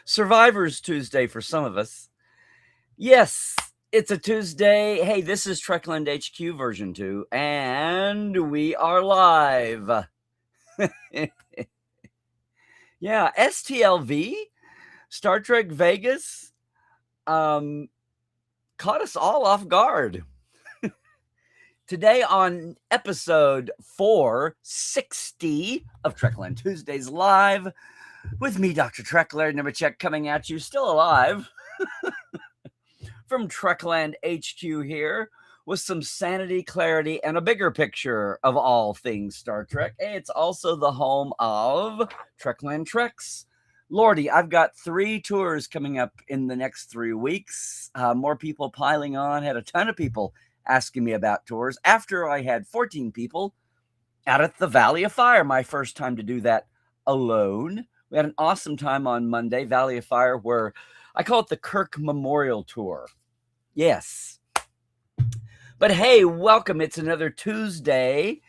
Survivors Tuesday for some of us. Yes, it's a Tuesday. Hey, this is Trekland HQ version 2, and we are live. Yeah, STLV, Star Trek Vegas, caught us all off guard. Today on episode 460 of Trekland Tuesdays Live, with me, Dr. Trekler, Nemechek, coming at you, still alive, from Trekland HQ here, with some sanity, clarity, and a bigger picture of all things Star Trek. It's also the home of Trekland Treks. Lordy, I've got 3 tours coming up in the next 3 weeks. More people piling on. Had a ton of people asking me about tours after I had 14 people out at the Valley of Fire, my first time to do that alone. We had an awesome time on Monday, Valley of Fire, where I call it the Kirk Memorial Tour. Yes. But hey, welcome. It's another Tuesday.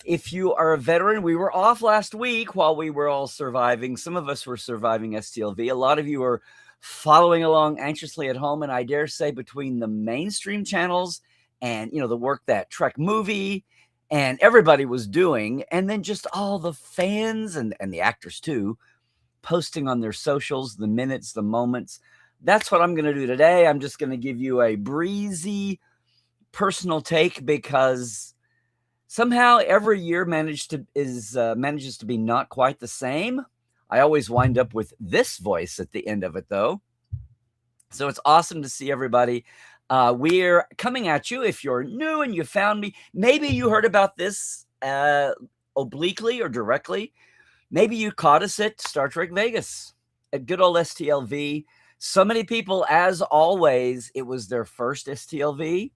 If you are a veteran, we were off last week while we were all surviving. Some of us were surviving STLV. A lot of you are following along anxiously at home. And I dare say between the mainstream channels and, the work that Trek Movie and everybody was doing, and then just all the fans and the actors too, posting on their socials, the minutes, the moments. That's what I'm going to do today. I'm just going to give you a breezy personal take because somehow every year manages to be not quite the same. I always wind up with this voice at the end of it, though. So it's awesome to see everybody. We're coming at you. If you're new and you found me, maybe you heard about this obliquely or directly. Maybe you caught us at Star Trek Vegas, at good old STLV. So many people, as always, it was their first STLV,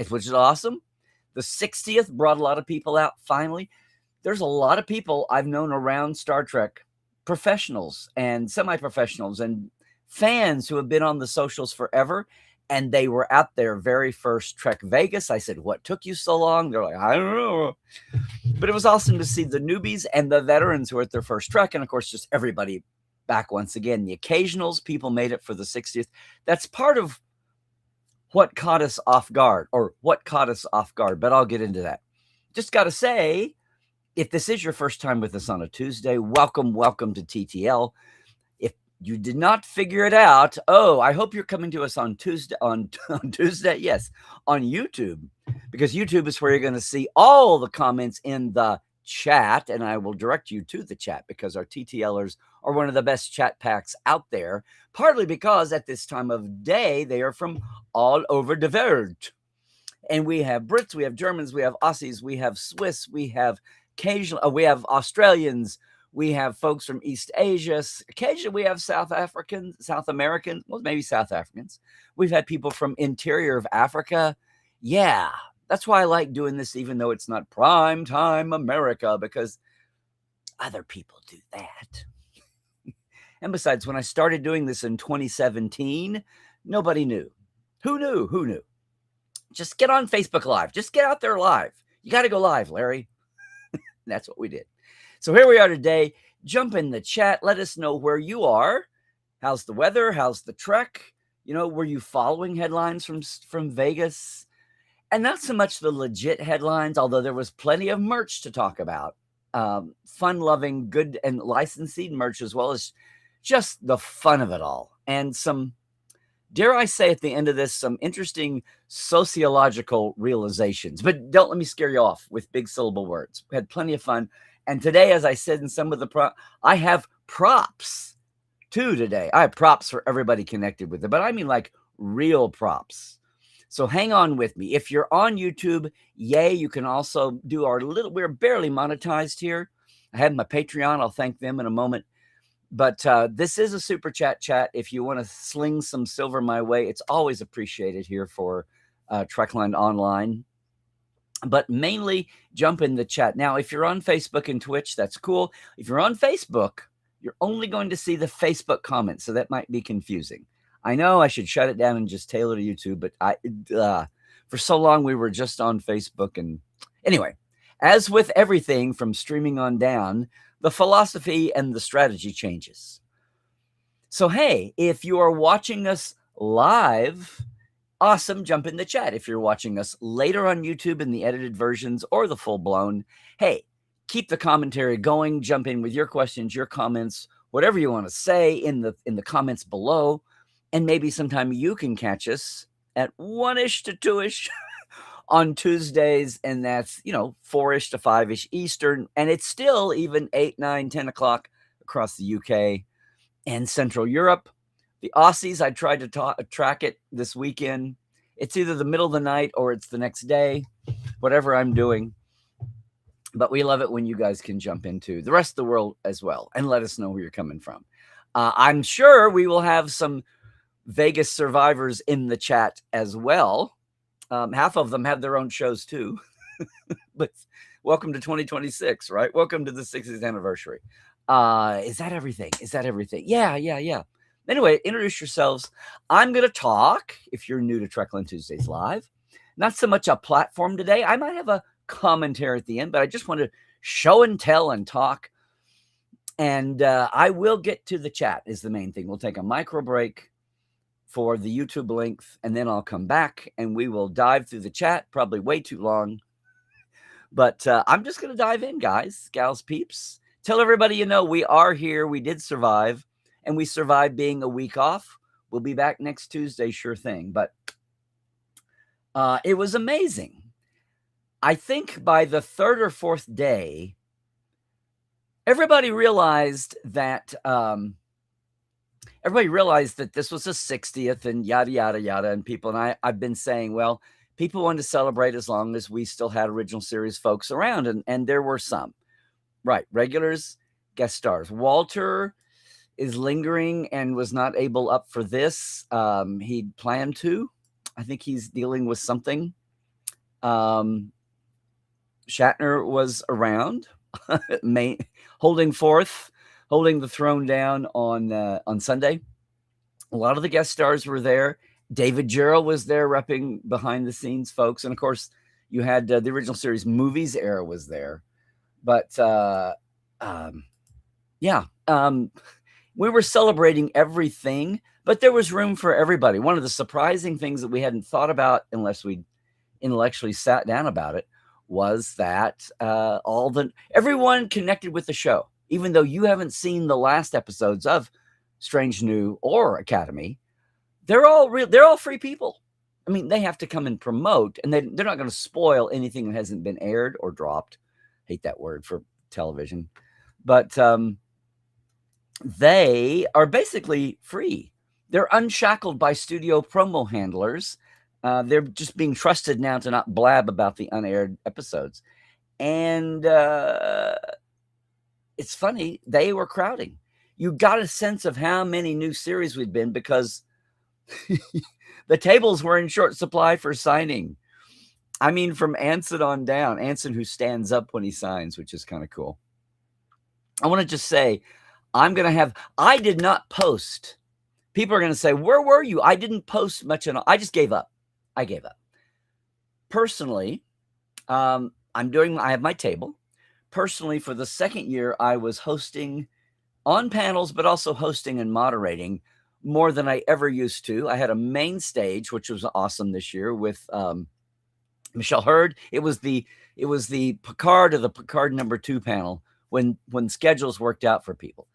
which is awesome. The 60th brought a lot of people out, finally. There's a lot of people I've known around Star Trek, professionals and semi-professionals and fans who have been on the socials forever, and they were at their very first Trek Vegas. I said, what took you so long? They're like, I don't know. But it was awesome to see the newbies and the veterans who were at their first Trek, and of course, just everybody back once again. The occasionals, people made it for the 60th. That's part of what caught us off guard, but I'll get into that. Just got to say, if this is your first time with us on a Tuesday, welcome to TTL. If you did not figure it out, I hope you're coming to us on Tuesday, on Tuesday, yes, on YouTube, because YouTube is where you're going to see all the comments in the chat, and I will direct you to the chat because our TTLers are one of the best chat packs out there, partly because at this time of day, they are from all over the world. And we have Brits, we have Germans, we have Aussies, we have Swiss, we have we have Australians, we have folks from East Asia. Occasionally we have South Americans, well, maybe South Africans. We've had people from interior of Africa. Yeah, that's why I like doing this, even though it's not prime time America, because other people do that. And besides, when I started doing this in 2017, nobody knew. Who knew? Just get on Facebook Live. Just get out there live. You got to go live, Larry. That's what we did. So here we are today. Jump in the chat. Let us know where you are. How's the weather? How's the trek? Were you following headlines from Vegas? And not so much the legit headlines, although there was plenty of merch to talk about. Fun-loving, good and licensed merch, as well as just the fun of it all. And some, dare I say at the end of this, some interesting sociological realizations. But don't let me scare you off with big syllable words. We had plenty of fun. And today, as I said in some of the I have props too today. I have props for everybody connected with it, but I mean like real props. So hang on with me. If you're on YouTube, yay, you can also do we're barely monetized here. I have my Patreon. I'll thank them in a moment. But this is a super chat. If you want to sling some silver my way, it's always appreciated here for Trekland Online. But mainly jump in the chat. Now, if you're on Facebook and Twitch, that's cool. If you're on Facebook, you're only going to see the Facebook comments, so that might be confusing. I know I should shut it down and just tailor to YouTube, but for so long we were just on Facebook. And anyway, as with everything from streaming on down, the philosophy and the strategy changes. So, hey, if you are watching us live, awesome, jump in the chat. If you're watching us later on YouTube in the edited versions or the full blown, hey, keep the commentary going. Jump in with your questions, your comments, whatever you want to say in the comments below. And maybe sometime you can catch us at 1-ish to 2-ish on Tuesdays, and that's 4-ish to 5-ish Eastern, and it's still even 8, 9, 10 o'clock across the UK and Central Europe. The Aussies, I tried to track it this weekend. It's either the middle of the night or it's the next day, whatever I'm doing. But we love it when you guys can jump into the rest of the world as well and let us know where you're coming from. I'm sure we will have some Vegas survivors in the chat as well. Half of them have their own shows too. But welcome to 2026, right? Welcome to the 60th anniversary. Is that everything? Yeah. Anyway, introduce yourselves. I'm going to talk, if you're new to Trekland Tuesdays Live, not so much a platform today. I might have a commentary at the end, but I just want to show and tell and talk. And I will get to the chat is the main thing. We'll take a micro break for the YouTube length, and then I'll come back and we will dive through the chat, probably way too long. But I'm just going to dive in, guys, gals, peeps. Tell everybody we are here. We did survive, and we survived being a week off. We'll be back next Tuesday, sure thing. But it was amazing. I think by the third or fourth day, everybody realized that this was the 60th and yada, yada, yada. And people, and I've been saying, well, people wanted to celebrate as long as we still had original series folks around. And there were some, right? Regulars, guest stars. Walter is lingering and was not able up for this. He'd planned to. I think he's dealing with something. Shatner was around, holding the throne down on Sunday. A lot of the guest stars were there. David Jarrell was there repping behind the scenes folks. And of course, you had the original series movies era was there. But we were celebrating everything, but there was room for everybody. One of the surprising things that we hadn't thought about unless we intellectually sat down about it was that everyone connected with the show. Even though you haven't seen the last episodes of Strange New or Academy, they're all free people. I mean, they have to come and promote, and they're not going to spoil anything that hasn't been aired or dropped. Hate that word for television. But they are basically free. They're unshackled by studio promo handlers. They're just being trusted now to not blab about the unaired episodes. And it's funny, they were crowding. You got a sense of how many new series we'd been because the tables were in short supply for signing. I mean, from Anson on down. Anson, who stands up when he signs, which is kind of cool. I want to just say, I did not post. People are going to say, where were you? I didn't post much. I just gave up. I gave up. Personally, I have my table. Personally, for the second year, I was hosting on panels, but also hosting and moderating more than I ever used to. I had a main stage, which was awesome this year with Michelle Hurd. It was the Picard or the Picard #2 panel when schedules worked out for people.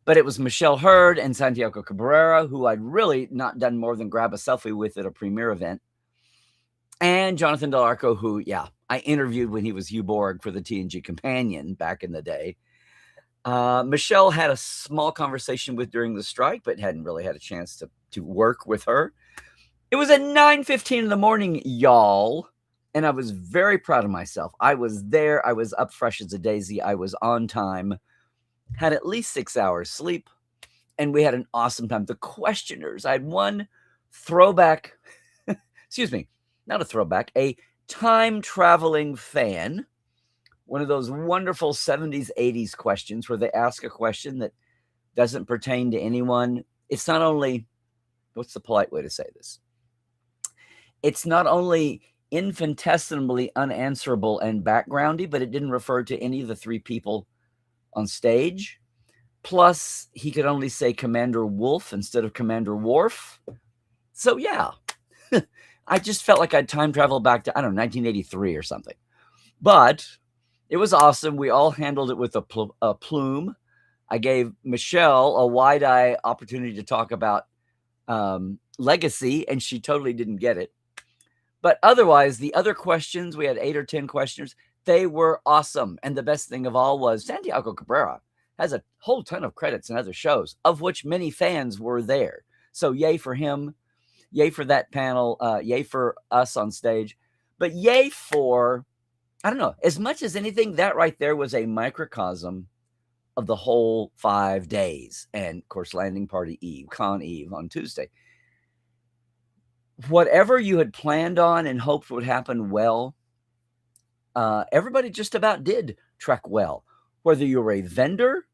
But it was Michelle Hurd and Santiago Cabrera, who I'd really not done more than grab a selfie with at a premiere event. And Jonathan Del Arco, who, I interviewed when he was Hugh Borg for the TNG Companion back in the day. Michelle had a small conversation with during the strike, but hadn't really had a chance to work with her. It was at 9:15 in the morning, y'all. And I was very proud of myself. I was there. I was up fresh as a daisy. I was on time. Had at least 6 hours sleep. And we had an awesome time. The questioners, I had one throwback, excuse me, not a throwback, a time-traveling fan. One of those wonderful 70s, 80s questions where they ask a question that doesn't pertain to anyone. It's not only, what's the polite way to say this? It's not only infinitesimally unanswerable and backgroundy, but it didn't refer to any of the three people on stage. Plus, he could only say Commander Wolf instead of Commander Worf. So, yeah, I just felt like I'd time travel back to, I don't know, 1983 or something. But it was awesome. We all handled it with a plume. I gave Michelle a wide-eye opportunity to talk about legacy, and she totally didn't get it. But otherwise, the other questions, we had 8 or 10 questioners, they were awesome. And the best thing of all was Santiago Cabrera has a whole ton of credits in other shows, of which many fans were there. So yay for him, yay for that panel, yay for us on stage, but yay for, I don't know, as much as anything, that right there was a microcosm of the whole 5 days. And of course, landing party eve, con eve on Tuesday. Whatever you had planned on and hoped would happen well, everybody just about did Trek well. Whether you were a vendor,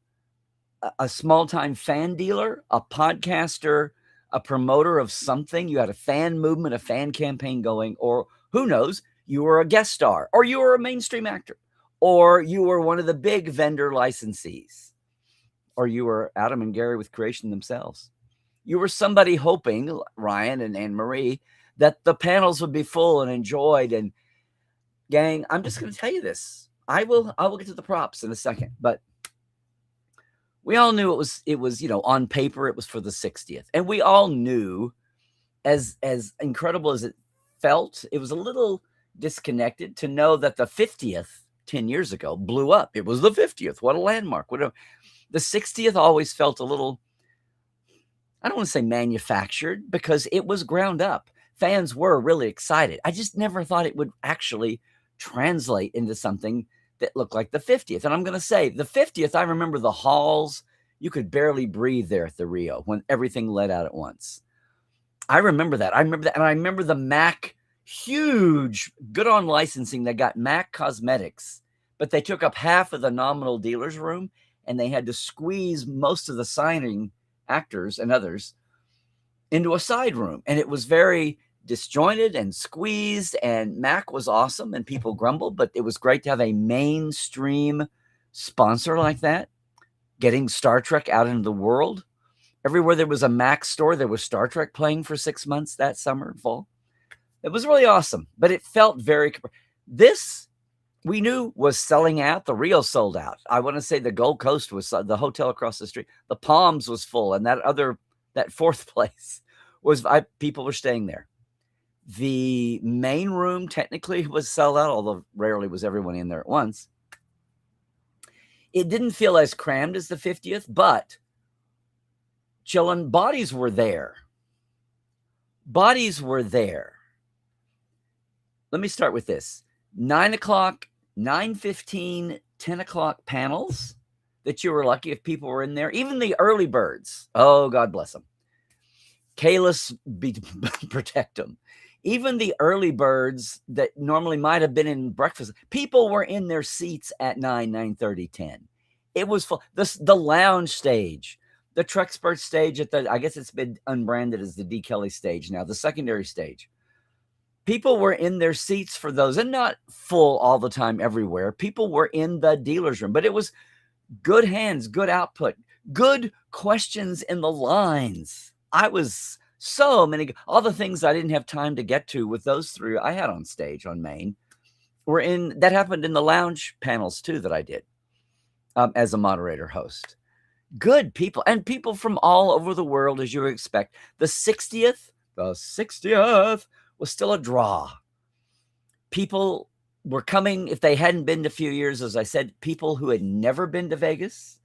a small-time fan dealer, a podcaster, a promoter of something, you had a fan movement, a fan campaign going, or who knows, you were a guest star, or you were a mainstream actor, or you were one of the big vendor licensees, or you were Adam and Gary with Creation themselves. You were somebody hoping, Ryan and Anne Marie, that the panels would be full and enjoyed. And gang, I'm just going to tell you this. I will get to the props in a second, but we all knew it was, on paper, it was for the 60th. And we all knew, as incredible as it felt, it was a little disconnected to know that the 50th 10 years ago blew up. It was the 50th. What a landmark. The 60th always felt a little, I don't want to say manufactured, because it was ground up. Fans were really excited. I just never thought it would actually translate into something that looked like the 50th. And I'm going to say the 50th, I remember the halls. You could barely breathe there at the Rio when everything let out at once. I remember that. And I remember the Mac, huge, good on licensing. They got Mac Cosmetics, but they took up half of the nominal dealer's room, and they had to squeeze most of the signing actors and others into a side room. And it was very disjointed and squeezed, and Mac was awesome, and people grumbled, but it was great to have a mainstream sponsor like that, getting Star Trek out into the world. Everywhere there was a Mac store, there was Star Trek playing for 6 months that summer and fall. It was really awesome, but it felt very, this we knew was selling out. The Rio sold out. I want to say the Gold Coast was, the hotel across the street, the Palms was full, and that fourth place was, people were staying there. The main room technically was sold out, although rarely was everyone in there at once. It didn't feel as crammed as the 50th, but chillin', bodies were there. Bodies were there. Let me start with this. 9 o'clock, 9:15, 10 o'clock panels that you were lucky if people were in there. Even the early birds. Oh, God bless them. Kalis protect them. Even the early birds that normally might have been in breakfast, people were in their seats at 9, 9:30, 10. It was full. The lounge stage, the Trexpert stage I guess it's been unbranded as the D. Kelly stage now, the secondary stage. People were in their seats for those, and not full all the time everywhere. People were in the dealer's room, but it was good hands, good output, good questions in the lines. I was so many, all the things I didn't have time to get to with those three I had on stage on Main that happened in the lounge panels too that I did as a moderator host. Good people, and people from all over the world, as you would expect. The 60th was still a draw. People were coming, if they hadn't been to a few years, as I said, people who had never been to Vegas,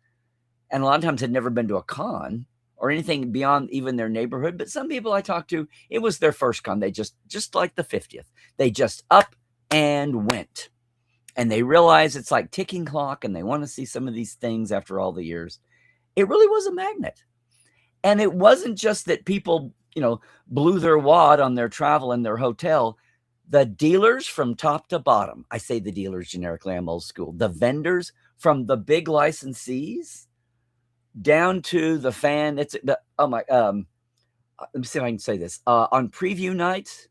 and a lot of times had never been to a con or anything beyond even their neighborhood. But some people I talked to, it was their first con. They just like the 50th, they just up and went. And they realize it's like ticking clock, and they want to see some of these things after all the years. It really was a magnet. And it wasn't just that people, blew their wad on their travel and their hotel. The dealers from top to bottom, I say the dealers generically, I'm old school, the vendors from the big licensees down to the fan. Let me see if I can say this. On preview night,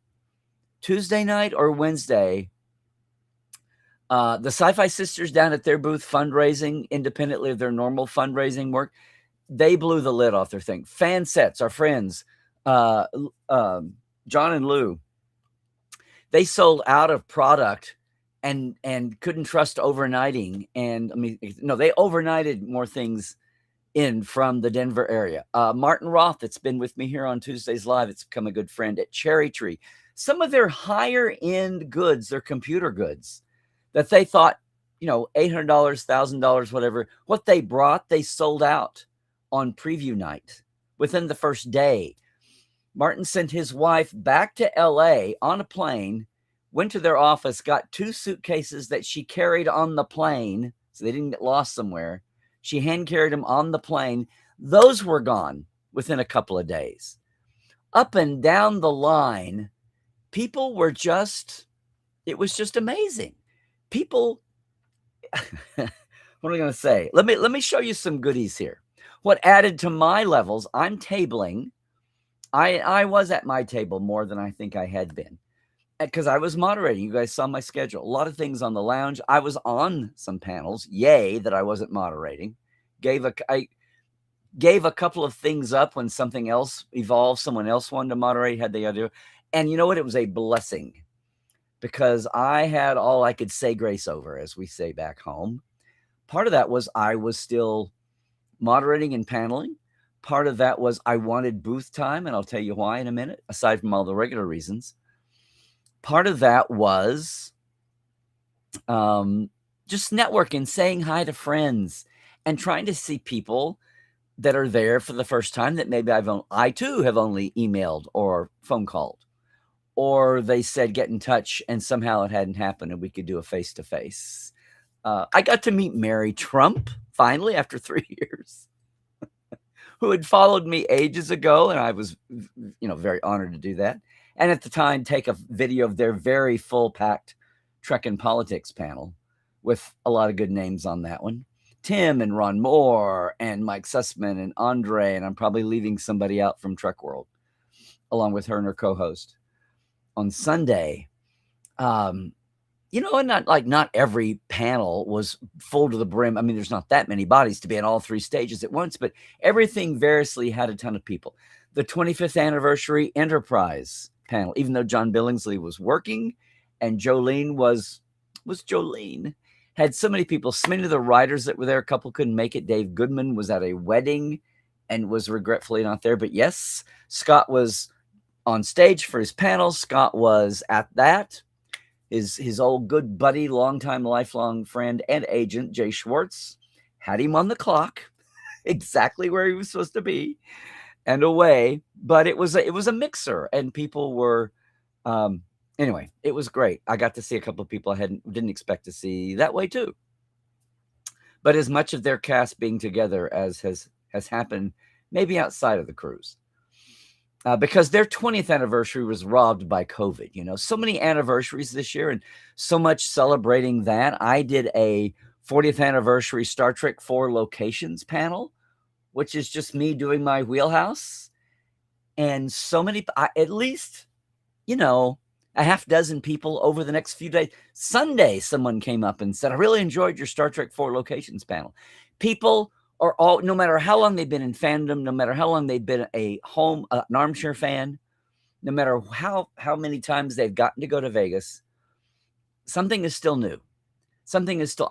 Tuesday night or Wednesday, The Sci-Fi Sisters down at their booth fundraising independently of their normal fundraising work, they blew the lid off their thing. Fan Sets, our friends, John and Lou, they sold out of product and couldn't trust overnighting. And I mean, no, they overnighted more things in from the Denver area. Martin Roth, that's been with me here on Tuesdays Live, it's become a good friend at Cherry Tree. Some of their higher end goods, their computer goods that they thought, $800, $1,000, whatever, what they brought, they sold out on preview night within the first day. Martin sent his wife back to LA on a plane, went to their office, got 2 suitcases that she carried on the plane so they didn't get lost somewhere. She hand carried them on the plane. Those were gone within a couple of days. Up and down the line, people were it was just amazing. People, what am I going to say? Let me show you some goodies here. What added to my levels, I'm tabling. I was at my table more than I think I had been because I was moderating. You guys saw my schedule. A lot of things on the lounge. I was on some panels. Yay that I wasn't moderating. I gave a couple of things up when something else evolved. Someone else wanted to moderate, had the idea. And you know what? It was a blessing because I had all I could say grace over, as we say back home. Part of that was I was still moderating and paneling. Part of that was I wanted booth time, and I'll tell you why in a minute, aside from all the regular reasons. Part of that was just networking, saying hi to friends, and trying to see people that are there for the first time that maybe I too have only emailed or phone called, or they said get in touch and somehow it hadn't happened and we could do a face-to-face. I got to meet Mary Trump finally after 3 years, who had followed me ages ago, and I was, very honored to do that. And at the time, take a video of their very full-packed Trek and Politics panel with a lot of good names on that one. Tim and Ron Moore and Mike Sussman and Andre, and I'm probably leaving somebody out from Trek World, along with her and her co-host. On Sunday, and not every panel was full to the brim. I mean, there's not that many bodies to be on all 3 stages at once, but everything variously had a ton of people. The 25th anniversary Enterprise panel, even though John Billingsley was working and Jolene was Jolene, had so many people. So many of the writers that were there, a couple couldn't make it. Dave Goodman was at a wedding and was regretfully not there. But yes, Scott was on stage for his panel. Scott was at that. His old good buddy, longtime, lifelong friend and agent, Jay Schwartz, had him on the clock, exactly where he was supposed to be, and away. But it was a mixer, and people were, anyway, it was great. I got to see a couple of people I didn't expect to see that way too. But as much of their cast being together as has happened, maybe outside of the cruise. Because their 20th anniversary was robbed by COVID. So many anniversaries this year and so much celebrating that. I did a 40th anniversary Star Trek 4 locations panel, which is just me doing my wheelhouse. And so many, at least, a half dozen people over the next few days. Sunday, someone came up and said, I really enjoyed your Star Trek 4 locations panel. People are all, no matter how long they've been in fandom, no matter how long they've been an armchair fan, no matter how many times they've gotten to go to Vegas, something is still new.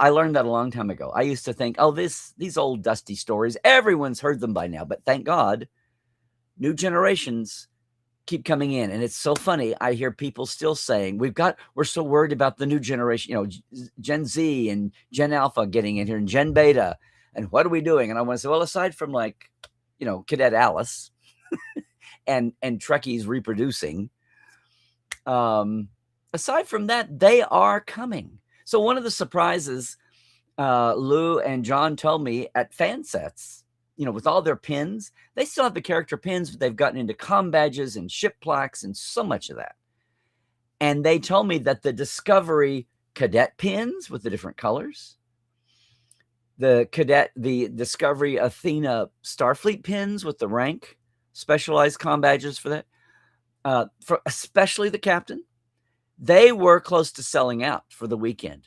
I learned that a long time ago. I used to think, these old dusty stories, everyone's heard them by now, but thank God, new generations keep coming in. And it's so funny. I hear people still saying, we're so worried about the new generation, Gen Z and Gen Alpha getting in here and Gen Beta. And what are we doing? And I want to say, well, aside from Cadet Alice and Trekkies reproducing, aside from that, they are coming. So one of the surprises Lou and John told me at fan sets, with all their pins, they still have the character pins, but they've gotten into comm badges and ship plaques and so much of that. And they told me that the Discovery cadet pins with the different colors, the Discovery Athena Starfleet pins with the rank, specialized comm badges for that, for especially the captain, they were close to selling out for the weekend.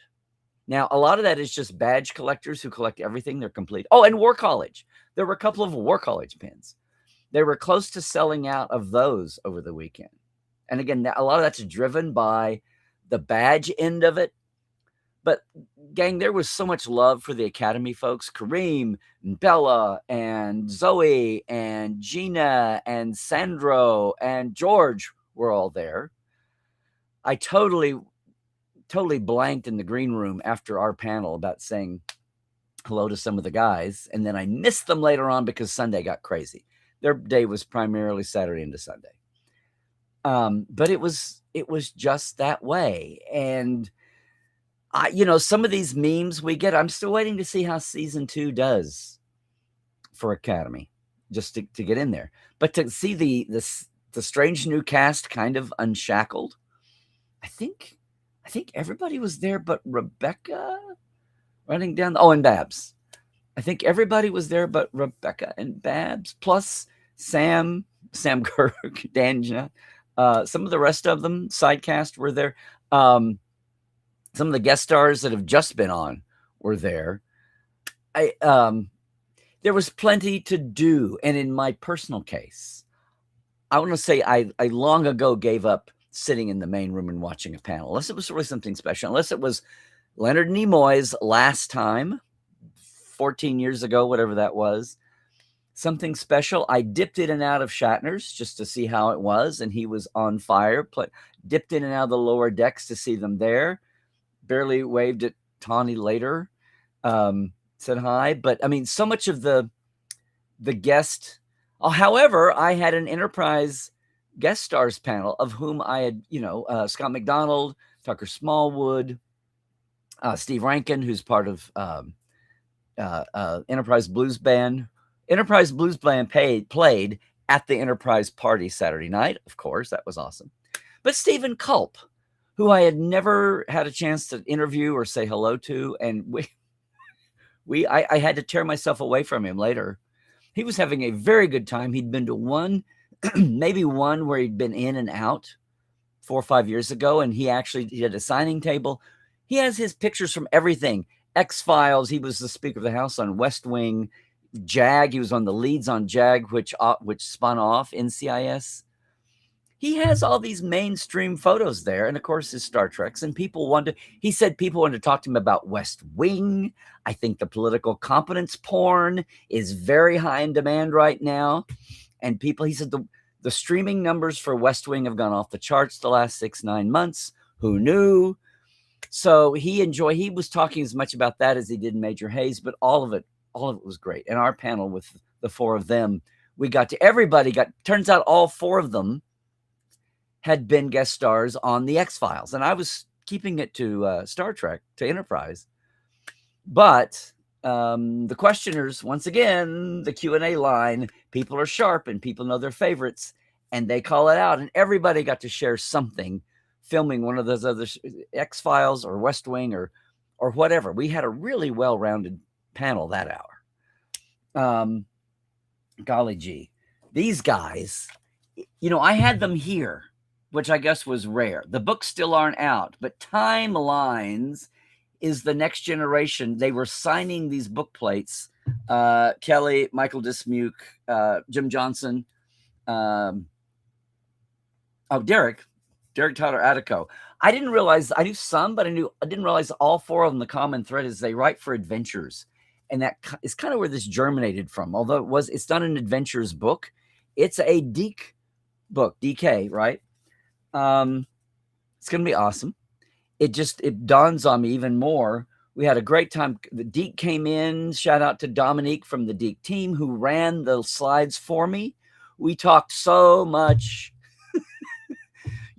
Now, a lot of that is just badge collectors who collect everything. They're complete. Oh, and War College. There were a couple of War College pins. They were close to selling out of those over the weekend. And again, a lot of that's driven by the badge end of it. But gang, there was so much love for the Academy folks. Kareem and Bella and Zoe and Gina and Sandro and George were all there. I totally blanked in the green room after our panel about saying hello to some of the guys. And then I missed them later on because Sunday got crazy. Their day was primarily Saturday into Sunday. But it was just that way. And some of these memes we get, I'm still waiting to see how season 2 does for Academy, just to get in there. But to see the strange new cast kind of unshackled, I think everybody was there but Rebecca running down. And Babs. I think everybody was there but Rebecca and Babs, plus Sam Kirk, Danja. Some of the rest of them, sidecast, were there. Some of the guest stars that have just been on were there. There was plenty to do. And in my personal case, I want to say I long ago gave up sitting in the main room and watching a panel, unless it was really something special, unless it was Leonard Nimoy's last time, 14 years ago, whatever that was, something special. I dipped in and out of Shatner's just to see how it was, and he was on fire. Dipped in and out of the lower decks to see them there. Barely waved at Tawny later, said hi. But I mean, so much of the guest. However, I had an Enterprise guest stars panel of whom I had, Scott McDonald, Tucker Smallwood, Steve Rankin, who's part of Enterprise Blues Band. Enterprise Blues Band played at the Enterprise party Saturday night. Of course, that was awesome. But Stephen Culp, who I had never had a chance to interview or say hello to, and I had to tear myself away from him later. He was having a very good time. He'd been to one, maybe one where he'd been in and out 4 or 5 years ago, and he had a signing table. He has his pictures from everything. X-Files, he was the Speaker of the House on West Wing. JAG, he was on the leads on JAG, which spun off NCIS. He has all these mainstream photos there, and of course his Star Treks, and he said people wanted to talk to him about West Wing. I think the political competence porn is very high in demand right now. And he said the streaming numbers for West Wing have gone off the charts the last 6-9 months. Who knew? So he was talking as much about that as he did Major Hayes, but all of it was great. And our panel with the 4 of them, turns out all 4 of them had been guest stars on the X-Files. And I was keeping it to Star Trek, to Enterprise. But the questioners, once again, the Q&A line, people are sharp and people know their favorites, and they call it out. And everybody got to share something, filming one of those other X-Files or West Wing or whatever. We had a really well-rounded panel that hour. Golly gee. These guys, I had them here, which I guess was rare. The books still aren't out, but Timelines is the next generation. They were signing these book plates. Kelly, Michael Dismuke, Jim Johnson, Derek Tyler Attico. I didn't realize, I knew some, but I didn't realize all 4 of them, the common thread is they write for adventures. And that is kind of where this germinated from. Although it's not an adventures book. It's a Deke book, DK, right? It's going to be awesome. It dawns on me even more. We had a great time. The Deke came in. Shout out to Dominique from the Deke team who ran the slides for me. We talked so much,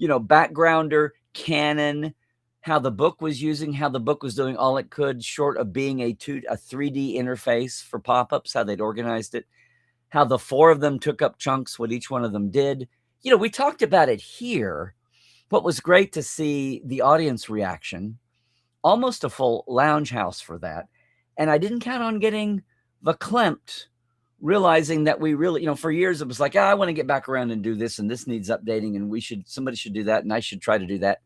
backgrounder, canon, how the book was doing all it could short of being a 3D interface for pop-ups, how they'd organized it, how the 4 of them took up chunks, what each one of them did. We talked about it here. What was great to see the audience reaction, almost a full lounge house for that. And I didn't count on getting verklempt, realizing that we really, for years it was like, I want to get back around and do this, and this needs updating, and somebody should do that, and I should try to do that.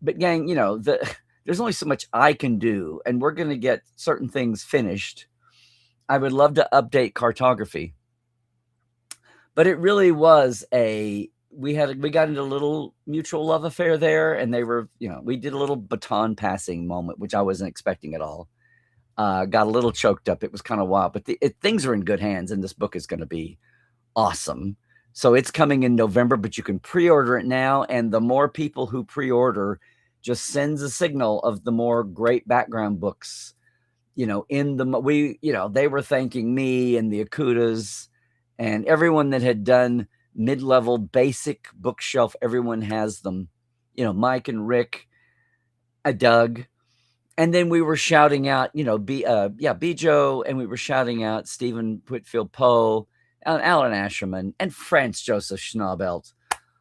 But gang, the there's only so much I can do, and we're going to get certain things finished. I would love to update cartography, but it really was we got into a little mutual love affair there, and they were, we did a little baton passing moment, which I wasn't expecting at all. Got a little choked up. It was kind of wild, but things are in good hands, and this book is going to be awesome. So it's coming in November, but you can pre-order it now, and the more people who pre-order just sends a signal of the more great background books. They were thanking me and the Akutas and everyone that had done mid-level basic bookshelf. Everyone has them, Mike and Rick, Doug. And then we were shouting out, Bijo, and we were shouting out Stephen Whitfield Poe, Alan Asherman, and Franz Joseph Schnabelt,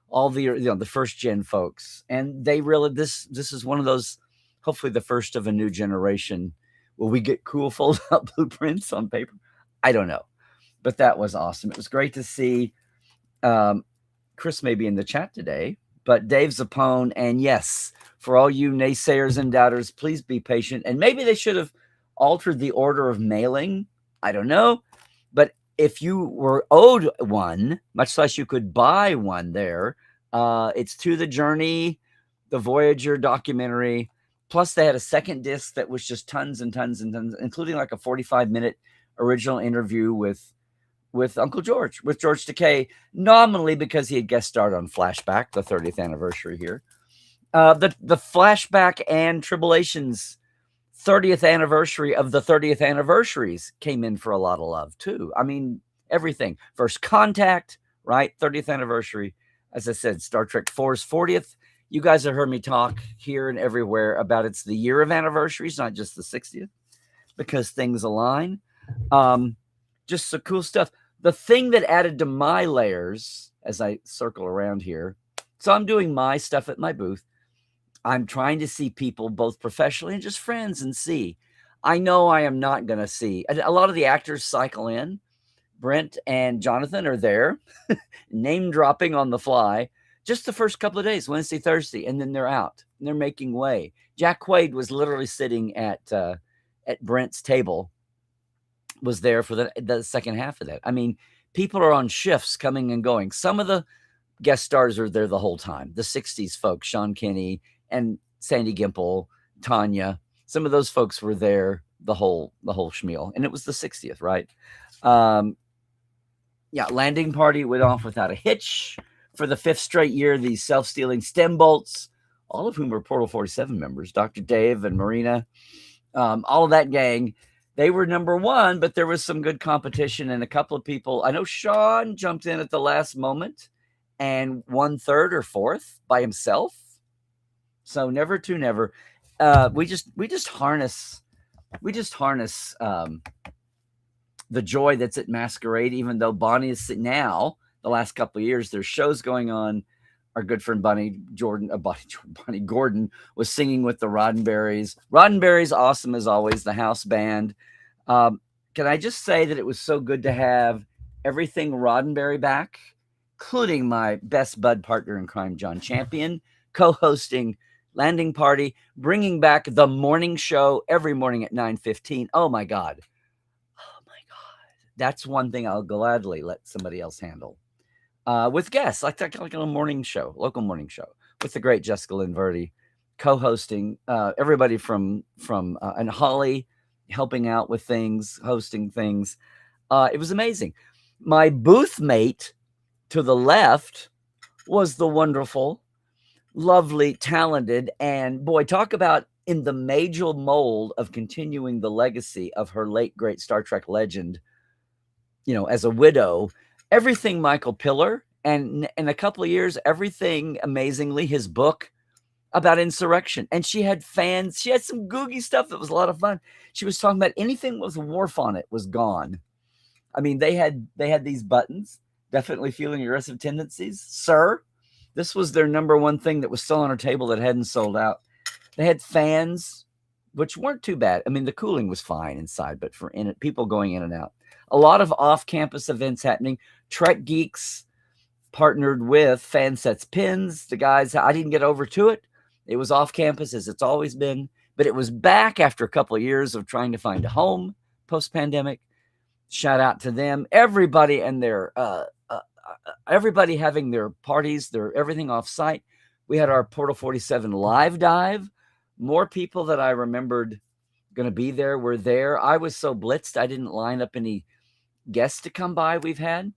all the first gen folks. And they really, this is one of those, hopefully the first of a new generation. Will we get cool fold out blueprints on paper? I don't know, but that was awesome. It was great to see. Chris may be in the chat today, but Dave Zappone, and yes, for all you naysayers and doubters, please be patient. And maybe they should have altered the order of mailing. I don't know. But if you were owed one, much less you could buy one there, it's To the Journey, the Voyager documentary. Plus, they had a second disc that was just tons and tons and tons, including like a 45-minute original interview with Uncle George, with George Takei, nominally because he had guest starred on Flashback, the 30th anniversary here. The Flashback and Tribulations 30th anniversary of the 30th anniversaries came in for a lot of love, too. I mean, everything. First Contact, right? 30th anniversary. As I said, Star Trek 4's 40th. You guys have heard me talk here and everywhere about it's the year of anniversaries, not just the 60th, because things align. Just some cool stuff. The thing that added to my layers as I circle around here, so I'm doing my stuff at my booth. I'm trying to see people both professionally and just friends and see. I know I am not going to see. A lot of the actors cycle in. Brent and Jonathan are there, name dropping on the fly. Just the first couple of days, Wednesday, Thursday, and then they're out. And they're making way. Jack Quaid was literally sitting at Brent's table, was there for the second half of that. I mean, people are on shifts coming and going. Some of the guest stars are there the whole time. The 60s folks, Sean Kinney and Sandy Gimple, Tanya. Some of those folks were there the whole schmeal. And it was the 60th, right? Landing Party went off without a hitch. For the 5th straight year, these self-stealing stem bolts, all of whom are Portal 47 members, Dr. Dave and Marina, all of that gang, they were number one, but there was some good competition and a couple of people. I know Sean jumped in at the last moment and won 3rd or 4th by himself. So never to never. We just harness the joy that's at Masquerade, even though Bonnie is now. The last couple of years, there's shows going on. Our good friend Bonnie Gordon was singing with the Roddenberrys. Roddenberry's awesome as always, the house band. Can I just say that it was so good to have everything Roddenberry back, including my best bud partner in crime, John Champion, co-hosting Landing Party, bringing back the morning show every morning at 9:15. Oh my God. That's one thing I'll gladly let somebody else handle. With guests, like a local morning show with the great Jessica Lynn Verdi, co-hosting, everybody from and Holly helping out with things, hosting things. It was amazing. My booth mate to the left was the wonderful, lovely, talented, and boy, talk about in the major mold of continuing the legacy of her late great Star Trek legend, as a widow. Everything Michael Piller, and in a couple of years, everything, amazingly, his book about insurrection. And she had fans. She had some googie stuff that was a lot of fun. She was talking about anything with Worf on it was gone. I mean, they had these buttons, definitely feeling aggressive tendencies. Sir, this was their number one thing that was still on her table that hadn't sold out. They had fans, which weren't too bad. I mean, the cooling was fine inside, but for people going in and out. A lot of off-campus events happening. Trek Geeks partnered with Fansets Pins. The guys, I didn't get over to it. It was off-campus, as it's always been. but it was back after a couple of years of trying to find a home post-pandemic. Shout out to them. Everybody and their everybody having their parties, their everything off site. We had our Portal 47 live dive. More people that I remembered going to be there were there. I was so blitzed, I didn't line up any guests to come by we've had.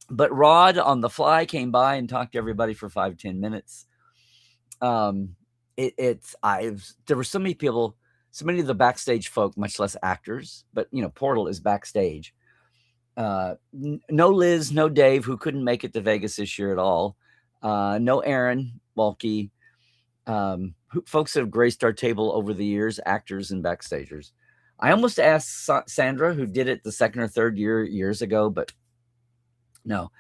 But Rod on the fly came by and talked to everybody for 5-10 minutes. There were so many people, so many of the backstage folk, much less actors, but Portal is backstage. No Liz, no Dave, who couldn't make it to Vegas this year at all. No Aaron Walke, folks that have graced our table over the years, actors and backstagers. I almost asked Sandra, who did it the second or third year years ago, but no.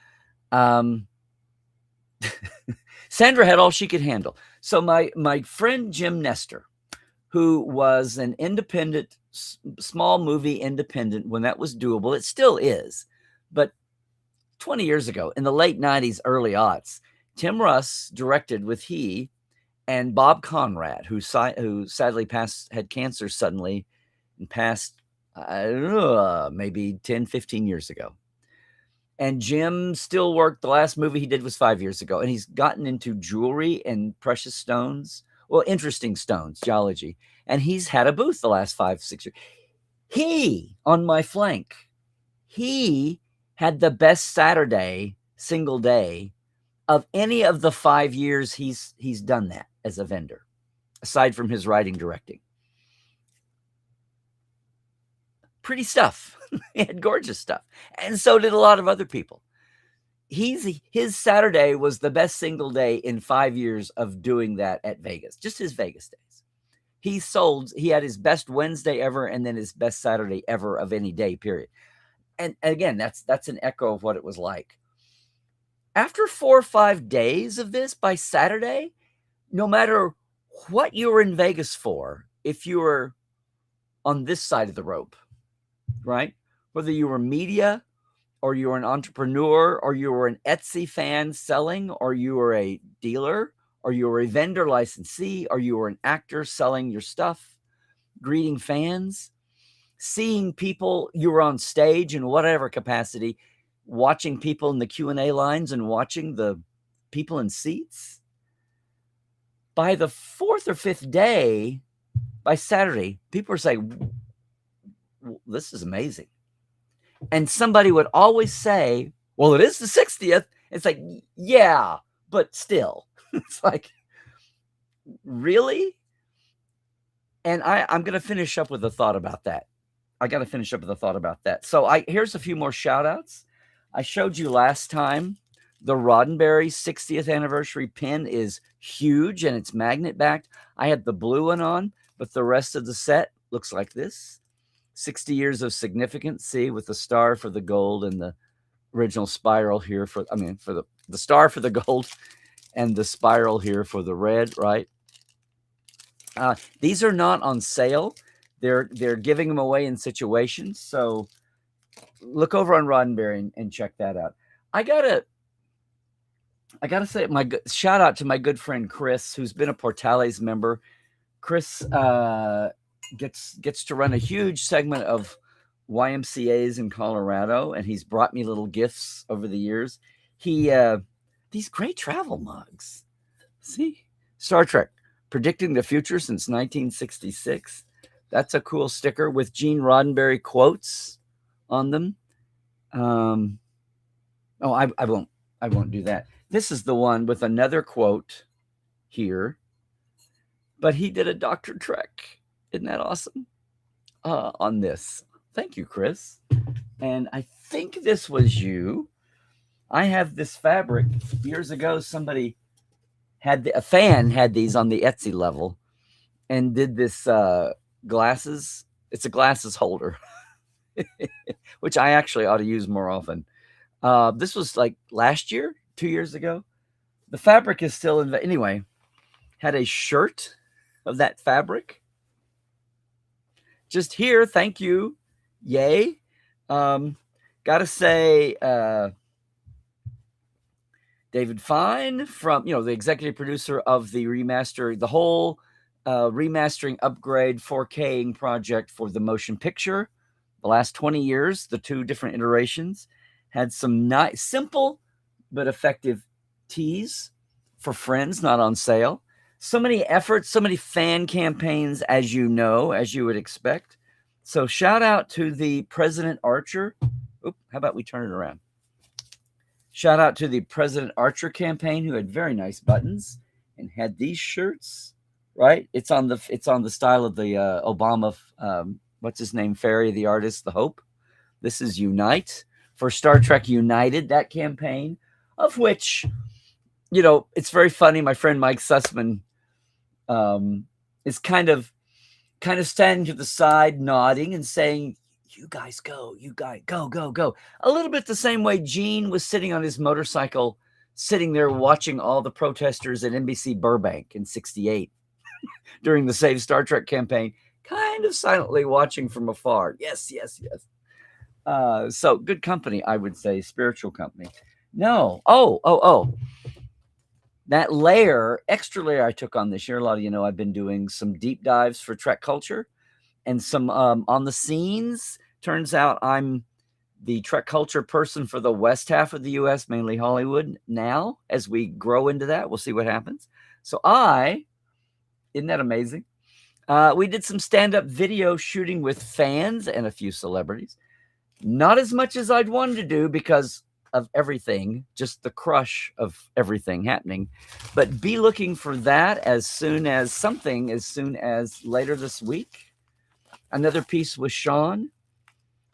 Sandra had all she could handle. So my friend Jim Nestor, who was an independent, small movie independent when that was doable, it still is, but 20 years ago, in the late 90s, early aughts, Tim Russ directed with he and Bob Conrad, who sadly had cancer suddenly and passed, maybe 10, 15 years ago. And Jim still worked. The last movie he did was 5 years ago. And he's gotten into jewelry and precious stones. Well, interesting stones, geology. And he's had a booth the last 5-6 years. He, on my flank, he had the best Saturday, single day, of any of the 5 years he's done that as a vendor, aside from his writing, directing. Pretty stuff. He had gorgeous stuff. And so did a lot of other people. His Saturday was the best single day in 5 years of doing that at Vegas, just his Vegas days. He had his best Wednesday ever and then his best Saturday ever of any day, period. And again, that's an echo of what it was like. After 4 or 5 days of this, by Saturday, no matter what you were in Vegas for, if you were on this side of the rope, right? Whether you were media or you were an entrepreneur or you were an Etsy fan selling or you were a dealer or you were a vendor licensee or you were an actor selling your stuff, greeting fans, seeing people, you were on stage in whatever capacity, watching people in the Q&A lines and watching the people in seats. By the 4th or 5th day, by Saturday, people were saying, this is amazing. And somebody would always say, well, it is the 60th. It's like, yeah, but still. It's like, really? And I'm going to finish up with a thought about that. So here's a few more shout outs. I showed you last time the Roddenberry 60th anniversary pin is huge and it's magnet backed. I had the blue one on, but the rest of the set looks like this. 60 years of significance, see, with the star for the gold and the original spiral here for the star for the gold and the spiral here for the red, right? These are not on sale. They're giving them away in situations. So look over on Roddenberry and check that out. I gotta say shout out to my good friend Chris, who's been a Portales member. Chris gets to run a huge segment of YMCAs in Colorado, and he's brought me little gifts over the years. These great travel mugs. See? Star Trek, predicting the future since 1966. That's a cool sticker with Gene Roddenberry quotes on them. I won't do that. This is the one with another quote here, but he did a Dr. Trek. Isn't that awesome? On this. Thank you, Chris. And I think this was you. I have this fabric. Years ago, a fan had these on the Etsy level and did this glasses. It's a glasses holder, which I actually ought to use more often. This was like last year, 2 years ago. The fabric is still in. Anyway, had a shirt of that fabric. Just here, thank you. Yay. Gotta say, David Fine from, the executive producer of the remaster, the whole remastering, upgrade, 4King project for the motion picture. The last 20 years, the 2 different iterations had some nice, simple but effective teas for friends, not on sale. So many efforts, so many fan campaigns, as you know, as you would expect. So shout out to the President Archer. Oop, how about we turn it around? Shout out to the President Archer campaign, who had very nice buttons and had these shirts. Right, it's on the style of the Obama. What's his name? Ferry, the artist, the Hope. This is Unite for Star Trek United. That campaign, of which, it's very funny. My friend Mike Sussman is kind of standing to the side, nodding and saying, "You guys go, you guys go, go, go." A little bit the same way Gene was sitting on his motorcycle, sitting there watching all the protesters at NBC Burbank in '68 during the Save Star Trek campaign, kind of silently watching from afar. Yes, yes, yes. So good company, I would say, spiritual company. No. Oh. That extra layer I took on this year, a lot of you know I've been doing some deep dives for Trek culture and some on the scenes. Turns out I'm the Trek culture person for the west half of the U.S., mainly Hollywood. Now, as we grow into that, we'll see what happens. So isn't that amazing? We did some stand-up video shooting with fans and a few celebrities. Not as much as I'd wanted to do because of everything, just the crush of everything happening. But be looking for that as soon as later this week. Another piece with Sean.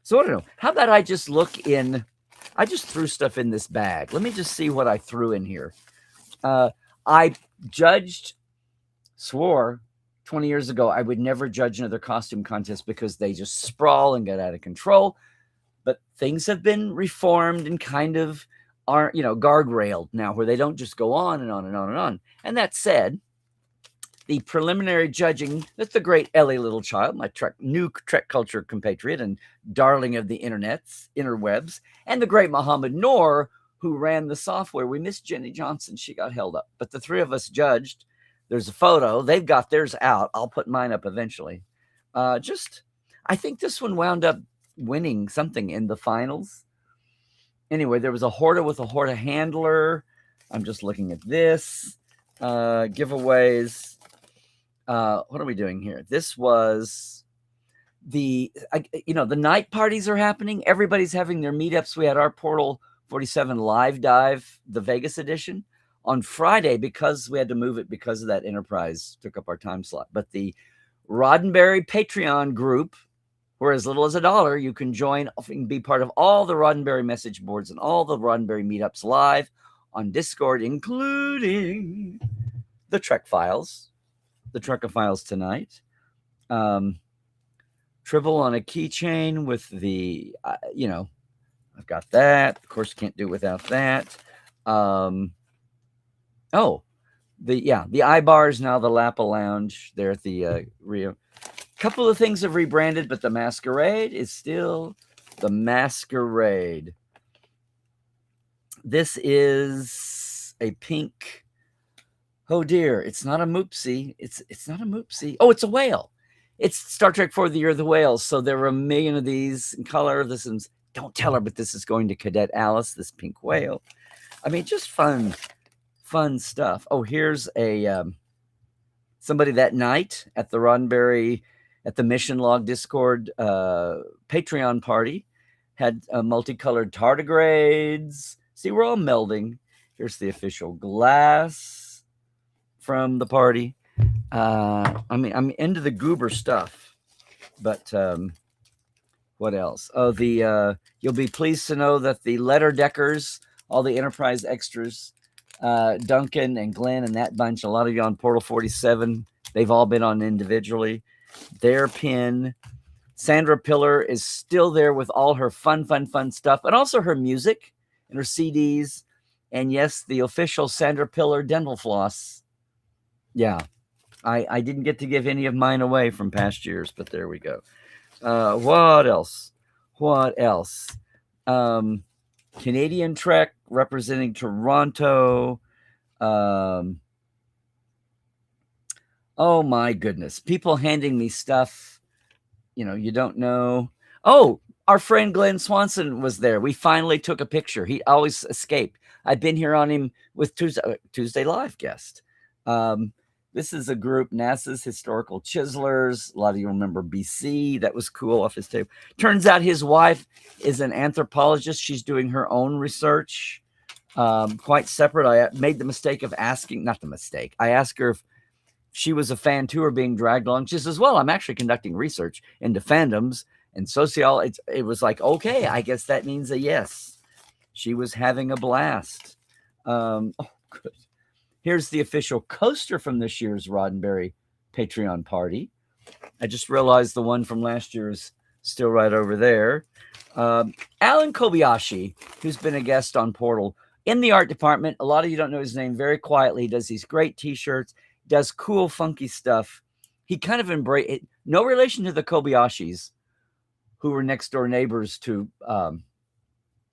So I don't know. How about I just threw stuff in this bag. Let me just see what I threw in here. I swore 20 years ago I would never judge another costume contest because they just sprawl and get out of control. But things have been reformed and kind of are, guardrailed now, where they don't just go on and on and on and on. And that said, the preliminary judging that the great Ellie Littlechild, my new Trek culture compatriot and darling of the interwebs, and the great Muhammad Noor, who ran the software. We missed Jenny Johnson. She got held up. But the 3 of us judged. There's a photo. They've got theirs out. I'll put mine up eventually. I think this one wound up winning something in the finals. Anyway, there was a Horta with a Horta handler. I'm just looking at this. Giveaways. What are we doing here? This was the night parties are happening. Everybody's having their meetups. We had our Portal 47 live dive, the Vegas edition, on Friday because we had to move it because of that Enterprise took up our time slot. But the Roddenberry Patreon group, where as little as $1, you can join and be part of all the Roddenberry message boards and all the Roddenberry meetups live on Discord, including the Trek Files, the Trekophiles tonight. Tribble on a keychain with the, I've got that. Of course, can't do without that. The iBar is now the Lapa Lounge there at the Rio. Couple of things have rebranded, but the Masquerade is still the Masquerade. This is a pink. Oh dear, it's not a Moopsie. It's not a Moopsie. Oh, it's a whale. It's Star Trek for the Year of the Whales. So there were a million of these in color. This is, don't tell her, but this is going to Cadet Alice, this pink whale. I mean, just fun stuff. Oh, here's a somebody that night at the Roddenberry, at the Mission Log Discord Patreon party, had multicolored tardigrades. See, we're all melding. Here's the official glass from the party. I'm into the goober stuff, but what else? Oh, you'll be pleased to know that the letter deckers, all the Enterprise extras, Duncan and Glenn and that bunch, a lot of you on Portal 47, they've all been on individually. Their pin. Sandra Pillar is still there with all her fun stuff, and also her music and her CDs. And yes, the official Sandra Pillar dental floss. Yeah, I didn't get to give any of mine away from past years, but there we go. What else? Canadian Trek representing Toronto. Oh my goodness. People handing me stuff, you don't know. Oh, our friend Glenn Swanson was there. We finally took a picture. He always escaped. I've been here on him with Tuesday Live guest. This is a group, NASA's Historical Chiselers. A lot of you remember BC. That was cool off his table. Turns out his wife is an anthropologist. She's doing her own research, quite separate. I made the mistake of asking, not the mistake. I asked her if she was a fan too or being dragged along. She says, well, I'm actually conducting research into fandoms and sociology. It was like, okay, I guess that means a yes. She was having a blast. Oh, good. Here's the official coaster from this year's Roddenberry Patreon party. I just realized the one from last year is still right over there. Alan Kobayashi, who's been a guest on Portal, in the art department. A lot of you don't know his name. Very quietly, he does these great T-shirts, does cool, funky stuff. He kind of embraced it. No relation to the Kobayashis, who were next door neighbors to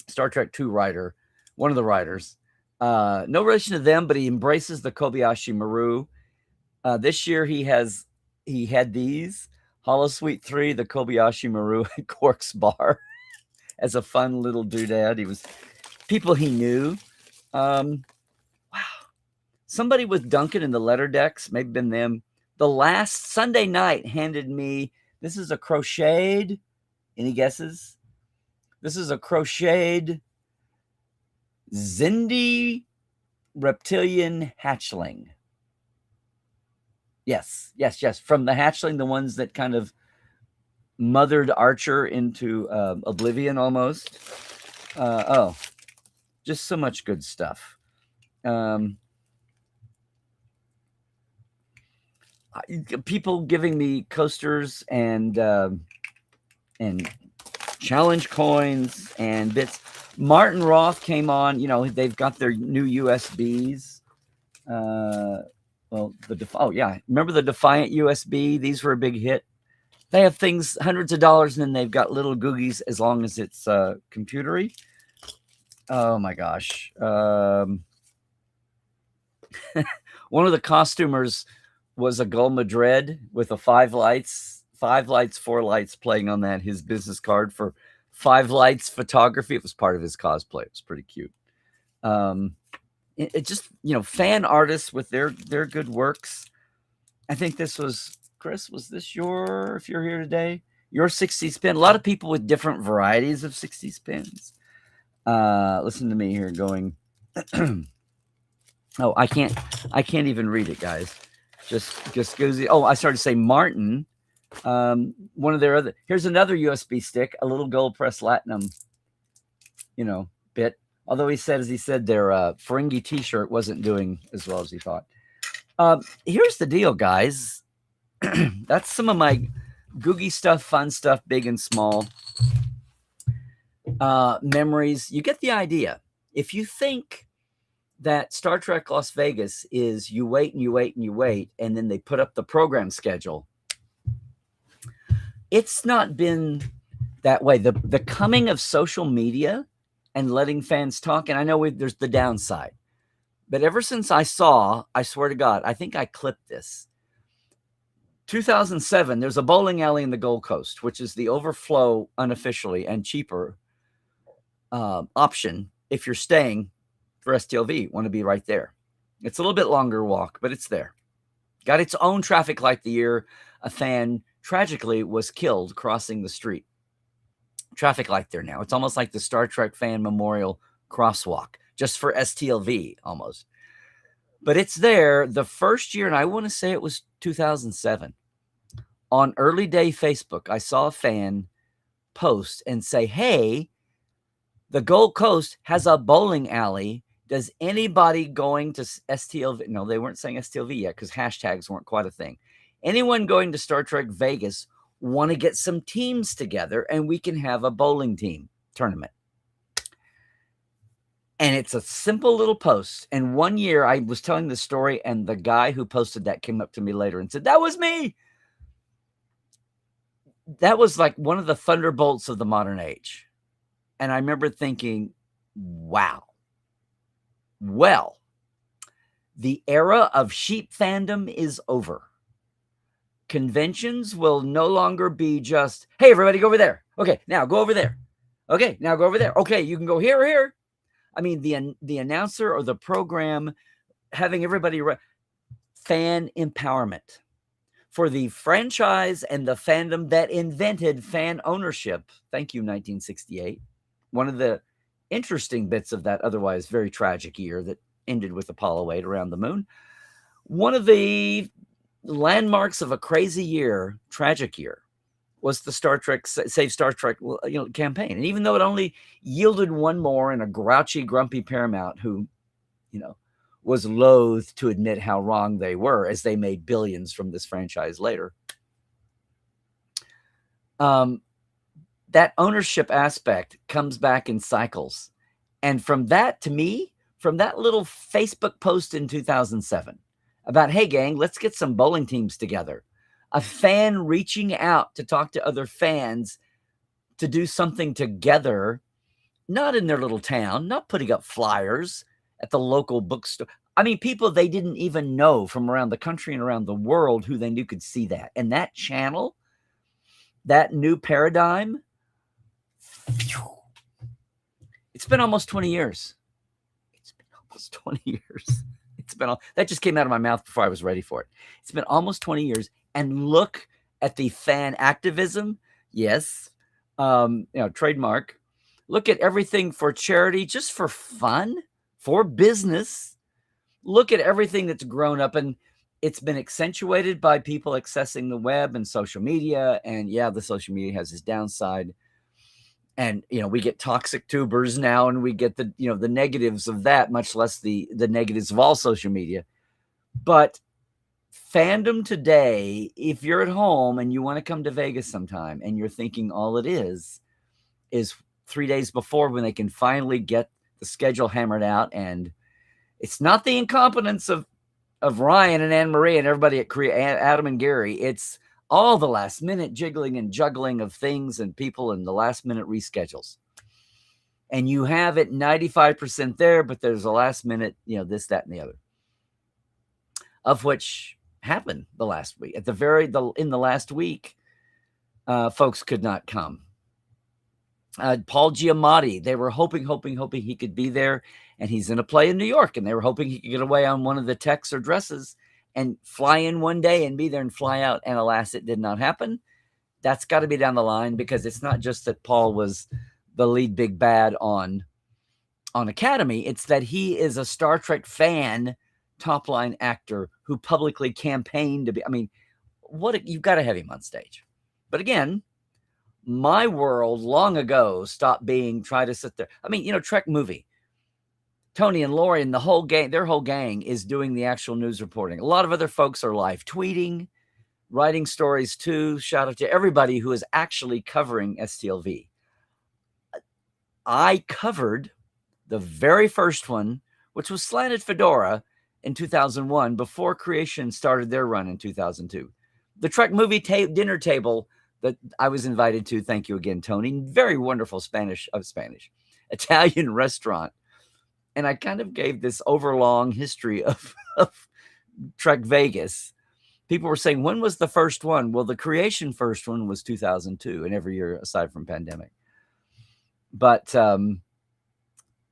Star Trek II writer, one of the writers. No relation to them, but he embraces the Kobayashi Maru. This year he had these Holosuite 3, the Kobayashi Maru Corks bar as a fun little doodad. He was people he knew. Wow. Somebody with Duncan in the letter decks, maybe been them. The last Sunday night handed me, this is a crocheted, any guesses? This is a crocheted Zindi reptilian hatchling. Yes. From the hatchling, the ones that kind of mothered Archer into oblivion almost. Just so much good stuff. People giving me coasters and challenge coins and bits. Martin Roth came on. They've got their new USBs. Remember the Defiant USB? These were a big hit. They have things hundreds of dollars, and then they've got little googies as long as it's computery. Oh my gosh! One of the costumers was a Gull Madrid with a 5 lights, 4 lights playing on that. His business card for 5 lights photography. It was part of his cosplay. It was pretty cute. It just, fan artists with their good works. I think this was, Chris, was this if you're here today, your 60s pin? A lot of people with different varieties of 60s pins. Listen to me here going, oh, I can't even read it, guys. Just goes. Oh, I started to say Martin. One of their other. Here's another USB stick, a little gold press latinum, bit. Although he said their Ferengi T-shirt wasn't doing as well as he thought. Here's the deal, guys. That's some of my googie stuff, fun stuff, big and small. Memories. You get the idea. If you think that Star Trek Las Vegas is you wait and you wait and you wait, and then they put up the program schedule, it's not been that way. The coming of social media and letting fans talk, and I know there's the downside, but ever since I swear to God, I think I clipped this. 2007, there's a bowling alley in the Gold Coast, which is the overflow unofficially and cheaper option if you're staying for STLV. Want to be right there. It's a little bit longer walk, but it's there. Got its own traffic light the year a fan tragically was killed crossing the street. Traffic light there now. It's almost like the Star Trek fan memorial crosswalk, just for STLV almost. But it's there the first year, and I want to say it was 2007. On early day Facebook, I saw a fan post and say, hey, the Gold Coast has a bowling alley. Does anybody going to STLV? No, they weren't saying STLV yet because hashtags weren't quite a thing. Anyone going to Star Trek Vegas want to get some teams together and we can have a bowling team tournament? And it's a simple little post. And one year I was telling the story and the guy who posted that came up to me later and said, that was me. That was like one of the thunderbolts of the modern age. And I remember thinking, wow. Well, the era of sheep fandom is over. Conventions will no longer be just, hey, everybody go over there. Okay, now go over there. Okay, now go over there. Okay, you can go here or here. I mean, the announcer or the program having everybody fan empowerment for the franchise and the fandom that invented fan ownership. Thank you, 1968. One of the interesting bits of that otherwise very tragic year that ended with Apollo 8 around the moon. One of the landmarks of a crazy year, tragic year, was the Star Trek Save Star Trek campaign. And even though it only yielded one more in a grouchy, grumpy Paramount who, was loath to admit how wrong they were as they made billions from this franchise later. That ownership aspect comes back in cycles. And from that, to me, from that little Facebook post in 2007 about, hey, gang, let's get some bowling teams together. A fan reaching out to talk to other fans to do something together, not in their little town, not putting up flyers at the local bookstore. I mean, people they didn't even know from around the country and around the world who they knew could see that. And that channel, that new paradigm, it's been almost 20 years. It's been almost 20 years. That just came out of my mouth before I was ready for it. It's been almost 20 years. And look at the fan activism. Yes. Trademark. Look at everything for charity, just for fun, for business. Look at everything that's grown up, and it's been accentuated by people accessing the web and social media. And yeah, the social media has its downside. And, we get toxic tubers now, and we get the negatives of that, much less the negatives of all social media. But fandom today, if you're at home and you want to come to Vegas sometime and you're thinking all it is 3 days before when they can finally get the schedule hammered out. And it's not the incompetence of Ryan and Anne Marie and everybody at Adam and Gary. It's all the last minute jiggling and juggling of things and people and the last minute reschedules. And you have it 95% there, but there's a last minute, this, that, and the other. Of which happened the last week. In the last week, folks could not come. Paul Giamatti, they were hoping he could be there, and he's in a play in New York, and they were hoping he could get away on one of the techs or dresses and fly in one day and be there and fly out. And alas, it did not happen. That's got to be down the line, because it's not just that Paul was the lead big bad on Academy. It's that he is a Star Trek fan, top line actor who publicly campaigned to be. I mean, you've got to have him on stage. But again, my world long ago stopped being try to sit there. I mean, Trek movie. Tony and Lori and their whole gang is doing the actual news reporting. A lot of other folks are live tweeting, writing stories too. Shout out to everybody who is actually covering STLV. I covered the very first one, which was Slanted Fedora in 2001, before Creation started their run in 2002. The Trek movie dinner table that I was invited to, thank you again, Tony, very wonderful Italian restaurant. And I kind of gave this overlong history of Trek Vegas. People were saying, when was the first one? Well, the Creation first one was 2002, and every year aside from pandemic. But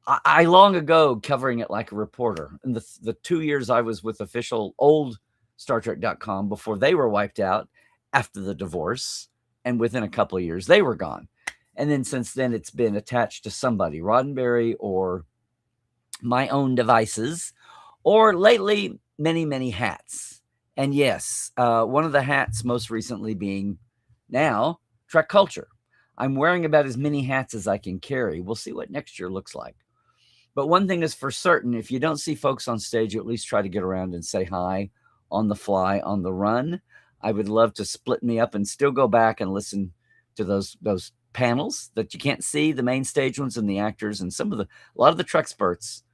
I long ago covering it like a reporter. In the 2 years I was with official old StarTrek.com before they were wiped out after the divorce, and within a couple of years they were gone. And then since then it's been attached to somebody, Roddenberry or my own devices, or lately many, many hats. And yes, one of the hats most recently being now Trek Culture. I'm wearing about as many hats as I can carry. We'll see what next year looks like. But one thing is for certain, if you don't see folks on stage, you at least try to get around and say hi on the fly, on the run. I would love to split me up and still go back and listen to those panels that you can't see, the main stage ones and the actors and a lot of the Trek experts.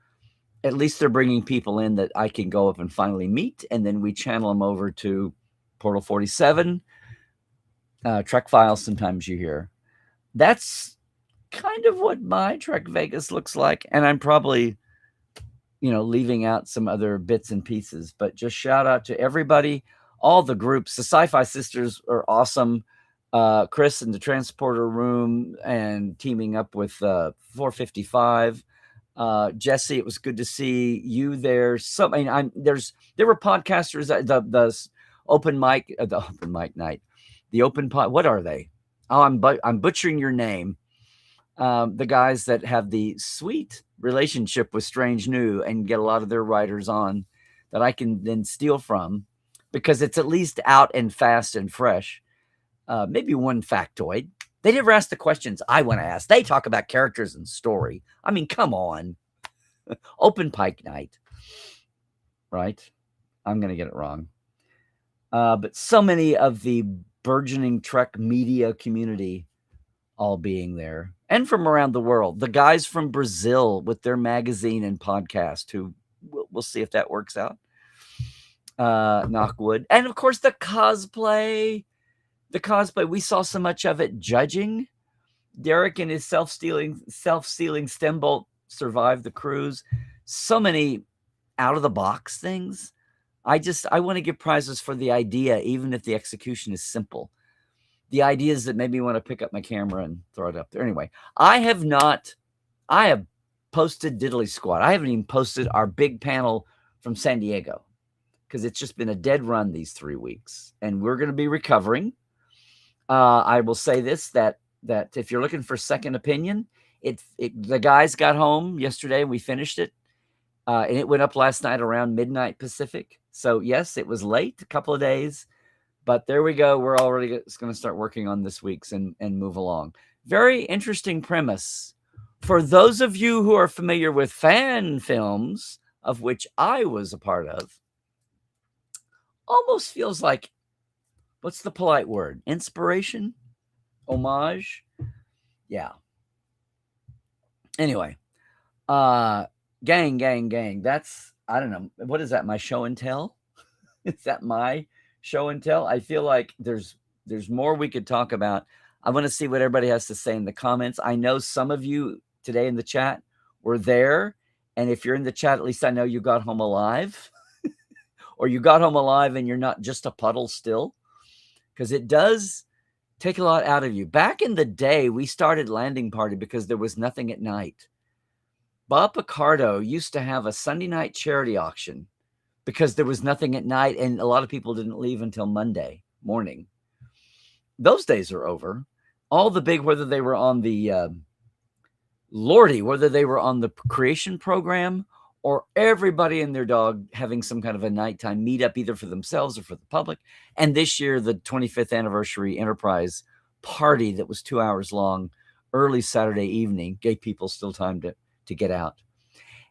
At least they're bringing people in that I can go up and finally meet, and then we channel them over to Portal 47, Trek Files. Sometimes you hear. That's kind of what my Trek Vegas looks like, and I'm probably, leaving out some other bits and pieces. But just shout out to everybody all the groups. The Sci-Fi Sisters are awesome. Chris in the Transporter Room and teaming up with 455. Jesse, it was good to see you there. So I mean, there were podcasters. The open mic, the open mic night, the open pod. What are they? Oh, I'm butchering your name. The guys that have the sweet relationship with Strange New and get a lot of their writers on that I can then steal from, because it's at least out and fast and fresh. Maybe one factoid. They never ask the questions I want to ask. They talk about characters and story. I mean, come on. Open Pike Night. Right? I'm going to get it wrong. But so many of the burgeoning Trek media community all being there. And from around the world. The guys from Brazil with their magazine and podcast, who we'll see if that works out. Knock wood. And of course, the cosplay. We saw so much of it judging. Derek and his self-stealing stem bolt survived the cruise. So many out-of-the-box things. I want to give prizes for the idea, even if the execution is simple. The idea is that maybe you want to pick up my camera and throw it up there. Anyway, I have posted Diddly Squad. I haven't even posted our big panel from San Diego, because it's just been a dead run these 3 weeks. And we're going to be recovering. I will say this, that if you're looking for second opinion, the guys got home yesterday and we finished it. And it went up last night around midnight Pacific. So yes, it was late, a couple of days, but there we go. We're already going to start working on this week's and move along. Very interesting premise. For those of you who are familiar with fan films, of which I was a part of, almost feels like, what's the polite word? Inspiration? Homage? Yeah. Anyway, gang. That's, I don't know. What is that? My show and tell? Is that my show and tell? I feel like there's more we could talk about. I want to see what everybody has to say in the comments. I know some of you today in the chat were there. And if you're in the chat, at least I know you got home alive. Or you got home alive and you're not just a puddle still. Because it does take a lot out of you. Back in the day, we started Landing Party because there was nothing at night. Bob Picardo used to have a Sunday night charity auction because there was nothing at night, and a lot of people didn't leave until Monday morning. Those days are over. All the big, whether they were on the whether they were on the creation program or everybody and their dog having some kind of a nighttime meetup, either for themselves or for the public. And this year, the 25th anniversary Enterprise party that was 2 hours long, early Saturday evening, gave people still time to get out.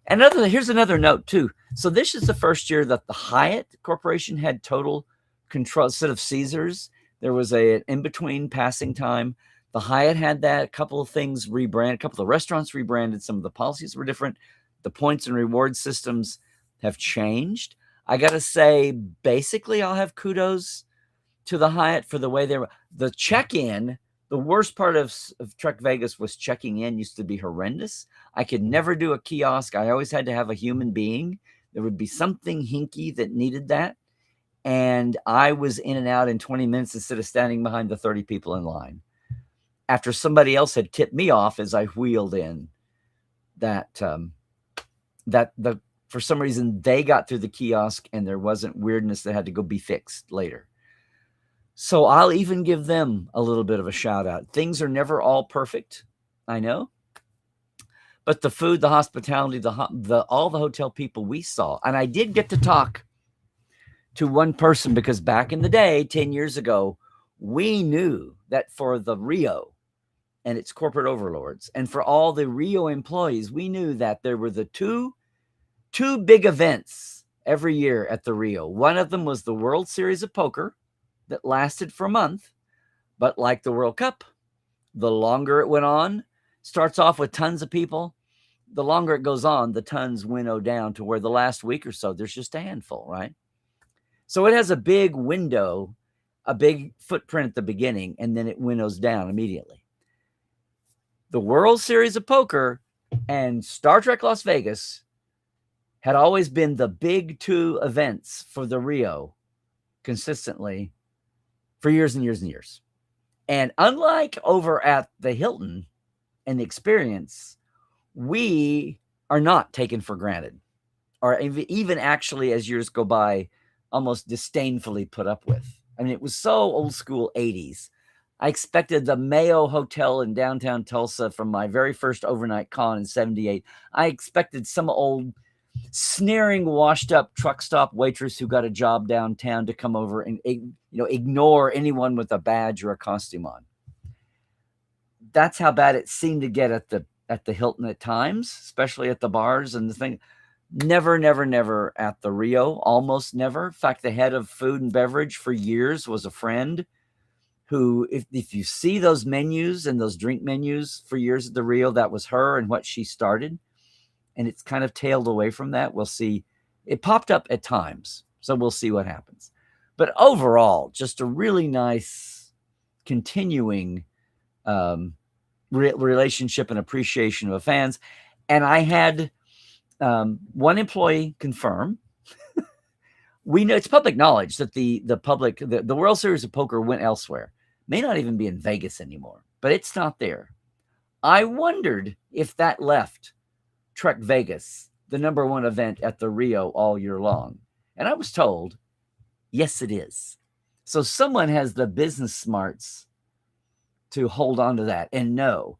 And here's another note too. So this is the first year that the Hyatt Corporation had total control. Instead of Caesars, there was an in-between passing time. The Hyatt had that. A couple of things rebranded. A couple of restaurants rebranded. Some of the policies were different. The points and reward systems have changed. I got to say, basically, I'll have kudos to the Hyatt for the way they were. The check-in, the worst part of Trek Vegas was checking in used to be horrendous. I could never do a kiosk. I always had to have a human being. There would be something hinky that needed that. And I was in and out in 20 minutes instead of standing behind the 30 people in line. After somebody else had tipped me off as I wheeled in, for some reason they got through the kiosk and there wasn't weirdness that had to go be fixed later. So I'll even give them a little bit of a shout out. Things are never all perfect, I know. But the food, the hospitality, all the hotel people we saw, and I did get to talk to one person because back in the day, 10 years ago, we knew that for the Rio and its corporate overlords, and for all the Rio employees, we knew that there were the two big events every year at the Rio. One of them was the World Series of Poker that lasted for a month, but like the World Cup, the longer it went on, starts off with tons of people. The longer it goes on, the tons winnow down to where the last week or so, there's just a handful, right? So it has a big window, a big footprint at the beginning, and then it winnows down immediately. The World Series of Poker and Star Trek Las Vegas had always been the big two events for the Rio. consistently for years and years and years. And unlike over at the Hilton and the Experience, we are not taken for granted, or even actually, as years go by, almost disdainfully put up with. I mean, it was so old school 80s. I expected the Mayo Hotel in downtown Tulsa from my very first overnight con in 78. I expected some old sneering, washed up truck stop waitress who got a job downtown to come over and ignore anyone with a badge or a costume on. That's how bad it seemed to get at the Hilton at times, especially at the bars and the thing. Never at the Rio, almost never. In fact, the head of food and beverage for years was a friend who, if you see those menus and those drink menus for years at the Rio, that was her and what she started. And it's kind of tailed away from that. We'll see. It popped up at times, so we'll see what happens. But overall, just a really nice continuing relationship and appreciation of fans. And I had one employee confirm. We know it's public knowledge that the World Series of Poker went elsewhere. May not even be in Vegas anymore, but it's not there. I wondered if that left Trek Vegas the number one event at the Rio all year long. And I was told, yes, it is. So someone has the business smarts to hold on to that and know.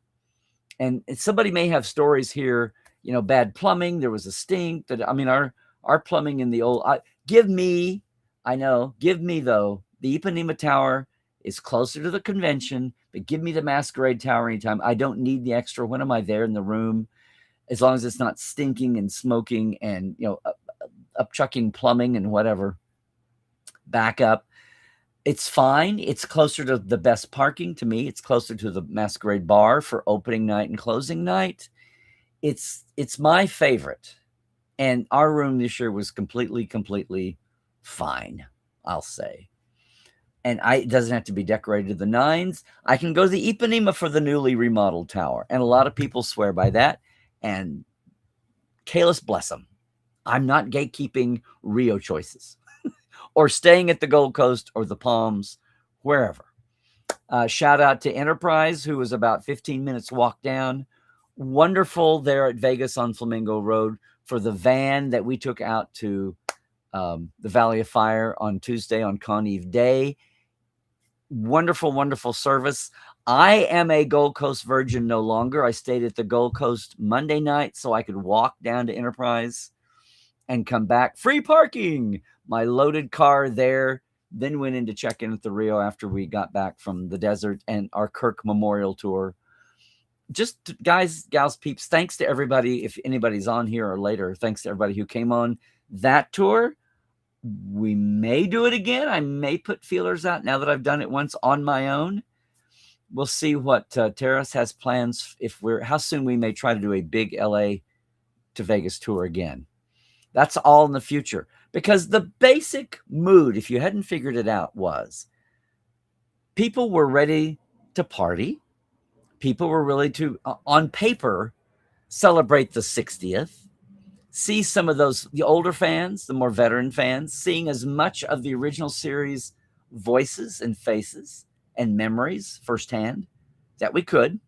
And somebody may have stories here, bad plumbing. There was a stink our plumbing in the old, give me though, the Ipanema Tower is closer to the convention, but give me the Masquerade Tower anytime. I don't need the extra. When am I there in the room? As long as it's not stinking and smoking and, upchucking plumbing and whatever, back up. It's fine. It's closer to the best parking to me. It's closer to the Masquerade Bar for opening night and closing night. It's my favorite. And our room this year was completely fine, I'll say. And it doesn't have to be decorated to the nines. I can go to the Ipanema for the newly remodeled tower. And a lot of people swear by that. And Kalis bless them. I'm not gatekeeping Rio choices or staying at the Gold Coast or the Palms, wherever. Shout out to Enterprise, who was about 15 minutes walk down. Wonderful there at Vegas on Flamingo Road for the van that we took out to the Valley of Fire on Tuesday on Con Eve Day. Wonderful service. I am a Gold Coast virgin no longer. I stayed at the Gold Coast Monday night so I could walk down to Enterprise and come back. Free parking. My loaded car there. Then went in to check in at the Rio after we got back from the desert and our Kirk Memorial Tour. Just guys, gals, peeps, thanks to everybody. If anybody's on here or later, thanks to everybody who came on that tour. We may do it again. I may put feelers out now that I've done it once on my own. We'll see what Terrace has plans. How soon we may try to do a big LA to Vegas tour again. That's all in the future, because the basic mood, if you hadn't figured it out, was people were ready to party. People were really to, on paper, celebrate the 60th. See some of the older fans, the more veteran fans, seeing as much of the original series voices and faces and memories firsthand that we could.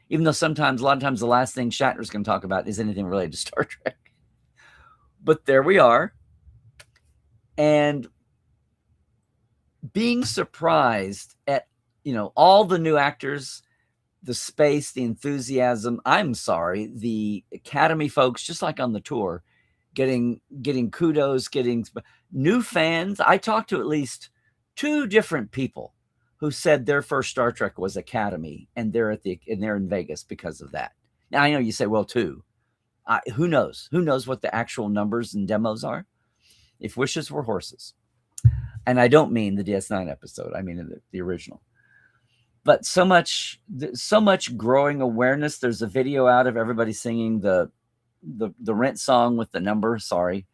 Even though a lot of times the last thing Shatner's going to talk about is anything related to Star Trek. But there we are. And being surprised at, all the new actors, the space, the enthusiasm. I'm sorry, the Academy folks, just like on the tour, getting kudos, getting new fans. I talked to at least 2 different people who said their first Star Trek was Academy, and they're in Vegas because of that. Now I know you say, well, 2. Who knows? Who knows what the actual numbers and demos are? If wishes were horses, and I don't mean the DS9 episode. I mean the original. But so much growing awareness. There's a video out of everybody singing the Rent song with the number. Sorry,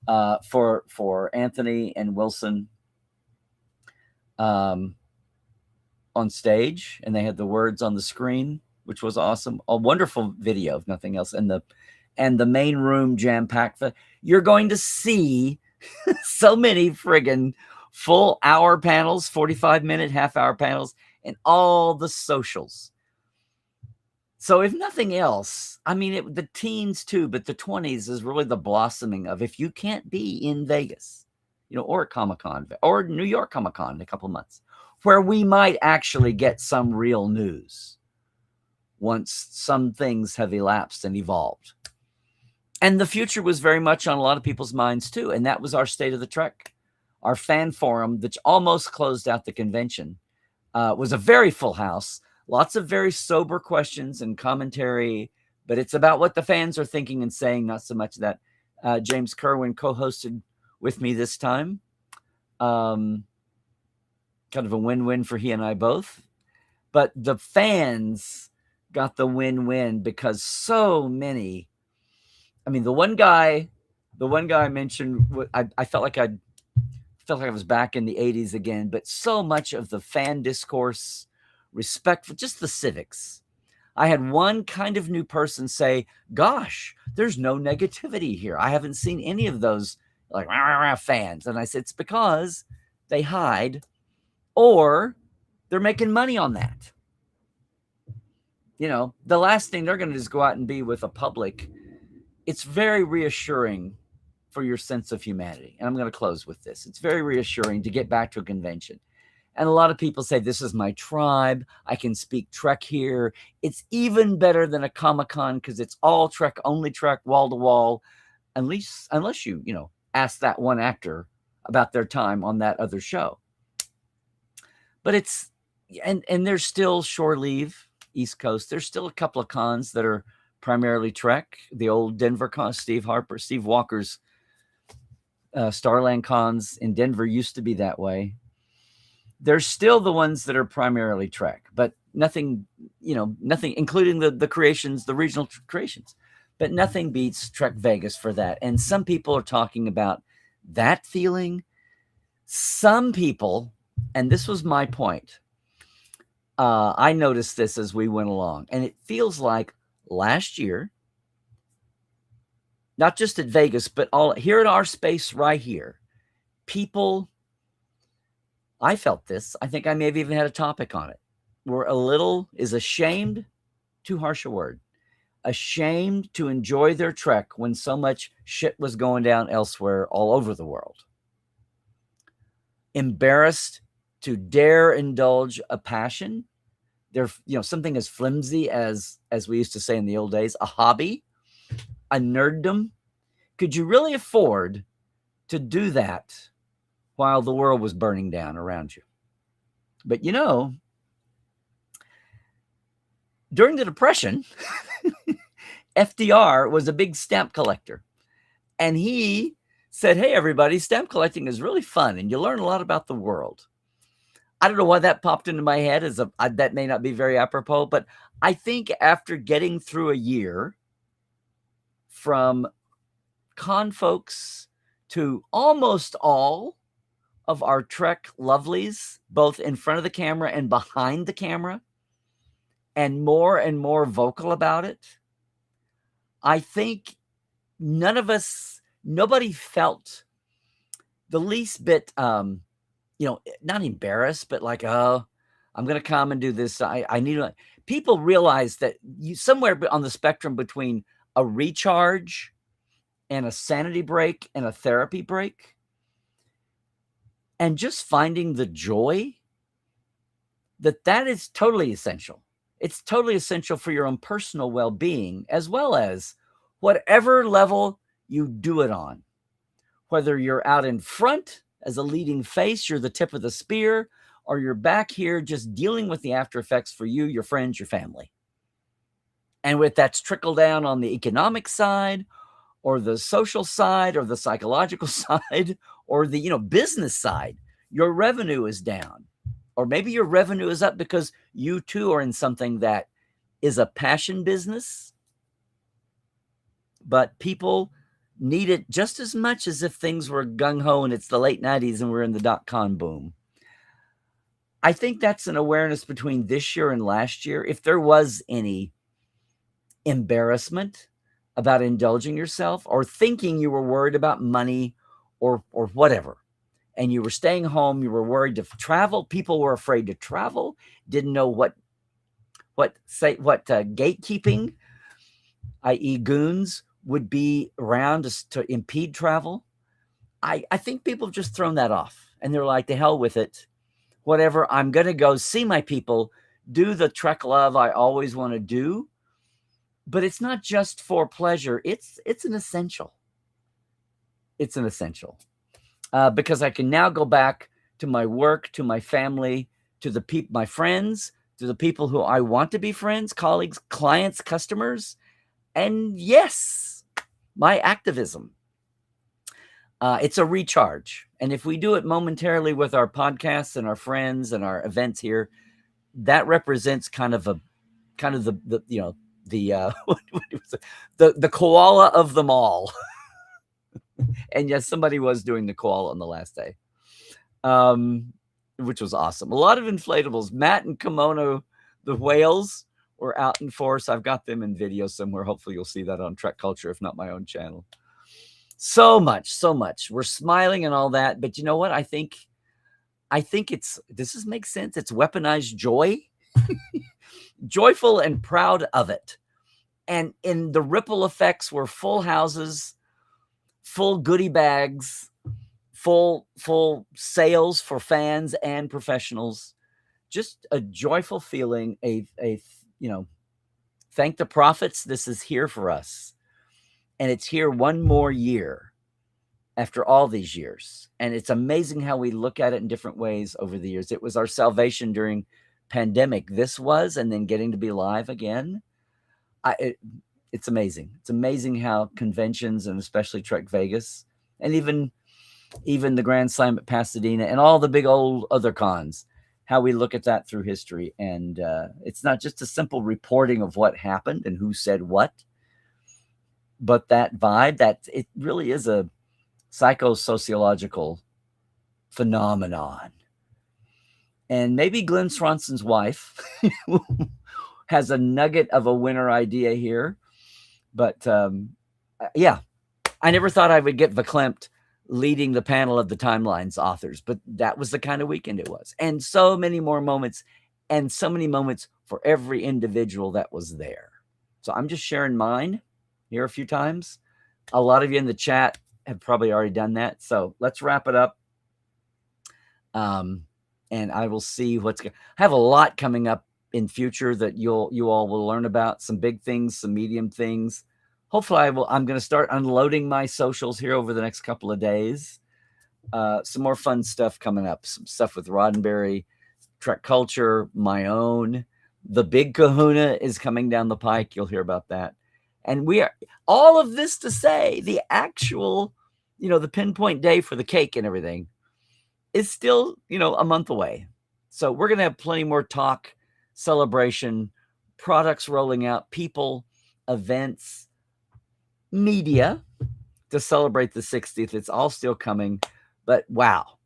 for Anthony and Wilson on stage, and they had the words on the screen, which was awesome. A wonderful video, if nothing else, and the main room jam packed. You're going to see So many friggin' full hour panels, 45-minute, half-hour panels, and all the socials. So if nothing else, I mean, the teens too, but the 20s is really the blossoming of, if you can't be in Vegas, or at Comic-Con or New York Comic-Con in a couple of months, where we might actually get some real news once some things have elapsed and evolved. And the future was very much on a lot of people's minds too. And that was our State of the Trek. Our fan forum, that almost closed out the convention, was a very full house. Lots of very sober questions and commentary, but it's about what the fans are thinking and saying, not so much that. James Kerwin co-hosted with me this time. Kind of a win-win for he and I both. But the fans got the win-win because so many. I mean, the one guy I mentioned, I felt like I was back in the 80s again, but so much of the fan discourse, respect for just the civics. I had one kind of new person say, gosh, there's no negativity here. I haven't seen any of those like rah, rah, rah, fans. And I said, it's because they hide or they're making money on that. The last thing they're going to do is go out and be with a public. It's very reassuring for your sense of humanity. And I'm going to close with this. It's very reassuring to get back to a convention. And a lot of people say, this is my tribe. I can speak Trek here. It's even better than a Comic-Con because it's all Trek, only Trek, wall to wall. Unless you ask that one actor about their time on that other show. But it's, and there's still Shore Leave, East Coast. There's still a couple of cons that are primarily Trek. The old Denver con, Steve Walker's Starland cons in Denver used to be that way. There's still the ones that are primarily Trek, but nothing, including the creations, the regional creations, but nothing beats Trek Vegas for that. And some people are talking about that feeling. Some people, and this was my point, I noticed this as we went along, and it feels like last year, not just at Vegas, but all here in our space right here, people, I felt this, I think I may have even had a topic on it, were a little, is ashamed, too harsh a word, ashamed to enjoy their Trek when so much shit was going down elsewhere all over the world. Embarrassed to dare indulge a passion. They're, something as flimsy as we used to say in the old days, a hobby, a nerddom. Could you really afford to do that while the world was burning down around you? But during the Depression, FDR was a big stamp collector. And he said, hey, everybody, stamp collecting is really fun and you learn a lot about the world. I don't know why that popped into my head. That may not be very apropos, but I think after getting through a year from con folks to almost all of our Trek lovelies, both in front of the camera and behind the camera, and more vocal about it, I think nobody felt the least bit, not embarrassed, but like, oh, I'm going to come and do this. I need to. People realize that you somewhere on the spectrum between a recharge and a sanity break and a therapy break, and just finding the joy, that is totally essential. It's totally essential for your own personal well-being, as well as whatever level you do it on. Whether you're out in front as a leading face, you're the tip of the spear, or you're back here just dealing with the after effects for you, your friends, your family. And with that's trickle down on the economic side, or the social side, or the psychological side, or the business side, your revenue is down. Or maybe your revenue is up because you too are in something that is a passion business, but people need it just as much as if things were gung-ho and it's the late 90s and we're in the dot-com boom. I think that's an awareness between this year and last year. If there was any embarrassment about indulging yourself or thinking you were worried about money or whatever, and you were staying home, you were worried to travel. People were afraid to travel, didn't know what gatekeeping, i.e. goons, would be around to impede travel. I think people have just thrown that off, and they're like, the hell with it. Whatever, I'm going to go see my people, do the Trek love I always want to do. But it's not just for pleasure. It's an essential. It's an essential. Because I can now go back to my work, to my family, to my friends, to the people who I want to be friends, colleagues, clients, customers, and yes, my activism. It's a recharge. And if we do it momentarily with our podcasts and our friends and our events here, that represents kind of the the koala of them all. And yes, somebody was doing the koala on the last day, which was awesome. A lot of inflatables. Matt and Kimono, the whales, were out in force. I've got them in video somewhere. Hopefully you'll see that on Trek Culture, if not my own channel. So much. We're smiling and all that, but you know what? I think makes sense. It's weaponized joy, joyful and proud of it. And in the ripple effects were full houses, full goodie bags, full sales for fans and professionals. Just a joyful feeling, thank the prophets. This is here for us. And it's here one more year after all these years. And it's amazing how we look at it in different ways over the years. It was our salvation during pandemic. This was, and then getting to be live again. It's amazing. It's amazing how conventions, and especially Trek Vegas, and even the Grand Slam at Pasadena and all the big old other cons, how we look at that through history. And it's not just a simple reporting of what happened and who said what, but that vibe, that it really is a psychosociological phenomenon. And maybe Glenn Swanson's wife has a nugget of a winner idea here. But yeah, I never thought I would get verklempt leading the panel of the Timeline's authors, but that was the kind of weekend it was. And so many more moments, and so many moments for every individual that was there. So I'm just sharing mine here a few times. A lot of you in the chat have probably already done that. So let's wrap it up. And I will see I have a lot coming up in future that you all will learn about. Some big things, some medium things. Hopefully I'm going to start unloading my socials here over the next couple of days. Some more fun stuff coming up. Some stuff with Roddenberry, Trek Culture, my own. The Big Kahuna is coming down the pike. You'll hear about that. And we are, all of this to say, the actual, the pinpoint day for the cake and everything is still, a month away. So we're going to have plenty more talk, celebration, products rolling out, people, events, media to celebrate the 60th. It's all still coming. But wow,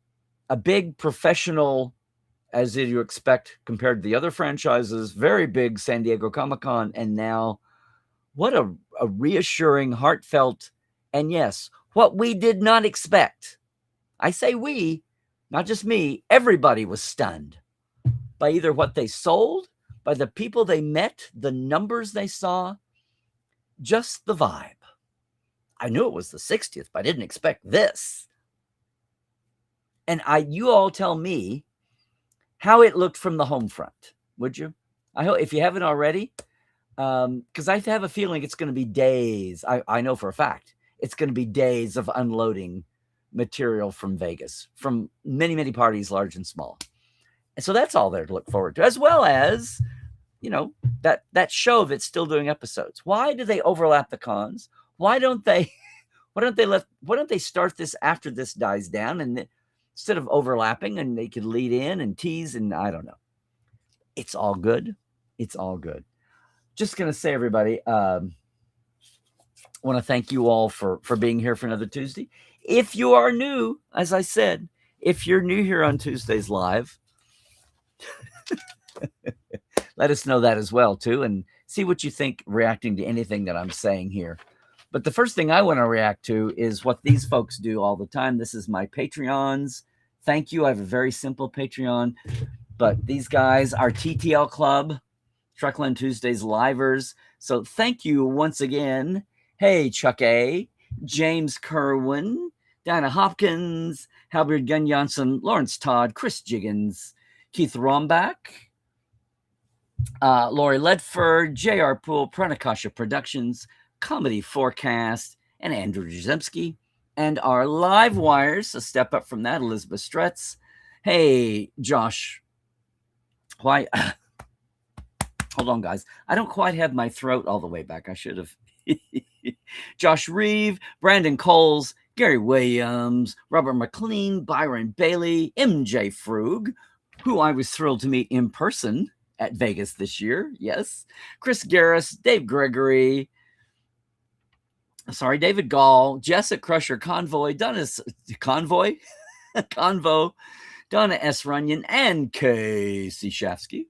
a big professional, as you expect, compared to the other franchises, very big San Diego Comic-Con. And now what a reassuring, heartfelt, and yes, what we did not expect. I say we, not just me. Everybody was stunned by either what they sold, by the people they met, the numbers they saw, just the vibe. I knew it was the 60th, but I didn't expect this. And you all tell me how it looked from the home front, would you? I hope, if you haven't already, because I have a feeling it's going to be days. I know for a fact it's going to be days of unloading material from Vegas, from many, many parties, large and small. And so that's all there to look forward to, as well as, that show that's still doing episodes. Why do they overlap the cons? Why don't they start this after this dies down, and instead of overlapping, and they could lead in and tease, and I don't know. It's all good. It's all good. Just going to say, everybody, I want to thank you all for being here for another Tuesday. If you are new, as I said, if you're new here on Tuesdays Live, let us know that as well, too, and see what you think reacting to anything that I'm saying here. But the first thing I want to react to is what these folks do all the time. This is my Patreons. Thank you. I have a very simple Patreon, but these guys are TTL Club, Trekland Tuesdays Livers. So thank you once again. Hey, Chuck A., James Kerwin, Diana Hopkins, Halbert Gunjansson, Lawrence Todd, Chris Jiggins, Keith Rombach, Lori Ledford, J.R. Poole, Pranakasha Productions, Comedy Forecast, and Andrew Jezemski. And our live wires, a step up from that, Elizabeth Stretz. Hey, Josh. Why? Hold on, guys. I don't quite have my throat all the way back. I should have. Josh Reeve, Brandon Coles, Gary Williams, Robert McLean, Byron Bailey, MJ Frug, who I was thrilled to meet in person at Vegas this year. Yes. Chris Garris, Dave Gregory, David Gall, Jessica Crusher, Convoy, Convo, Donna S. Runyon, and Casey Shafsky,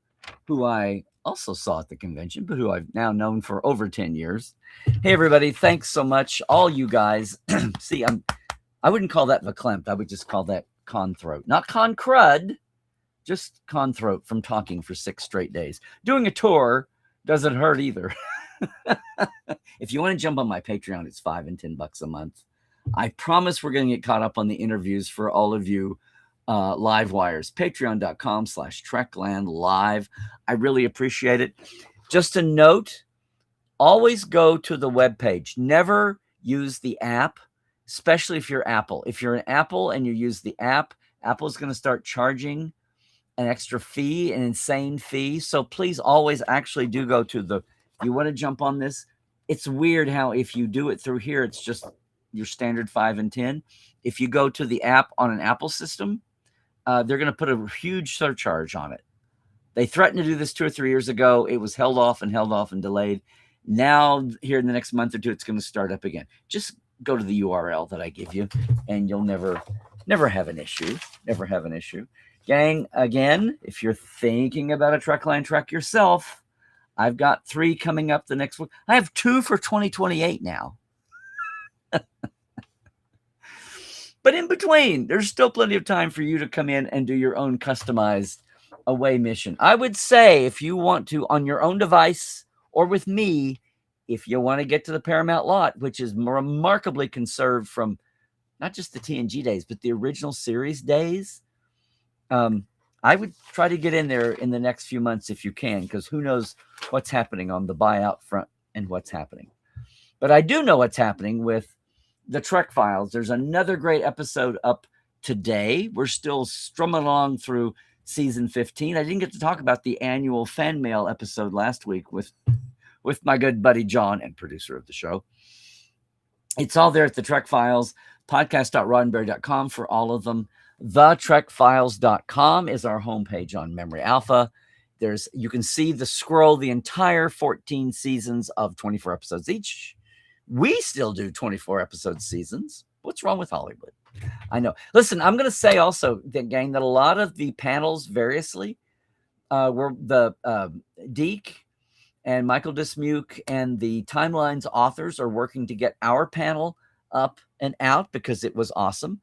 who I also saw at the convention, but who I've now known for over 10 years. Hey, everybody. Thanks so much. All you guys. See, I wouldn't call that verklempt. I would just call that con throat. Not con crud, just con throat from talking for 6 straight days. Doing a tour doesn't hurt either. If you want to jump on my Patreon, it's $5 and $10 a month. I promise we're going to get caught up on the interviews for all of you live wires. Patreon.com/Trekland Live. I really appreciate it. Just a note, always go to the webpage. Never use the app, especially if you're Apple. If you're an Apple and you use the app, Apple's going to start charging an extra fee, an insane fee. So please always actually do go to the, you want to jump on this? It's weird how if you do it through here, it's just your standard 5 and 10. If you go to the app on an Apple system, they're going to put a huge surcharge on it. They threatened to do this 2 or 3 years ago. It was held off and delayed. Now, here in the next month or two, it's going to start up again. Just go to the URL that I give you, and you'll never have an issue. Never have an issue. Gang, again, if you're thinking about a Trekland trek yourself, I've got 3 coming up the next week. I have 2 for 2028 now. But in between, there's still plenty of time for you to come in and do your own customized away mission. I would say if you want to, on your own device or with me, if you want to get to the Paramount lot, which is remarkably conserved from not just the TNG days, but the original series days, I would try to get in there in the next few months if you can, because who knows what's happening on the buyout front and what's happening. But I do know what's happening with the Trek Files. There's another great episode up today. We're still strumming along through season 15. I didn't get to talk about the annual fan mail episode last week with my good buddy John and producer of the show. It's all there at the Trek Files, podcast.roddenberry.com for all of them. thetrekfiles.com is our homepage on Memory Alpha. You can see the entire 14 seasons of 24 episodes each. We still do 24 episode seasons. What's wrong with Hollywood? I know. Listen, I'm going to say also, gang, that a lot of the panels variously were the Deke and Michael Dismuke and the Timelines authors are working to get our panel up and out because it was awesome.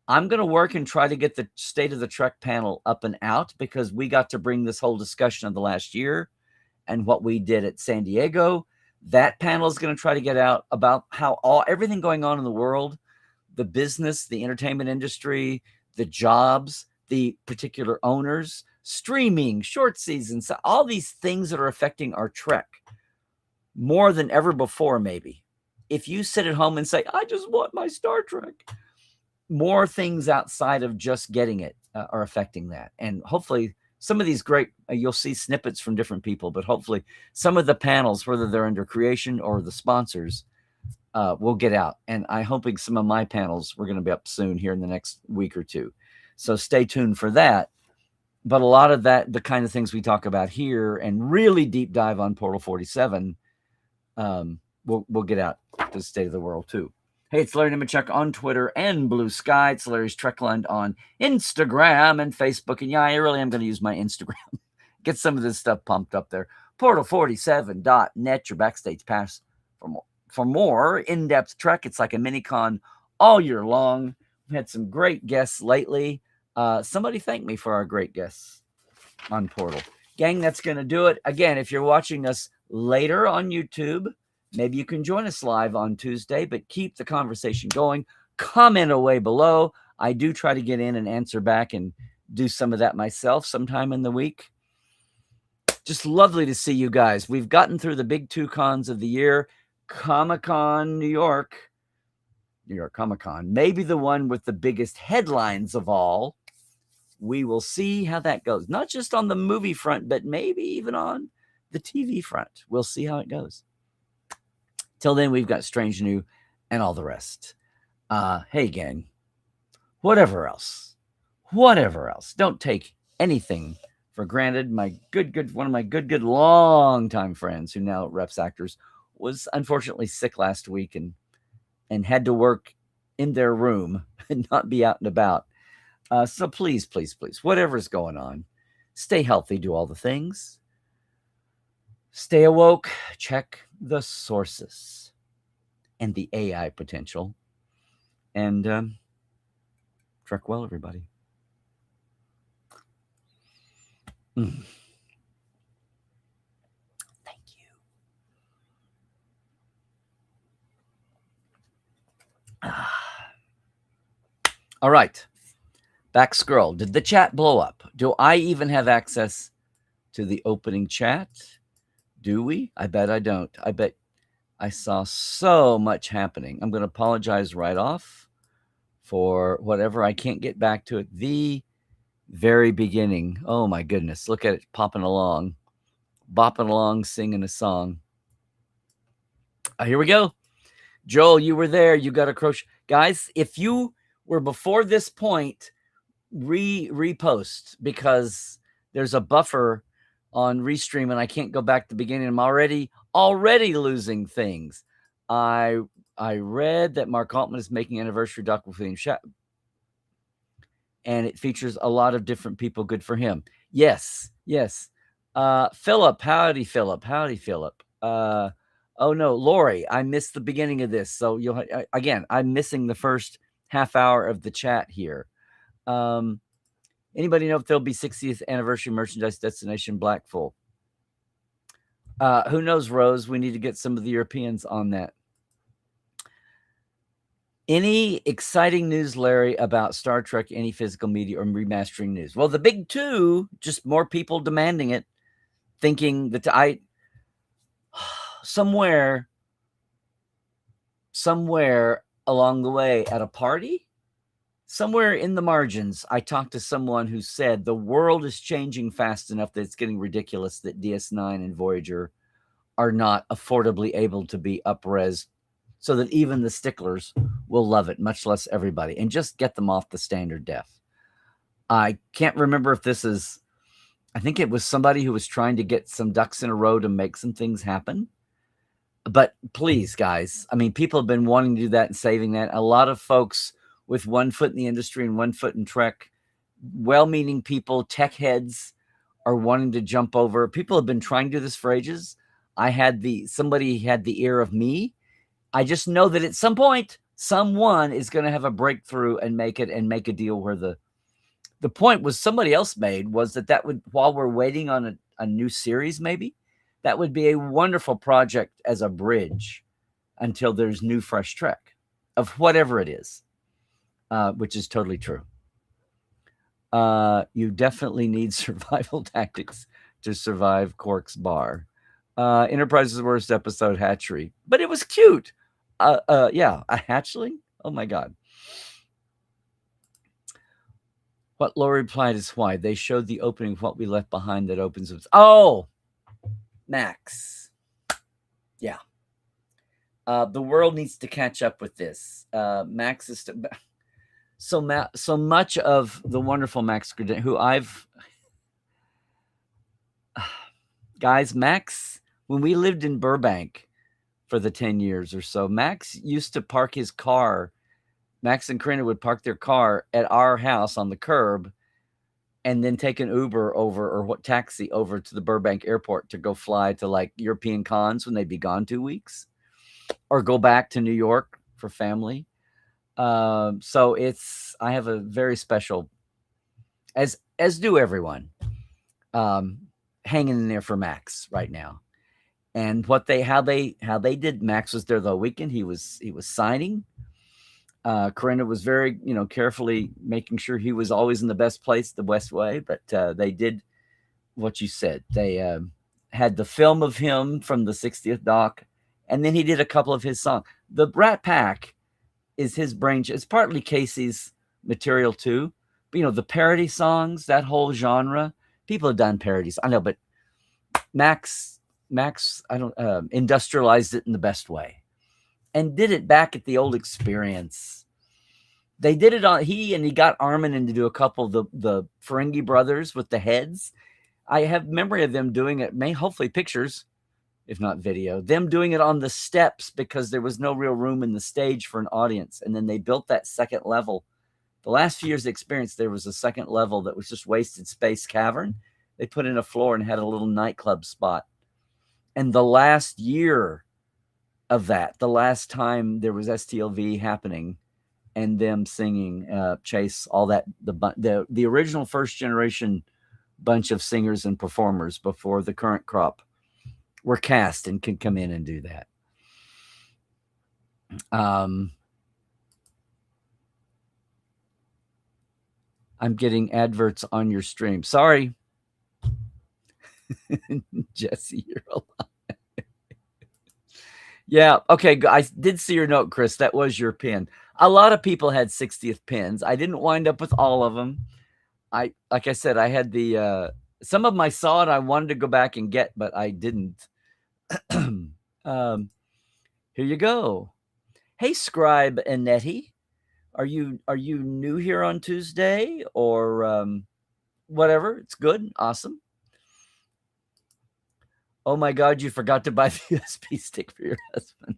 I'm going to work and try to get the State of the Trek panel up and out because we got to bring this whole discussion of the last year and what we did at San Diego. That panel is going to try to get out about how everything going on in the world, the business, the entertainment industry, the jobs, the particular owners, streaming, short seasons, all these things that are affecting our Trek more than ever before, maybe. If you sit at home and say, I just want my Star Trek, more things outside of just getting it are affecting that. And hopefully some of these great, you'll see snippets from different people, but hopefully some of the panels, whether they're under creation or the sponsors, will get out. And I'm hoping some of my panels we're going to be up soon here in the next week or two. So stay tuned for that. But a lot of that, the kind of things we talk about here and really deep dive on Portal 47, we'll get out to the state of the world too. Hey, it's Larry Nemechek on Twitter and Blue Sky. It's Larry's Trekland on Instagram and Facebook. And yeah, I really am going to use my Instagram. Get some of this stuff pumped up there. Portal47.net, your backstage pass for more in-depth Trek. It's like a mini-con all year long. We've had some great guests lately. Somebody thank me for our great guests on Portal. Gang, that's going to do it. Again, if you're watching us later on YouTube, maybe you can join us live on Tuesday, but keep the conversation going. Comment away below. I do try to get in and answer back and do some of that myself sometime in the week. Just lovely to see you guys. We've gotten through the big 2 cons of the year. Comic-Con New York Comic-Con, maybe the one with the biggest headlines of all. We will see how that goes. Not just on the movie front, but maybe even on the TV front. We'll see how it goes. Till then, we've got Strange New and all the rest. Hey, gang, whatever else, don't take anything for granted. My one of my good long-time friends who now reps actors was unfortunately sick last week and had to work in their room and not be out and about. So please, whatever's going on, stay healthy, do all the things. Stay awoke, check the sources and the AI potential. And trek well, everybody. Thank you. All right. Back scroll. Did the chat blow up? Do I even have access to the opening chat? Do we? I bet I don't. I bet I saw so much happening. I'm going to apologize right off for whatever. I can't get back to it. The very beginning. Oh my goodness. Look at it popping along, bopping along, singing a song. Here we go. Joel, you were there. You got a crochet. Guys, if you were before this point, repost, because there's a buffer on Restream and I can't go back to the beginning. I'm already losing things. I read that Mark Altman is making anniversary doc with William Shatner, and it features a lot of different people. Good for him. Yes. Philip, howdy, Philip. Oh no, Lori, I missed the beginning of this, so I'm missing the first half hour of the chat here. Anybody know if there'll be 60th anniversary merchandise destination Blackpool? Who knows, Rose? We need to get some of the Europeans on that. Any exciting news, Larry, about Star Trek, any physical media or remastering news? Well, the big 2, just more people demanding it, thinking that somewhere along the way at a party, somewhere in the margins, I talked to someone who said the world is changing fast enough that it's getting ridiculous that DS9 and Voyager are not affordably able to be up-res so that even the sticklers will love it, much less everybody, and just get them off the standard def. I can't remember if this is, I think it was somebody who was trying to get some ducks in a row to make some things happen. But please, guys, I mean, people have been wanting to do that and saving that. A lot of folks with one foot in the industry and one foot in Trek, well-meaning people, tech heads, are wanting to jump over. People have been trying to do this for ages. Somebody had the ear of me. I just know that at some point, someone is going to have a breakthrough and make a deal where the point was somebody else made was that would, while we're waiting on a new series, maybe that would be a wonderful project as a bridge until there's new fresh Trek of whatever it is, which is totally true. You definitely need survival tactics to survive Quark's bar. Enterprise's worst episode, Hatchery, but it was cute. Yeah, a hatchling. Oh my God. What Laura replied is why they showed the opening of What We Left Behind that opens with, oh, Max. Yeah. The world needs to catch up with this. Max is so much of the wonderful Max, who guys, Max, when we lived in Burbank for the 10 years or so, Max used to park his car. Max and Corinna would park their car at our house on the curb and then take an Uber over or taxi over to the Burbank airport to go fly to like European cons when they'd be gone 2 weeks. or go back to New York for family. So I have a very special, as do everyone, um, hanging in there for Max right now. And how they did. Max was there the weekend. He was signing. Corinna was very, carefully making sure he was always in the best place, the West Way. But they did what you said. They had the film of him from the 60th doc, and then he did a couple of his songs. The Rat Pack is his brainchild. It's partly Casey's material too. But, the parody songs, that whole genre, people have done parodies. I know, but Max, I don't industrialized it in the best way, and did it back at the old Experience. They did it on he got Armin in to do a couple of the Ferengi brothers with the heads. I have memory of them doing it, hopefully pictures, if not video, them doing it on the steps because there was no real room in the stage for an audience. And then they built that second level. The last few years of Experience, there was a second level that was just wasted space cavern. They put in a floor and had a little nightclub spot. And the last year of that, the last time there was STLV happening and them singing Chase, all that, the original first generation bunch of singers and performers before the current crop were cast and can come in and do that. I'm getting adverts on your stream. Sorry. Jesse, you're alive. Yeah. Okay. I did see your note, Chris. That was your pin. A lot of people had 60th pins. I didn't wind up with all of them. Like I said, I had some of them I saw and I wanted to go back and get, but I didn't. Here you go. Hey, Scribe and Nettie, are you new here on Tuesday or whatever? It's good, awesome. Oh my God, you forgot to buy the USB stick for your husband.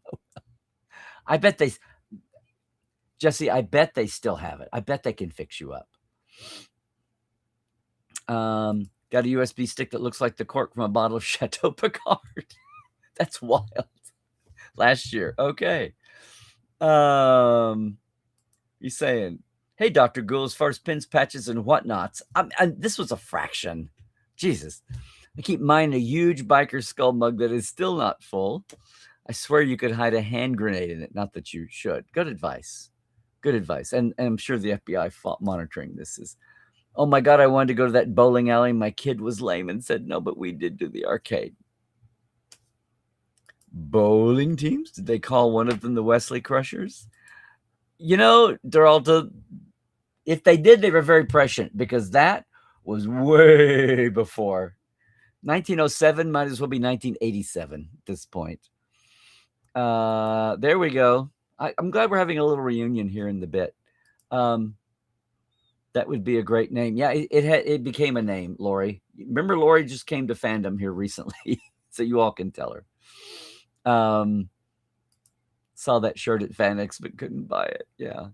I bet Jesse, I bet they still have it. I bet they can fix you up. Got a USB stick that looks like the cork from a bottle of Chateau Picard. That's wild. Last year. Okay. He's saying, hey, Dr. Ghoul, as far as pins, patches, and whatnots, this was a fraction. Jesus. I keep mine a huge biker skull mug that is still not full. I swear you could hide a hand grenade in it. Not that you should. Good advice. Good advice. And I'm sure the FBI monitoring this is. Oh my God, I wanted to go to that bowling alley. My kid was lame and said no, but we did do the arcade. Bowling teams? Did they call one of them the Wesley Crushers? Deralta, if they did, they were very prescient because that was way before. 1907 might as well be 1987 at this point. There we go. I'm glad we're having a little reunion here in the bit. That would be a great name. Yeah, it became a name, Lori. Remember, Lori just came to fandom here recently, so you all can tell her. Saw that shirt at FanX, but couldn't buy it. Yeah.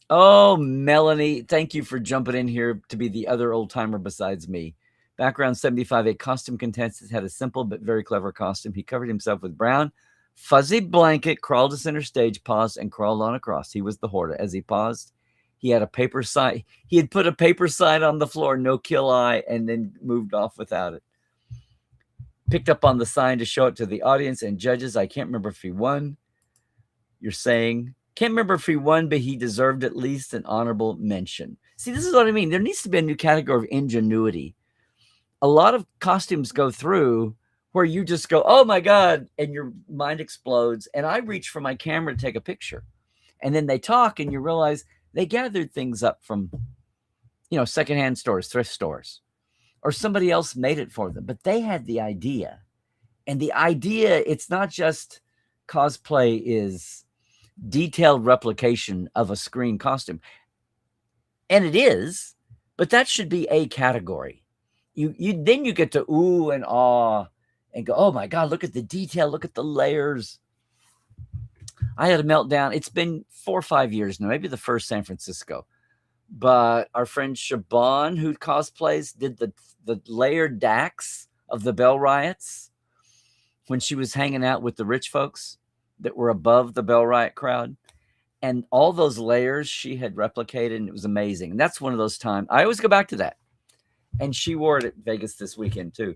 Oh, Melanie, thank you for jumping in here to be the other old timer besides me. Background 75, a costume contestant had a simple but very clever costume. He covered himself with brown, fuzzy blanket, crawled to center stage, paused, and crawled on across. He was the Horta. As he paused, he had a paper sign. He had put a paper sign on the floor, no kill eye, and then moved off without it. Picked up on the sign to show it to the audience and judges. I can't remember if he won. You're saying, can't remember if he won, but he deserved at least an honorable mention. See, this is what I mean. There needs to be a new category of ingenuity. A lot of costumes go through where you just go, oh my God, and your mind explodes. And I reach for my camera to take a picture. And then they talk and you realize they gathered things up from, secondhand stores, thrift stores, or somebody else made it for them. But they had the idea. And the idea, it's not just cosplay is detailed replication of a screen costume. And it is, but that should be a category. Then you get to ooh and awe and go, oh my God, look at the detail, look at the layers. I had a meltdown. It's been 4 or 5 years now, maybe the first San Francisco. But our friend Shaban, who cosplays, did the layered Dax of the Bell Riots when she was hanging out with the rich folks. that were above the Bell Riot crowd. And all those layers she had replicated, and it was amazing. And that's one of those times. I always go back to that. And she wore it at Vegas this weekend too.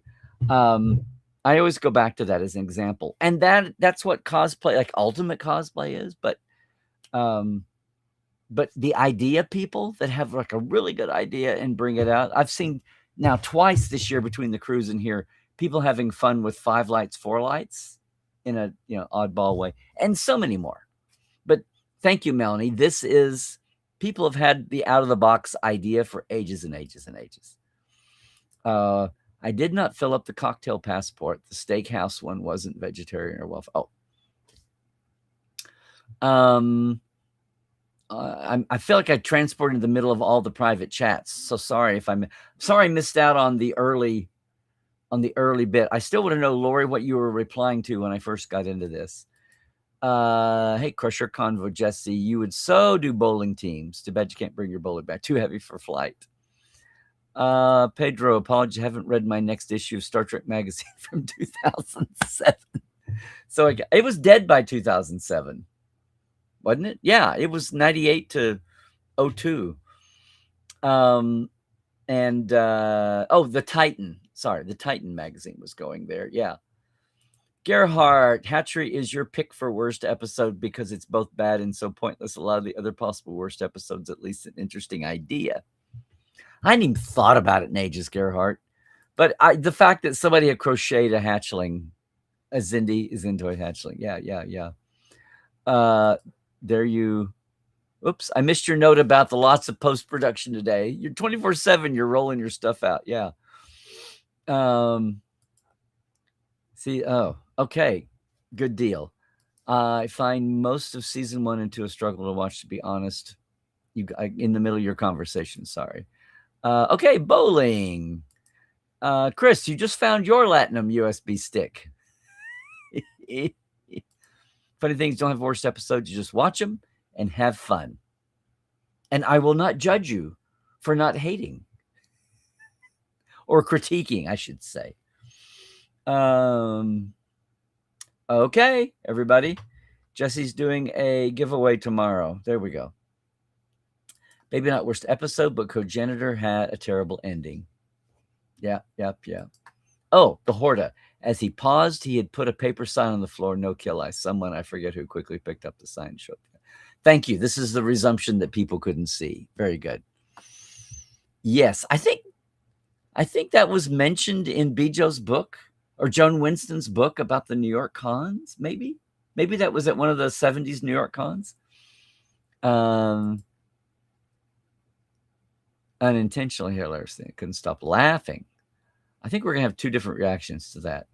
I always go back to that as an example. And that's what cosplay, like ultimate cosplay is. But the idea people that have like a really good idea and bring it out. I've seen now twice this year between the cruise and here, people having fun with 5 lights, 4 lights in a oddball way, and so many more. But thank you, Melanie. This is, people have had the out of the box idea for ages and ages and ages. I did not fill up the cocktail passport. The steakhouse one wasn't vegetarian or well. I feel like I transported in the middle of all the private chats. So sorry if I'm sorry I missed out on the early bit. I still want to know, Lori, what you were replying to when I first got into this. Hey, Crusher Convo Jesse, you would so do bowling teams. Too bad you can't bring your bowling bag. Too heavy for flight. Pedro, apologies, I haven't read my next issue of Star Trek magazine from 2007. So it was dead by 2007, wasn't it? Yeah, it was 98 to 02. The Titan. Sorry, the Titan magazine was going there. Yeah. Gerhardt, Hatchery is your pick for worst episode because it's both bad and so pointless. A lot of the other possible worst episodes, at least an interesting idea. I hadn't even thought about it in ages, Gerhardt. But the fact that somebody had crocheted a hatchling, a Zindi is into a hatchling. Yeah. Oops, I missed your note about the lots of post-production today. You're 24/7, you're rolling your stuff out. Yeah. Okay. Good deal. I find most of season 1 and 2 a struggle to watch, to be honest. In the middle of your conversation, sorry. Okay, bowling. Chris, you just found your Latinum USB stick. Funny things don't have worst episodes. You just watch them and have fun. And I will not judge you for not hating or critiquing, I should say. Okay, everybody. Jesse's doing a giveaway tomorrow. There we go. Maybe not worst episode, but Cogenitor had a terrible ending. Yeah. Oh, the Horta. As he paused, he had put a paper sign on the floor, no kill ice. Someone, I forget who, quickly picked up the sign and showed it. Thank you. This is the resumption that people couldn't see. Very good. Yes, I think that was mentioned in Bijo's book or Joan Winston's book about the New York cons, maybe. Maybe that was at one of the 70s New York cons. Unintentionally hilarious thing. Couldn't stop laughing. I think we're going to have 2 different reactions to that.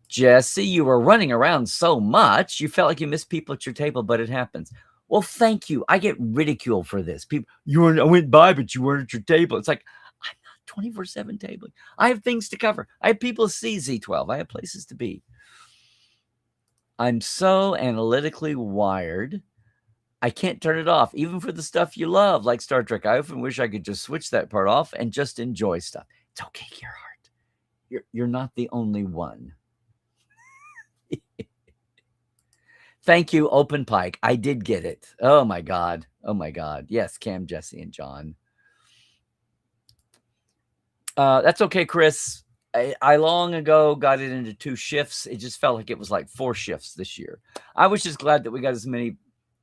Jesse, you were running around so much, you felt like you missed people at your table, but it happens. Well, thank you. I get ridiculed for this. People, I went by, but you weren't at your table. It's like, I'm not 24/7 tabling. I have things to cover. I have people to see, Z12. I have places to be. I'm so analytically wired. I can't turn it off, even for the stuff you love, like Star Trek. I often wish I could just switch that part off and just enjoy stuff. It's okay, Gerhardt. You're not the only one. Thank you, Open Pike. I did get it. Oh my God. Yes, Cam, Jesse, and John. That's okay, Chris. I long ago got it into 2 shifts. It just felt like it was like 4 shifts this year. I was just glad that we got as many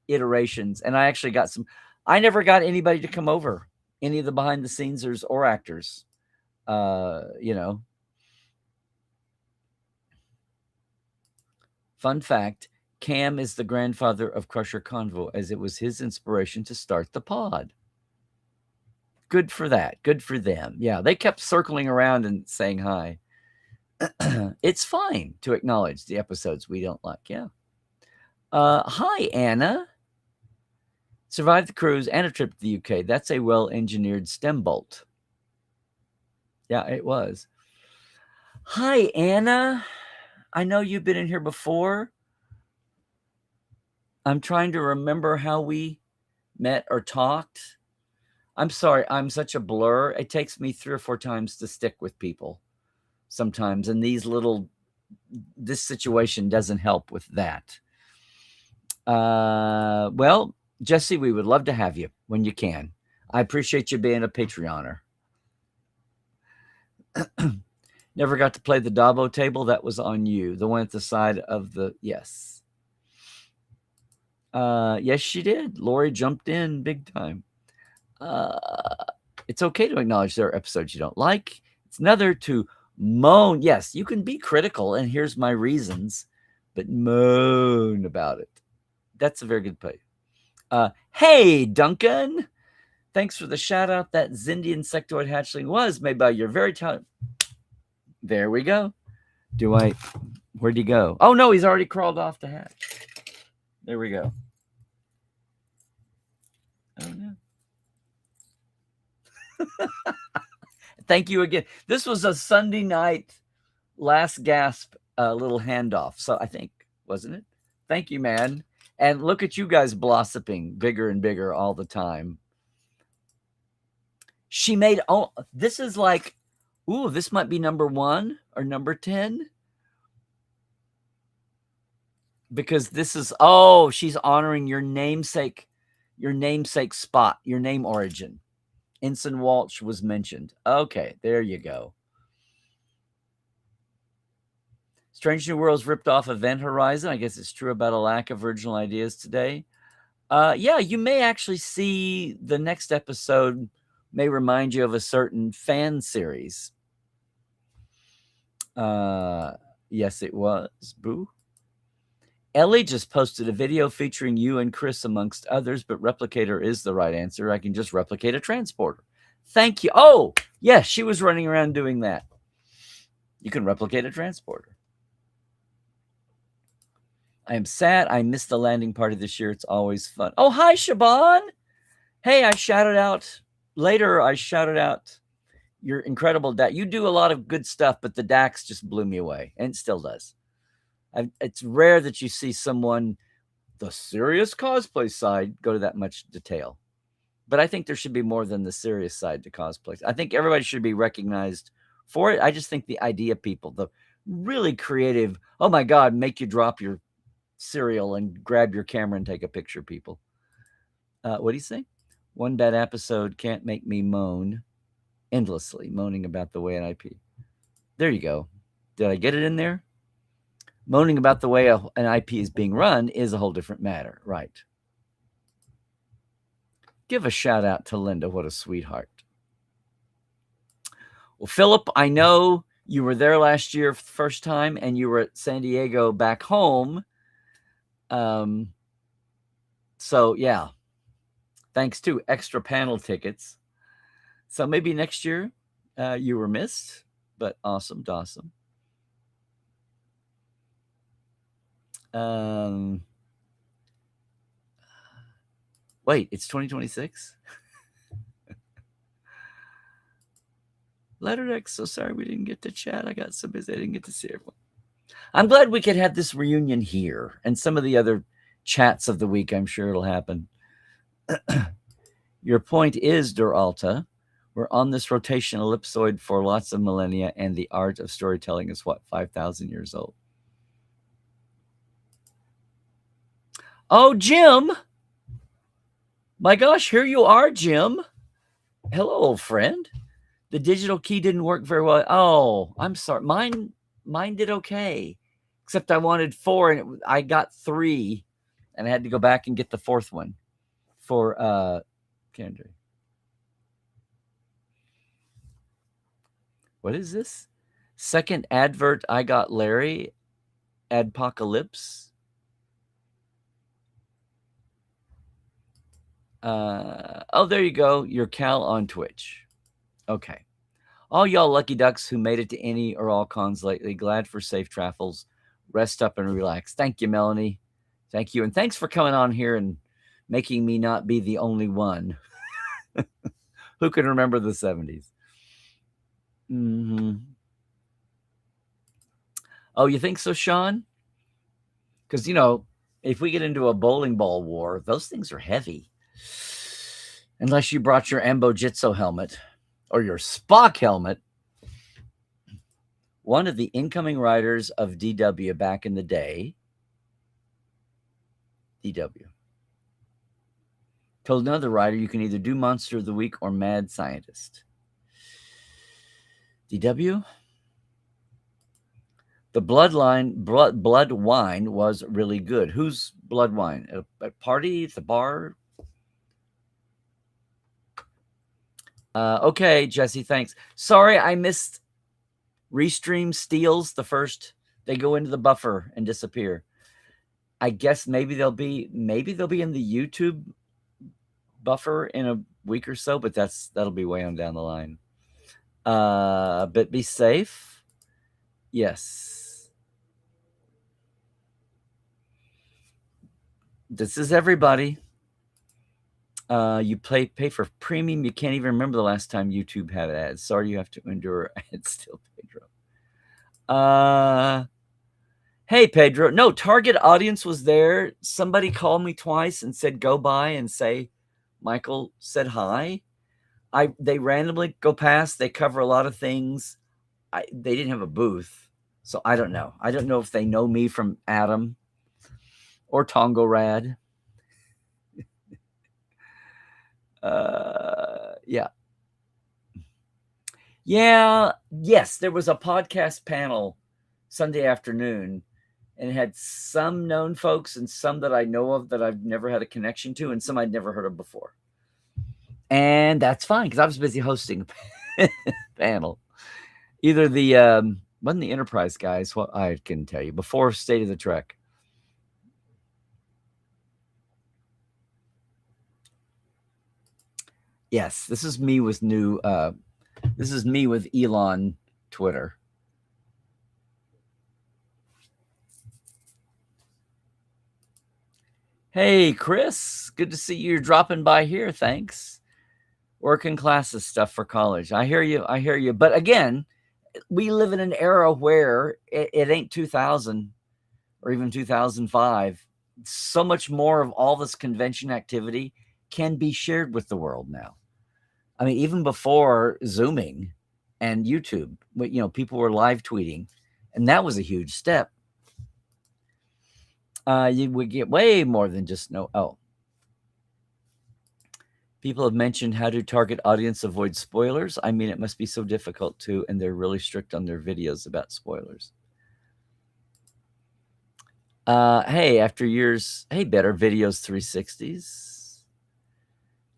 iterations, and I actually got some. I never got anybody to come over, any of the behind the scenesers or actors. Fun fact, Cam is the grandfather of Crusher Convo, as it was his inspiration to start the pod. Good for that. Good for them. Yeah, they kept circling around and saying hi. It's fine to acknowledge the episodes we don't like. Yeah. Hi, Anna. Survived the cruise and a trip to the UK. That's a well-engineered stem bolt. Yeah, it was. Hi, Anna. I know you've been in here before. I'm trying to remember how we met or talked. I'm sorry, I'm such a blur. It takes me 3 or 4 times to stick with people sometimes. And this situation doesn't help with that. Well, Jesse, we would love to have you when you can. I appreciate you being a Patreoner. Never got to play the Dabo table. That was on you. The one at the side of the, yes. Yes, she did. Lori jumped in big time. It's okay to acknowledge there are episodes you don't like. It's another to moan. Yes, you can be critical, and here's my reasons, but moan about it. That's a very good play. Hey, Duncan. Thanks for the shout out. That Zindian insectoid hatchling was made by your very talented. There we go. Where'd he go? Oh, no, he's already crawled off the hatch. There we go. Oh, no. Thank you again. This was a Sunday night last gasp little handoff. So I think, wasn't it? Thank you, man. And look at you guys blossoming bigger and bigger all the time. She made, this is like, ooh, this might be number 1 or number 10. Because this is, she's honoring your namesake spot, your name origin. Ensign Walsh was mentioned. Okay, there you go. Strange New Worlds ripped off Event Horizon. I guess it's true about a lack of original ideas today. Yeah, you may actually see the next episode may remind you of a certain fan series. Yes, it was. Boo. Ellie just posted a video featuring you and Chris amongst others, but replicator is the right answer. I can just replicate a transporter. Thank you. Oh, yes, she was running around doing that. You can replicate a transporter. I am sad. I missed the landing party this year. It's always fun. Oh, hi, Shaban. Hey, I shouted out your incredible DAX. You do a lot of good stuff, but the DAX just blew me away, and it still does. It's rare that you see someone, the serious cosplay side, go to that much detail. But I think there should be more than the serious side to cosplay. I think everybody should be recognized for it. I just think the idea people, the really creative, oh my God, make you drop your cereal and grab your camera and take a picture, people. What do you say? One bad episode can't make me moan endlessly, moaning about the way an IP. There you go. Did I get it in there? Moaning about the way an IP is being run is a whole different matter, right? Give a shout out to Linda. What a sweetheart. Well, Philip, I know you were there last year for the first time, and you were at San Diego back home. So, yeah. Thanks to extra panel tickets. So maybe next year you were missed, but awesome, Dawson. Wait, it's 2026? Letterdeck, so sorry we didn't get to chat. I got so busy I didn't get to see everyone. I'm glad we could have this reunion here and some of the other chats of the week. I'm sure it'll happen. Your point is, Duralta, we're on this rotation ellipsoid for lots of millennia, and the art of storytelling is, 5,000 years old? Oh, Jim. My gosh, here you are, Jim. Hello, old friend. The digital key didn't work very well. Oh, I'm sorry. Mine did okay, except I wanted 4, and I got 3, and I had to go back and get the 4th one for Kendra. What is this? Second advert, I got Larry. Adpocalypse. Oh, there you go. Your Cal on Twitch. Okay. All y'all lucky ducks who made it to any or all cons lately, glad for safe travels. Rest up and relax. Thank you, Melanie. Thank you. And thanks for coming on here and making me not be the only one who can remember the 70s. Mm-hmm. Oh, you think so, Sean? Because, if we get into a bowling ball war, those things are heavy. Unless you brought your Ambo Jitsu helmet or your Spock helmet. One of the incoming writers of DW back in the day DW. Told another writer, you can either do Monster of the Week or Mad Scientist. DW? The blood wine was really good. Whose blood wine? At a party? At the bar? Okay, Jesse, thanks. Sorry, I missed Restream steals the first. They go into the buffer and disappear. I guess maybe they'll be in the YouTube buffer in a week or so, but that'll be way on down the line. But be safe. Yes. This is everybody. You pay for premium. You can't even remember the last time YouTube had ads. Sorry, you have to endure ads still, Pedro. Hey, Pedro. No, target audience was there. Somebody called me twice and said, go by and say, Michael said hi. They randomly go past. They cover a lot of things. They didn't have a booth, so I don't know. I don't know if they know me from Adam or Tongo Rad. Yes, there was a podcast panel Sunday afternoon, and it had some known folks and some that I know of that I've never had a connection to, and some I'd never heard of before. And that's fine, because I was busy hosting a panel. Either wasn't the Enterprise guys, what I can tell you, before State of the Trek. Yes, this is me with this is me with Elon Twitter. Hey, Chris, good to see you. You're dropping by here. Thanks. Working classes stuff for college. I hear you. But again, we live in an era where it ain't 2000 or even 2005. So much more of all this convention activity can be shared with the world now. I mean, even before Zooming and YouTube, people were live tweeting, and that was a huge step. You would get way more than just people have mentioned how to target audience avoid spoilers. I mean, it must be so difficult too, and they're really strict on their videos about spoilers. Hey, Better Videos 360s.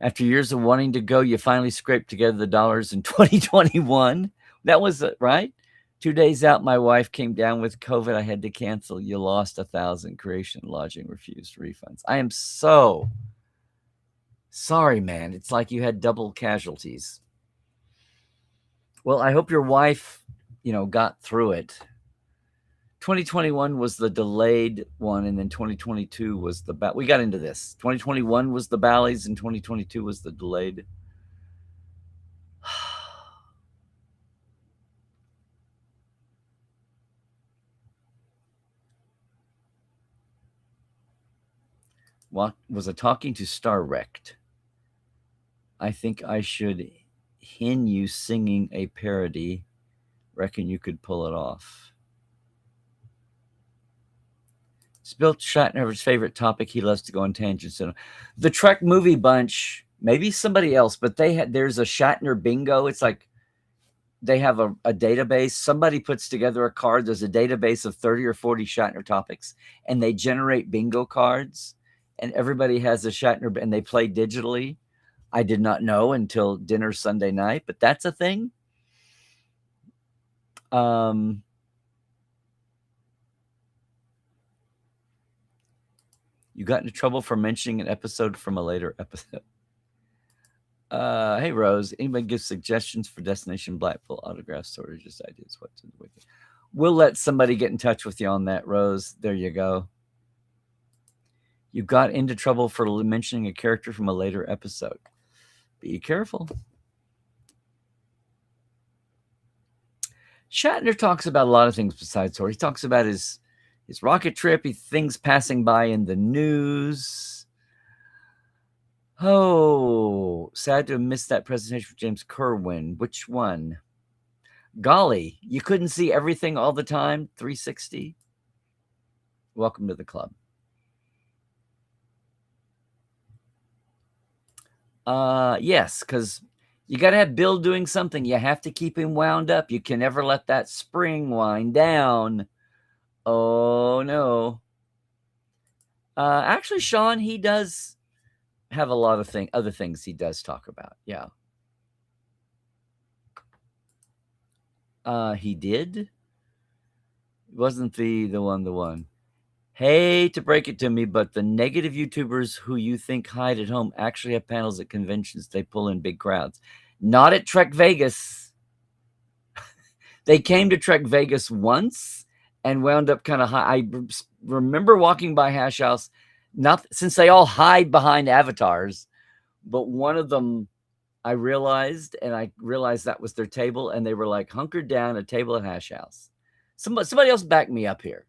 After years of wanting to go, you finally scraped together the dollars in 2021. That was it, right? 2 days out, my wife came down with COVID. I had to cancel. You lost $1,000. Creation, lodging, refused refunds. I am so sorry, man. It's like you had double casualties. Well, I hope your wife, got through it. 2021 was the delayed one, and then 2022 was we got into this. 2021 was the Bally's, and 2022 was the delayed. What was a talking to Star wrecked? I think I should hin you singing a parody. Reckon you could pull it off. It's Bill Shatner's favorite topic. He loves to go on tangents. The Trek movie bunch, maybe somebody else, but there's a Shatner bingo. It's like they have a database. Somebody puts together a card. There's a database of 30 or 40 Shatner topics, and they generate bingo cards, and everybody has a Shatner, and they play digitally. I did not know until dinner Sunday night, but that's a thing. You got into trouble for mentioning an episode from a later episode. Hey, Rose, anybody give suggestions for Destination Blackpool autograph storage? Just ideas. What to do? We'll let somebody get in touch with you on that, Rose. There you go. You got into trouble for mentioning a character from a later episode. Be careful. Shatner talks about a lot of things besides horror. He talks about his rocket trip, things passing by in the news. Oh, sad to have missed that presentation for James Kerwin. Which one? Golly, you couldn't see everything all the time? 360? Welcome to the club. Yes, because you got to have Bill doing something. You have to keep him wound up. You can never let that spring wind down. Oh, no. Actually, Sean, he does have a lot of other things he does talk about. Yeah. He did? Wasn't the one. Hate to break it to me, but the negative YouTubers who you think hide at home actually have panels at conventions. They pull in big crowds. Not at Trek Vegas. They came to Trek Vegas once and wound up kind of high. I remember walking by Hash House, not since they all hide behind avatars, but one of them I realized that was their table, and they were like hunkered down, a table at Hash House. Somebody else back me up here.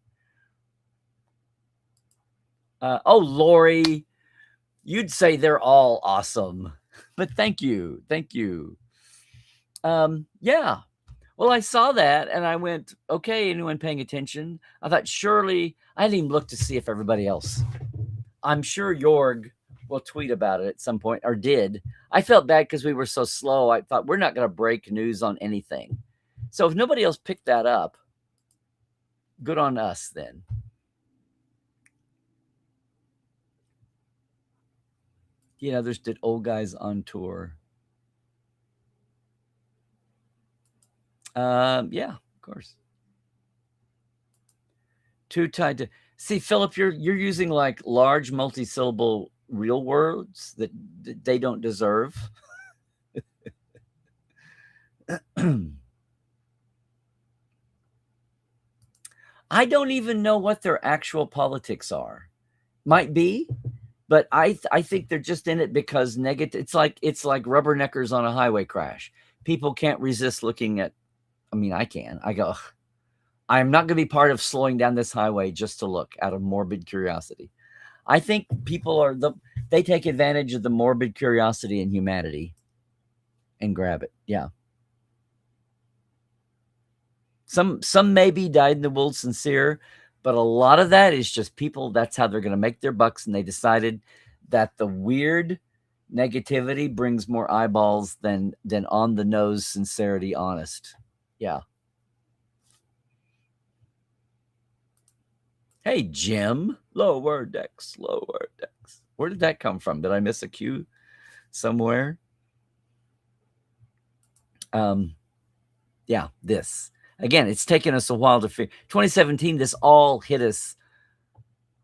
Oh, Lori, you'd say they're all awesome, but thank you. Yeah. Well, I saw that and I went, okay, anyone paying attention? I thought surely I didn't even look to see if everybody else. I'm sure Jorg will tweet about it at some point, or did. I felt bad because we were so slow. I thought we're not going to break news on anything. So if nobody else picked that up, good on us then. You know, there's did old guys on tour. Yeah, of course. Too tied to see, Philip, you're using like large multi-syllable real words that they don't deserve. I don't even know what their actual politics are. Might be, but I think they're just in it because negative. It's like rubberneckers on a highway crash. People can't resist looking at. I mean, I can. I go. I'm not going to be part of slowing down this highway just to look out of morbid curiosity. I think people they take advantage of the morbid curiosity in humanity and grab it. Yeah. Some maybe dyed in the wool sincere, but a lot of that is just people. That's how they're going to make their bucks, and they decided that the weird negativity brings more eyeballs than on the nose sincerity, honest. Yeah. Hey, Jim. Lower decks. Where did that come from? Did I miss a cue somewhere? Yeah, this. Again, it's taken us a while to figure. 2017, this all hit us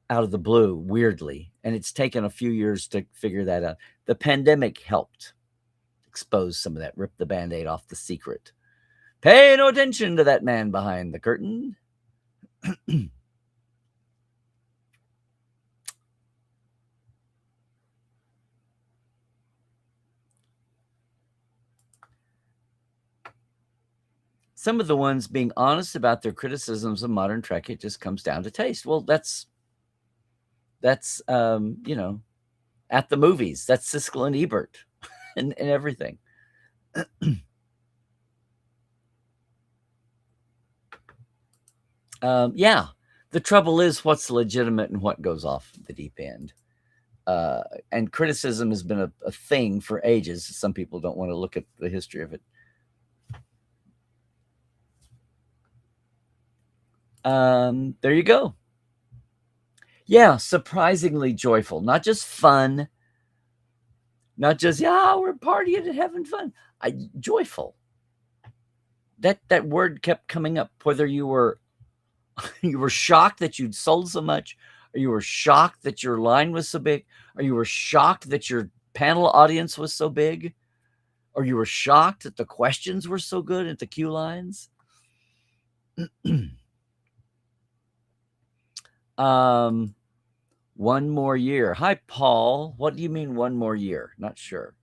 out of the blue, weirdly. And it's taken a few years to figure that out. The pandemic helped expose some of that, rip the Band-Aid off the secret. Pay no attention to that man behind the curtain. Some of the ones being honest about their criticisms of modern Trek, it just comes down to taste. Well, that's you know, at the movies, that's Siskel and Ebert and everything. Yeah, the trouble is what's legitimate and what goes off the deep end. And criticism has been a thing for ages. Some people don't want to look at the history of it. There you go. Yeah, surprisingly joyful, not just fun, not just we're partying and having fun. Joyful. That word kept coming up. Whether you were shocked that you'd sold so much, or you were shocked that your line was so big, or you were shocked that your panel audience was so big, or you were shocked that the questions were so good at the queue lines. One more year. Hi, Paul. What do you mean one more year? Not sure.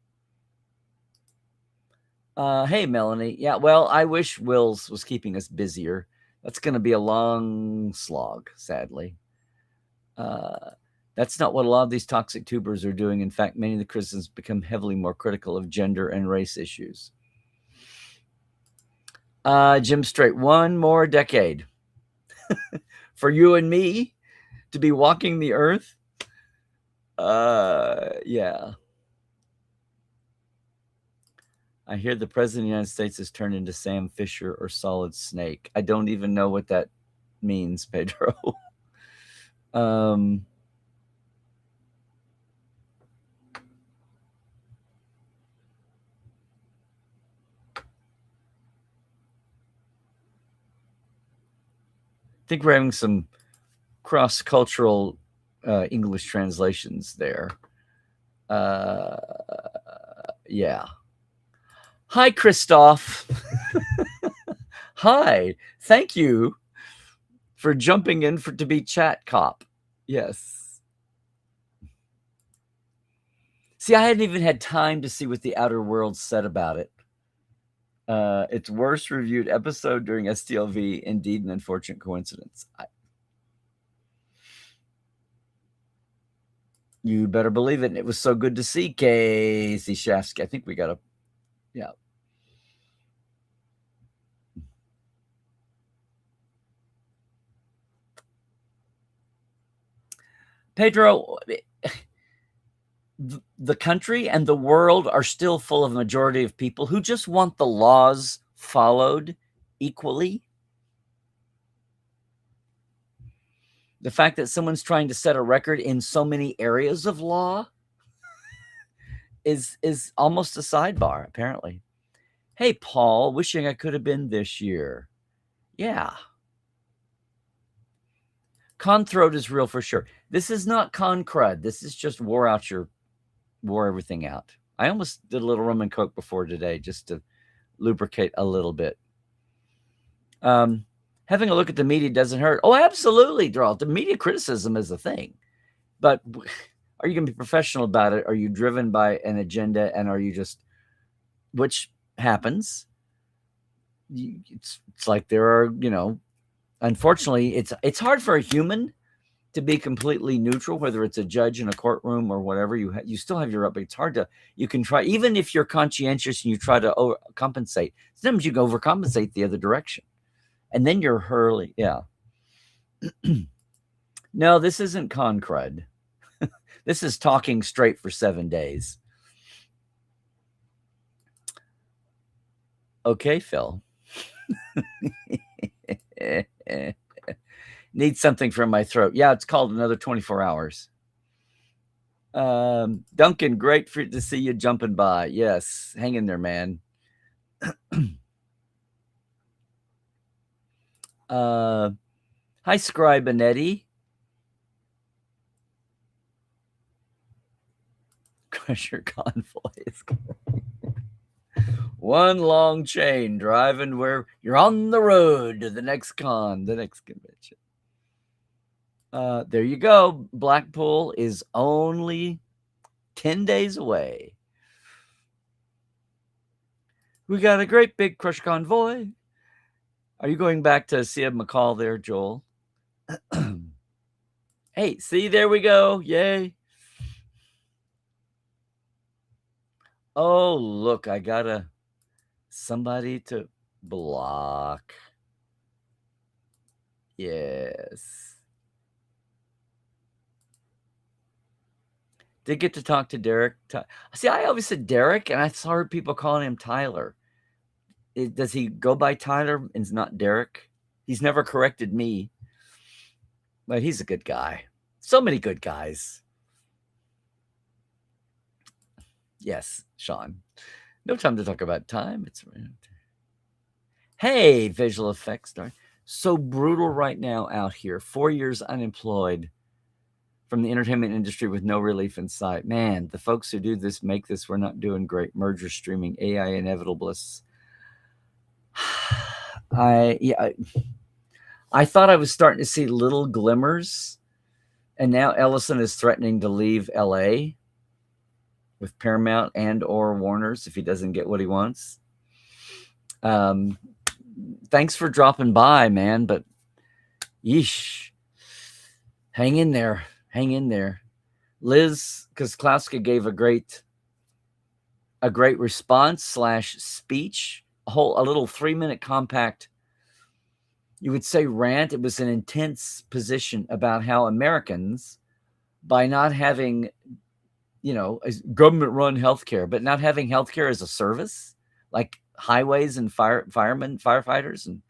Hey, Melanie. Yeah, well, I wish Wills was keeping us busier. That's going to be a long slog, sadly. That's not what a lot of these toxic tubers are doing. In fact, many of the criticisms become heavily more critical of gender and race issues. Jim Strait, one more decade for you and me to be walking the earth. Yeah. I hear the president of the United States has turned into Sam Fisher or Solid Snake. I don't even know what that means, Pedro. um, I think we're having some cross-cultural English translations there. Yeah. Hi, Christoph. Hi. Thank you for jumping in to be chat cop. Yes. See, I hadn't even had time to see what the Outer Worlds said about it. Its worst reviewed episode during STLV, indeed an unfortunate coincidence. You better believe it. And it was so good to see Casey Shafsky. I think we got yeah. Pedro, the country and the world are still full of a majority of people who just want the laws followed equally. The fact that someone's trying to set a record in so many areas of law is almost a sidebar, apparently. Hey, Paul, wishing I could have been this year. Yeah. Con throat is real for sure. This is not con crud. This is just wore everything out. I almost did a little rum and coke before today just to lubricate a little bit. Having a look at the media doesn't hurt. Oh, absolutely, Draw. The media criticism is a thing. But are you going to be professional about it? Are you driven by an agenda? And are you just, which happens? It's like there are, unfortunately, it's hard for a human to be completely neutral, whether it's a judge in a courtroom or whatever. You still have your up. It's hard to, you can try, even if you're conscientious and you try to overcompensate, sometimes you can overcompensate the other direction. And then you're hurling. Yeah. No, this isn't con crud. This is talking straight for 7 days. Okay, Phil. Need something from my throat. Yeah, it's called another 24 hours. Duncan, great to see you jumping by. Yes, hang in there, man. Hi, Scribe and Eddie. Crusher convoys. One long chain driving where you're on the road to the next convention. There you go. Blackpool is only 10 days away. We got a great big crush convoy. Are you going back to Sia McCall there, Joel? Hey, see, there we go. Yay. Oh, look, I got somebody to block. Yes. Did get to talk to Derek. See, I always said Derek, and I saw people calling him Tyler. Does he go by Tyler and it's not Derek? He's never corrected me. But he's a good guy. So many good guys. Yes, Sean. No time to talk about time. It's hey, visual effects star. So brutal right now out here. 4 years unemployed from the entertainment industry with no relief in sight. Man, the folks who do this, make this, we're not doing great. Merger, streaming, AI, inevitableness. I thought I was starting to see little glimmers, and now Ellison is threatening to leave LA with Paramount and or Warner's if he doesn't get what he wants. Thanks for dropping by, man, but yeesh. Hang in there. Liz Kozlowska gave a great response / speech, a little 3-minute compact, you would say rant. It was an intense position about how Americans, by not having, government-run healthcare, but not having healthcare as a service, like highways and firemen, firefighters, and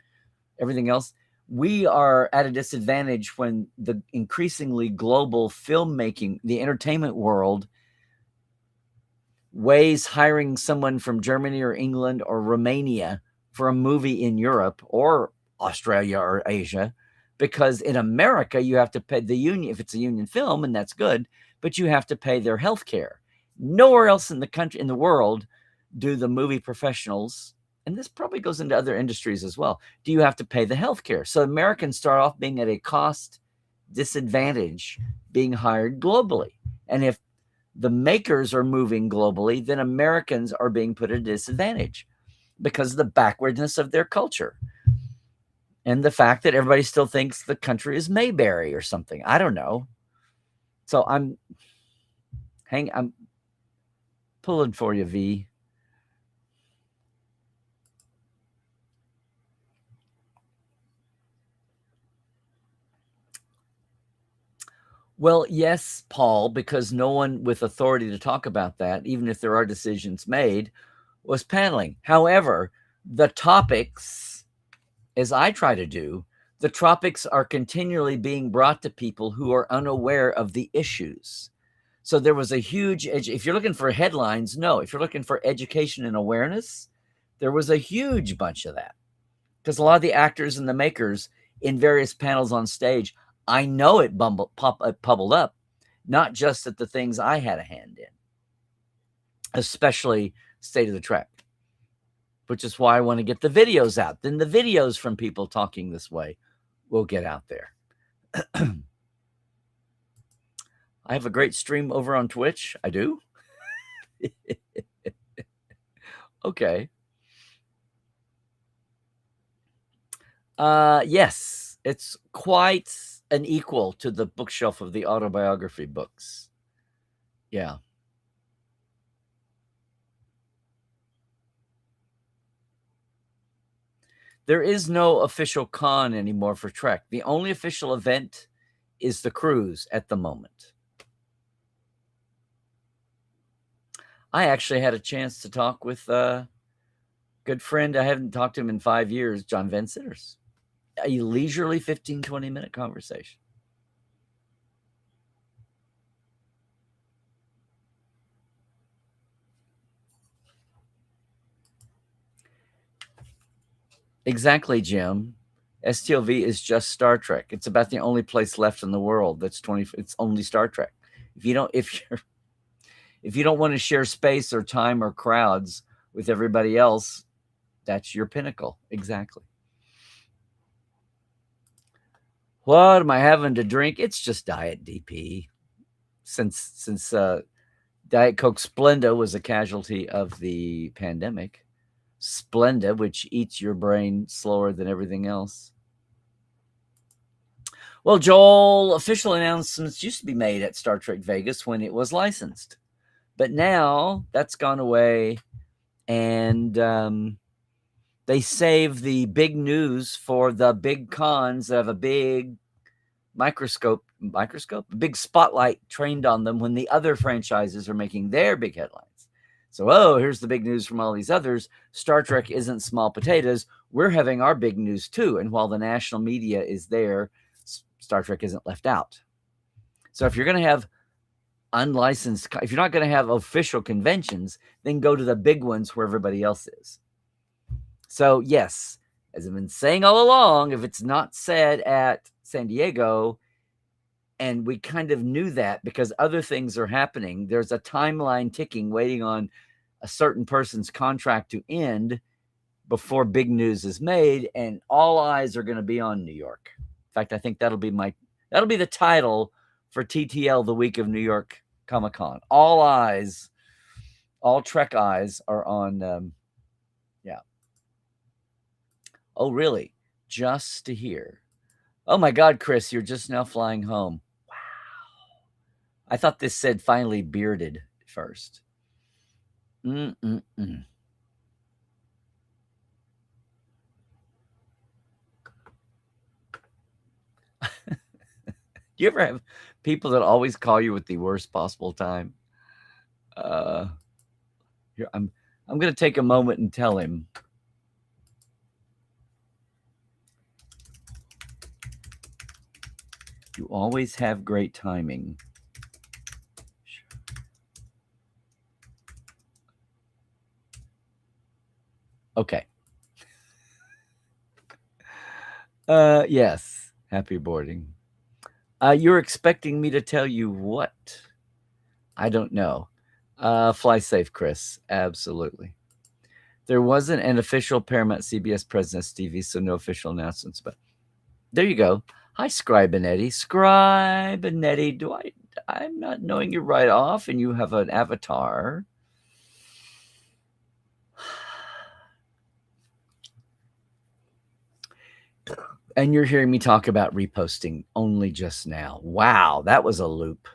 everything else. We are at a disadvantage when the increasingly global filmmaking, the entertainment world, weighs hiring someone from Germany or England or Romania for a movie in Europe or Australia or Asia, because in America you have to pay the union if it's a union film, and that's good, but you have to pay their health care. Nowhere else in the country, in the world, do the movie professionals, and this probably goes into other industries as well, do you have to pay the health care. So Americans start off being at a cost disadvantage being hired globally. And if the makers are moving globally, then Americans are being put at a disadvantage because of the backwardness of their culture and the fact that everybody still thinks the country is Mayberry or something. I don't know. So I'm pulling for you, V. Well, yes, Paul, because no one with authority to talk about that, even if there are decisions made, was paneling. However, the topics, as I try to do, the topics are continually being brought to people who are unaware of the issues. So there was a huge, if you're looking for headlines, no. If you're looking for education and awareness, there was a huge bunch of that. Because a lot of the actors and the makers in various panels on stage, I know it bubbled up, not just at the things I had a hand in, especially State of the Trek, which is why I want to get the videos out. Then the videos from people talking this way will get out there. I have a great stream over on Twitch. I do? Okay. Yes, it's quite an equal to the bookshelf of the autobiography books. Yeah. There is no official con anymore for Trek. The only official event is the cruise at the moment. I actually had a chance to talk with a good friend. I haven't talked to him in 5 years, John Van Sitters. A leisurely 15, 20-minute conversation. Exactly, Jim. STLV is just Star Trek. It's about the only place left in the world that's it's only Star Trek. If you don't want to share space or time or crowds with everybody else, that's your pinnacle. Exactly. What am I having to drink? It's just Diet DP. Since Diet Coke Splenda was a casualty of the pandemic. Splenda, which eats your brain slower than everything else. Well, Joel, official announcements used to be made at Star Trek Vegas when it was licensed. But now that's gone away, and they save the big news for the big cons that have a big big spotlight trained on them when the other franchises are making their big headlines. So, here's the big news from all these others. Star Trek isn't small potatoes. We're having our big news too. And while the national media is there, Star Trek isn't left out. So if you're going to have unlicensed, if you're not going to have official conventions, then go to the big ones where everybody else is. So yes, as I've been saying all along, if it's not said at San Diego, and we kind of knew that because other things are happening, there's a timeline ticking waiting on a certain person's contract to end before big news is made, and all eyes are going to be on New York. In fact, I think that'll be the title for TTL the week of New York Comic-Con. All Trek eyes are on, yeah. Oh, really? Just to hear. Oh my God, Chris, you're just now flying home. Wow. I thought this said finally bearded first. Mm-mm-mm. Do you ever have people that always call you at the worst possible time? I'm I'm going to take a moment and tell him. You always have great timing. Okay. Yes. Happy boarding. You're expecting me to tell you what? I don't know. Fly safe, Chris. Absolutely. There wasn't an official Paramount CBS President's TV, so no official announcements. But there you go. Hi, Scribe and Eddie. Scribe and Eddie, I'm not knowing you right off, and you have an avatar. And you're hearing me talk about reposting only just now. Wow, that was a loop.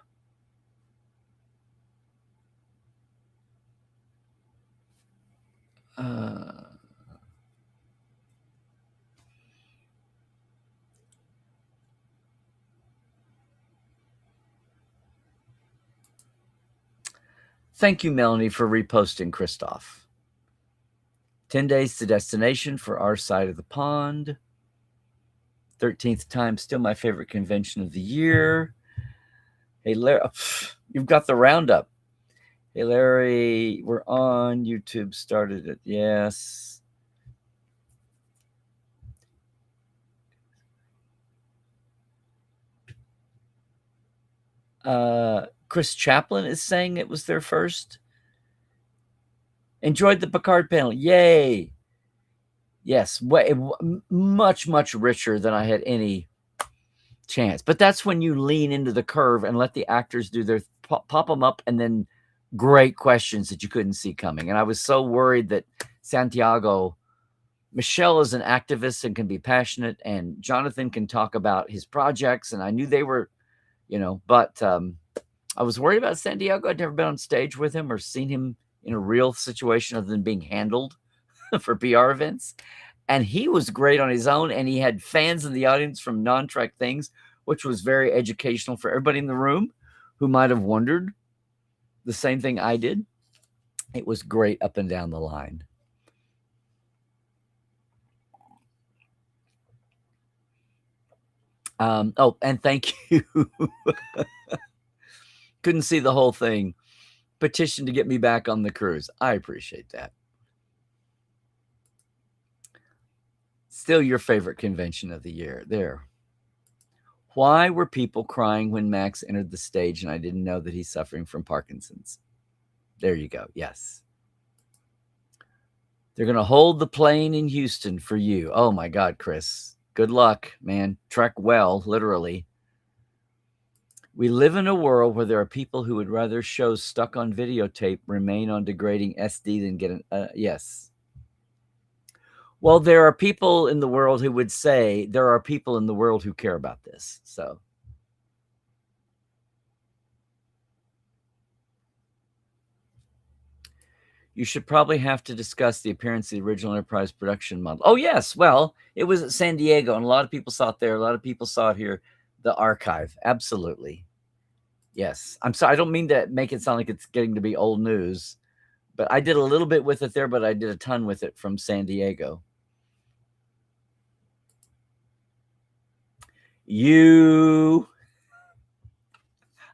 Thank you, Melanie, for reposting Christoph. 10 days to destination for our side of the pond. 13th time, still my favorite convention of the year. Hey, Larry, you've got the roundup. Hey, Larry, we're on YouTube. Started it. Yes. Chris Chaplin is saying it was their first. Enjoyed the Picard panel. Yay. Yes. Much, much richer than I had any chance. But that's when you lean into the curve and let the actors do their pop them up, and then great questions that you couldn't see coming. And I was so worried that Michelle is an activist and can be passionate, and Jonathan can talk about his projects. And I knew they were, but I was worried about Santiago. I'd never been on stage with him or seen him in a real situation other than being handled for PR events. And he was great on his own, and he had fans in the audience from non-Trek things, which was very educational for everybody in the room who might have wondered the same thing I did. It was great up and down the line. And thank you. Couldn't see the whole thing. Petition to get me back on the cruise. I appreciate that. Still your favorite convention of the year. There. Why were people crying when Max entered the stage and I didn't know that he's suffering from Parkinson's? There you go. Yes. They're going to hold the plane in Houston for you. Oh, my God, Chris. Good luck, man. Trek well, literally. We live in a world where there are people who would rather shows stuck on videotape remain on degrading SD than get an... yes. Well, there are people in the world who would say there are people in the world who care about this. So you should probably have to discuss the appearance of the original Enterprise production model. Oh, yes. Well, it was at San Diego, and a lot of people saw it there. A lot of people saw it here. The archive. Absolutely. Yes. I'm sorry. I don't mean to make it sound like it's getting to be old news, but I did a little bit with it there, but I did a ton with it from San Diego.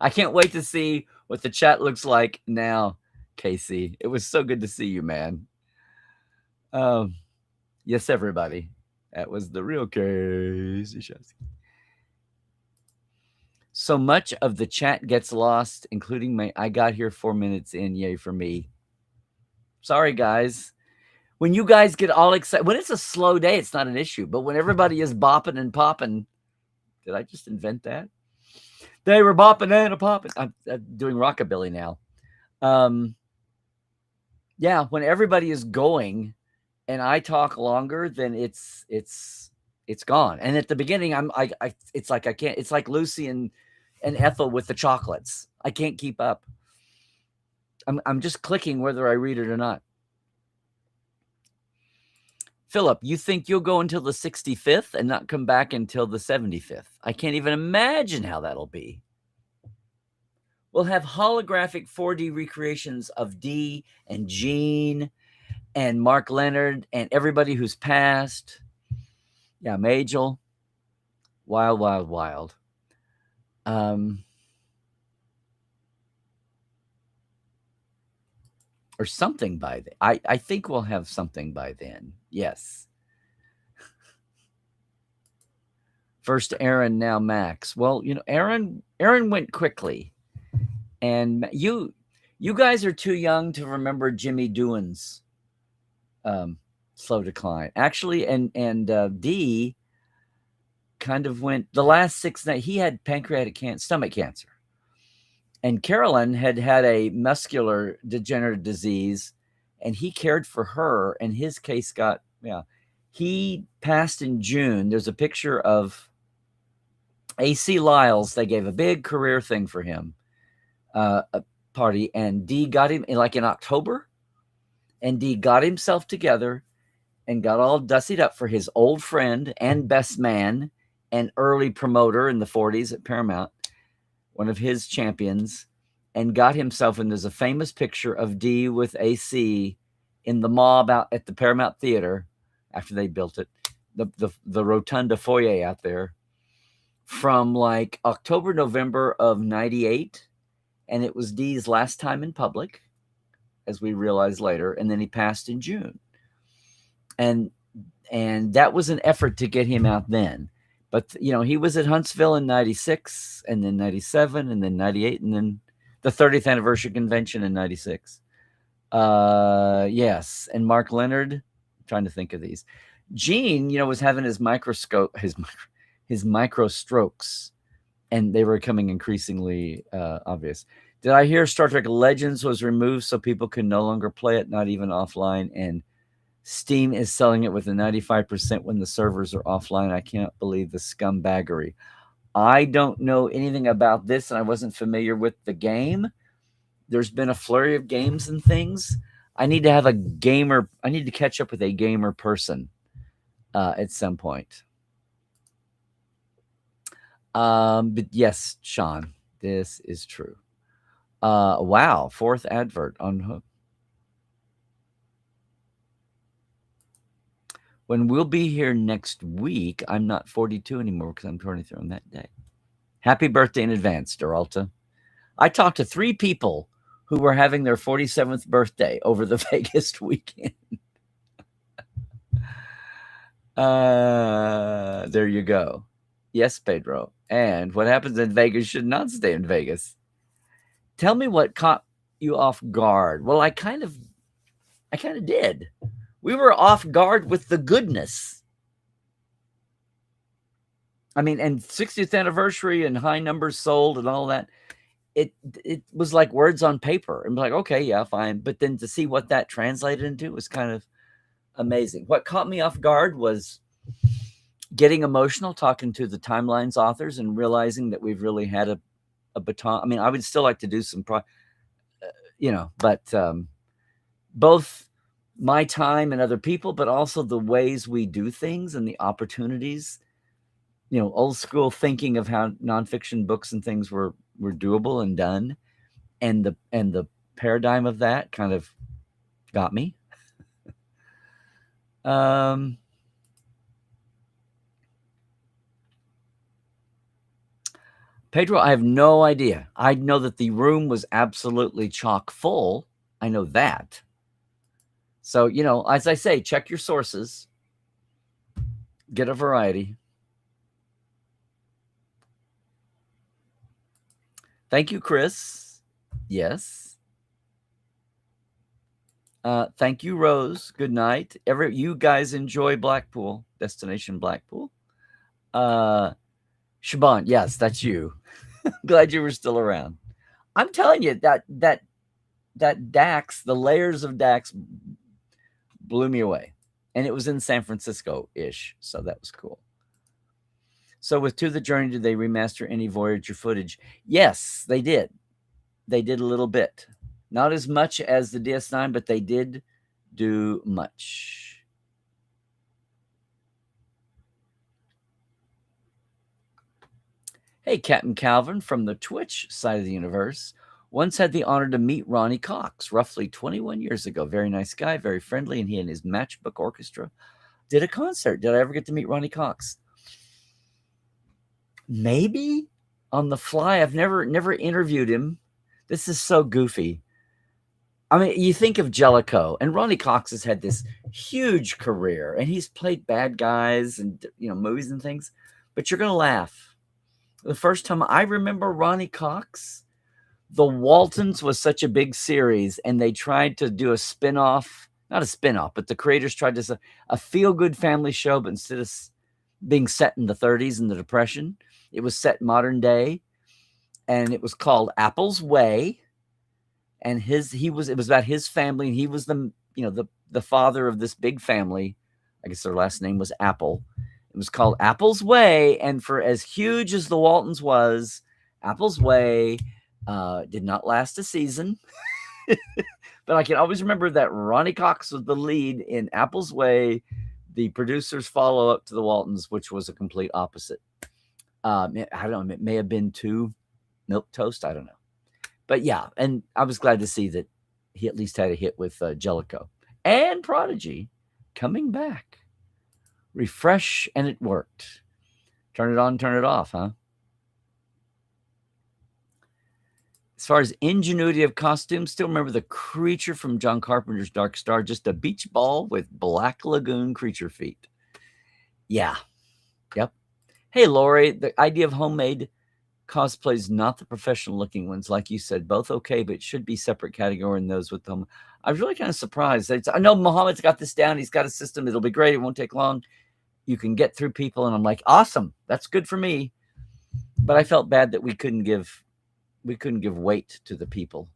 I can't wait to see what the chat looks like now, Casey. It was so good to see you, man. Yes, everybody. That was the real Casey Shasky. So much of the chat gets lost, including I got here 4 minutes in. Yay for me. Sorry, guys. When you guys get all excited, when it's a slow day, it's not an issue. But when everybody is bopping and popping, did I just invent that? They were bopping and a popping. I'm doing rockabilly now. Yeah, when everybody is going and I talk longer, then it's gone. And at the beginning, it's like I can't. It's like Lucy and Ethel with the chocolates. I can't keep up. I'm just clicking whether I read it or not. Philip, you think you'll go until the 65th and not come back until the 75th? I can't even imagine how that'll be. We'll have holographic 4D recreations of Dee and Jean and Mark Leonard and everybody who's passed. Yeah, Majel. Wild, wild, wild. Or something by then. I think we'll have something by then. Yes. First Aaron, now Max. Well, Aaron went quickly, and you guys are too young to remember Jimmy Doohan's slow decline. Actually, and D kind of went the last 6 nights. He had stomach cancer, and Carolyn had a muscular degenerative disease, and he cared for her, and his case got he passed in June. There's a picture of AC Lyles. They gave a big career thing for him, a party, and D got him in October, and D got himself together and got all dustied up for his old friend and best man and early promoter in the 40s at Paramount, one of his champions, and got himself, and there's a famous picture of D with AC in the mob out at the Paramount Theater after they built it, the rotunda foyer out there, from October, November of 98, and it was D's last time in public, as we realized later, and then he passed in June. And that was an effort to get him out then. But, he was at Huntsville in 96, and then 97, and then 98, and then the 30th anniversary convention in 96. Yes. And Mark Leonard, I'm trying to think of these. Gene, was having his micro strokes, and they were becoming increasingly obvious. Did I hear Star Trek Legends was removed so people can no longer play it, not even offline, and Steam is selling it with a 95% when the servers are offline? I can't believe the scumbaggery. I don't know anything about this, and I wasn't familiar with the game. There's been a flurry of games and things. I need to have a gamer. I need to catch up with a gamer person at some point. But yes, Sean, this is true. Wow, 4th advert on Hook. When we'll be here next week, I'm not 42 anymore because I'm 23 on that day. Happy birthday in advance, Doralta. I talked to 3 people who were having their 47th birthday over the Vegas weekend. There you go. Yes, Pedro. And what happens in Vegas should not stay in Vegas. Tell me what caught you off guard. Well, I kind of did. We were off guard with the goodness. I mean, and 60th anniversary and high numbers sold and all that. It was like words on paper. I'm like, okay, yeah, fine. But then to see what that translated into was kind of amazing. What caught me off guard was getting emotional, talking to the Timelines authors and realizing that we've really had a baton. I mean, I would still like to do some, but both my time and other people, but also the ways we do things and the opportunities, old school thinking of how nonfiction books and things were doable and done. And the paradigm of that kind of got me. Pedro, I have no idea. I know that the room was absolutely chock full. I know that. So, as I say, check your sources. Get a variety. Thank you, Chris. Yes. Thank you, Rose. Good night. You guys enjoy Blackpool, Destination Blackpool. Shaban, yes, that's you. Glad you were still around. I'm telling you that Dax, the layers of Dax blew me away. And it was in San Francisco-ish, so that was cool. So with To the Journey, did they remaster any Voyager footage? Yes, they did. They did a little bit. Not as much as the DS9, but they did do much. Hey, Captain Calvin from the Twitch side of the universe. Once had the honor to meet Ronnie Cox roughly 21 years ago. Very nice guy, very friendly, and he and his Matchbook Orchestra did a concert. Did I ever get to meet Ronnie Cox? Maybe on the fly. I've never interviewed him. This is so goofy. I mean, you think of Jellicoe, and Ronnie Cox has had this huge career, and he's played bad guys and movies and things. But you're gonna laugh. The first time I remember Ronnie Cox, The Waltons was such a big series, and they tried to do a spin-off, not a spin-off, but the creators tried to a feel-good family show, but instead of being set in the 30s and the Depression, it was set modern day, and it was called Apple's Way. And it was about his family, and he was the father of this big family. I guess their last name was Apple. It was called Apple's Way, and for as huge as the Waltons was, Apple's Way did not last a season. But I can always remember that Ronnie Cox was the lead in Apple's Way, the producers' follow-up to the Waltons, which was a complete opposite. I don't know, it may have been to Milk Toast, I don't know. But yeah, and I was glad to see that he at least had a hit with Jellicoe. And Prodigy coming back. Refresh, and it worked. Turn it on, turn it off, huh? As far as ingenuity of costumes, still remember the creature from John Carpenter's Dark Star, just a beach ball with Black Lagoon creature feet. Yeah. Yep. Hey, Lori, the idea of homemade cosplays, not the professional looking ones, like you said, both okay, but it should be separate category in those with them. I was really kind of surprised. I know Muhammad's got this down. He's got a system. It'll be great. It won't take long. You can get through people. And I'm like, awesome. That's good for me. But I felt bad that we couldn't give weight to the people.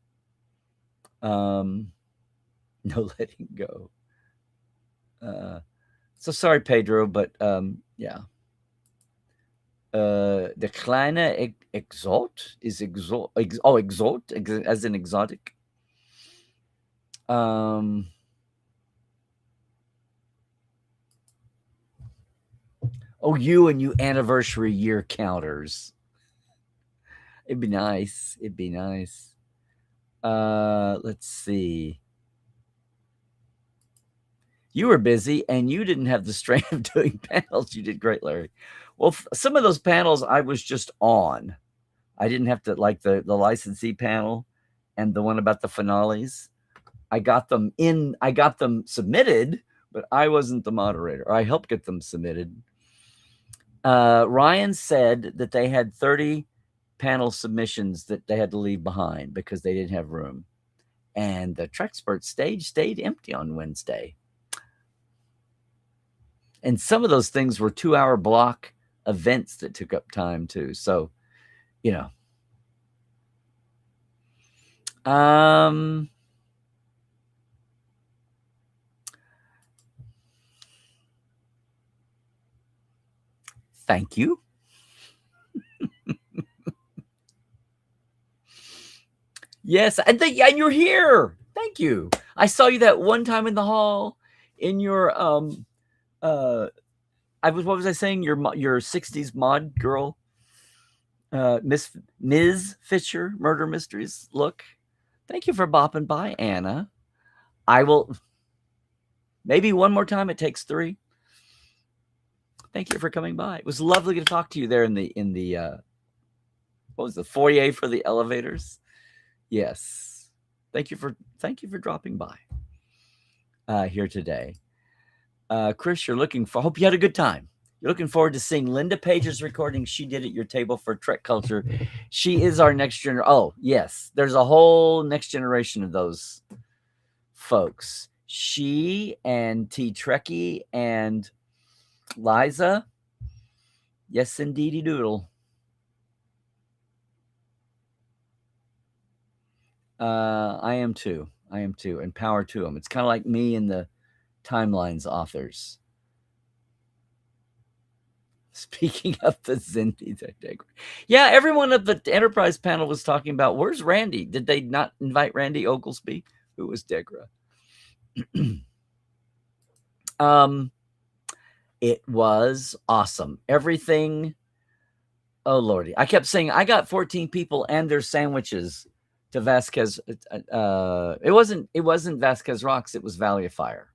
No letting go. So sorry, Pedro, but yeah. The kleine exot is exot as in exotic. Oh, you and you anniversary year counters. It'd be nice. It'd be nice. Let's see. You were busy and you didn't have the strain of doing panels. You did great, Larry. Well, some of those panels I was just on. I didn't have to, like the licensee panel and the one about the finales. I got them submitted, but I wasn't the moderator. I helped get them submitted. Ryan said that they had 30 panel submissions that they had to leave behind because they didn't have room. And the Trexpert stage stayed empty on Wednesday. And some of those things were 2-hour block events that took up time too. So, thank you. Yes, and you're here. Thank you. I saw you that one time in the hall in your what was I saying? Your 60s mod girl, Ms. Fisher, Murder Mysteries look. Thank you for bopping by, Anna. I will maybe one more time. It takes 3. Thank you for coming by. It was lovely to talk to you there in the what was the foyer for the elevators? Yes. Thank you for dropping by here today. Chris, hope you had a good time. You're looking forward to seeing Linda Page's recording she did at your table for Trek Culture. She is our next generation. Oh, yes. There's a whole next generation of those folks. She and T. Trekkie and Liza. Yes, indeedy doodle. I am too. And power to them. It's kind of like me and the Timelines authors. Speaking of the Zindi, yeah, everyone at the Enterprise panel was talking about, where's Randy? Did they not invite Randy Oglesby, who was Degra? It was awesome. Everything. Oh, Lordy. I kept saying, I got 14 people and their sandwiches to Vasquez. It wasn't Vasquez Rocks. It was Valley of Fire.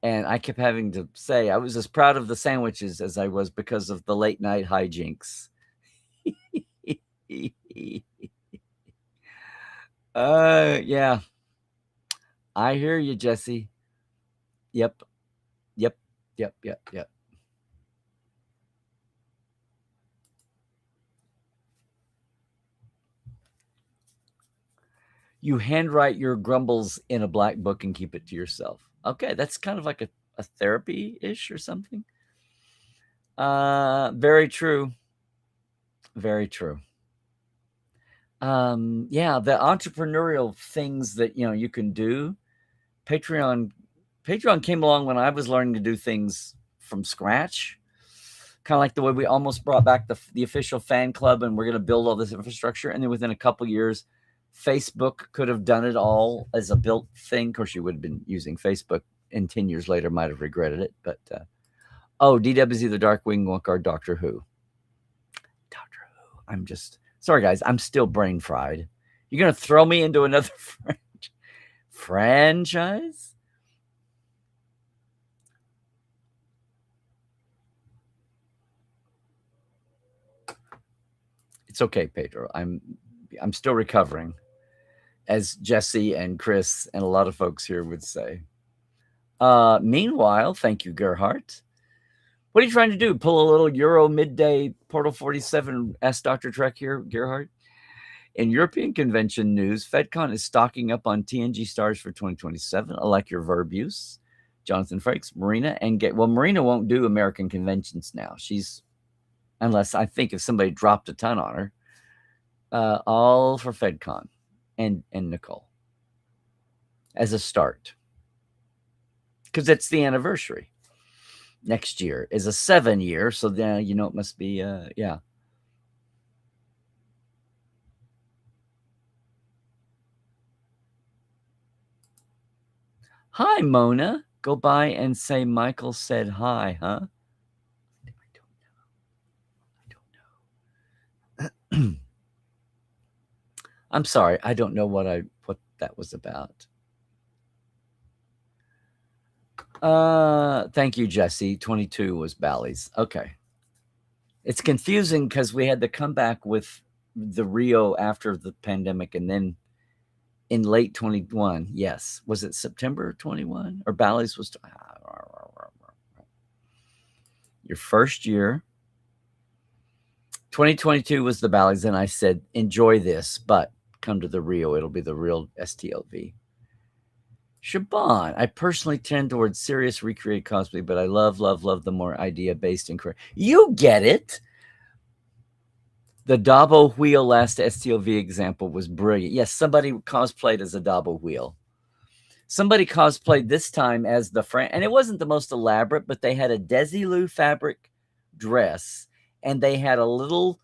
And I kept having to say I was as proud of the sandwiches as I was because of the late night hijinks. Yeah. I hear you, Jesse. Yep. You handwrite your grumbles in a black book and keep it to yourself. Okay, that's kind of like a therapy-ish or something. Very true. Very true. Yeah, the entrepreneurial things that you can do. Patreon came along when I was learning to do things from scratch. Kind of like the way we almost brought back the official fan club, and we're going to build all this infrastructure. And then within a couple years, Facebook could have done it all as a built thing. Of course, you would have been using Facebook, and 10 years later might have regretted it. But DW is either Darkwing Walk or Doctor Who. Doctor Who. I'm just sorry, guys. I'm still brain fried. You're going to throw me into another franchise? It's okay, Pedro. I'm still recovering, as Jesse and Chris and a lot of folks here would say. Meanwhile, thank you, Gerhardt. What are you trying to do? Pull a little Euro midday Portal 47 Ask Dr. Trek here, Gerhardt? In European convention news, FedCon is stocking up on TNG stars for 2027. I like your verb use. Jonathan Frakes, Marina, and Marina won't do American conventions now. Unless I think if somebody dropped a ton on her, all for FedCon and Nicole as a start. Because it's the anniversary. Next year is a 7-year, so then it must be yeah. Hi, Mona. Go by and say Michael said hi, huh? I don't know. I'm sorry. I don't know what that was about. Thank you, Jesse. 22 was Bally's. Okay. It's confusing because we had to come back with the Rio after the pandemic, and then in late 21, yes. Was it September 21? Or Bally's was your first year. 2022 was the Bally's, and I said, enjoy this, but come to the Rio. It'll be the real STLV. Shaban, I personally tend towards serious recreate cosplay, but I love the more idea-based and correct. You get it. The Dabo wheel last STLV example was brilliant. Yes, somebody cosplayed as a Dabo wheel. Somebody cosplayed this time as and it wasn't the most elaborate, but they had a Desilu fabric dress, and they had a little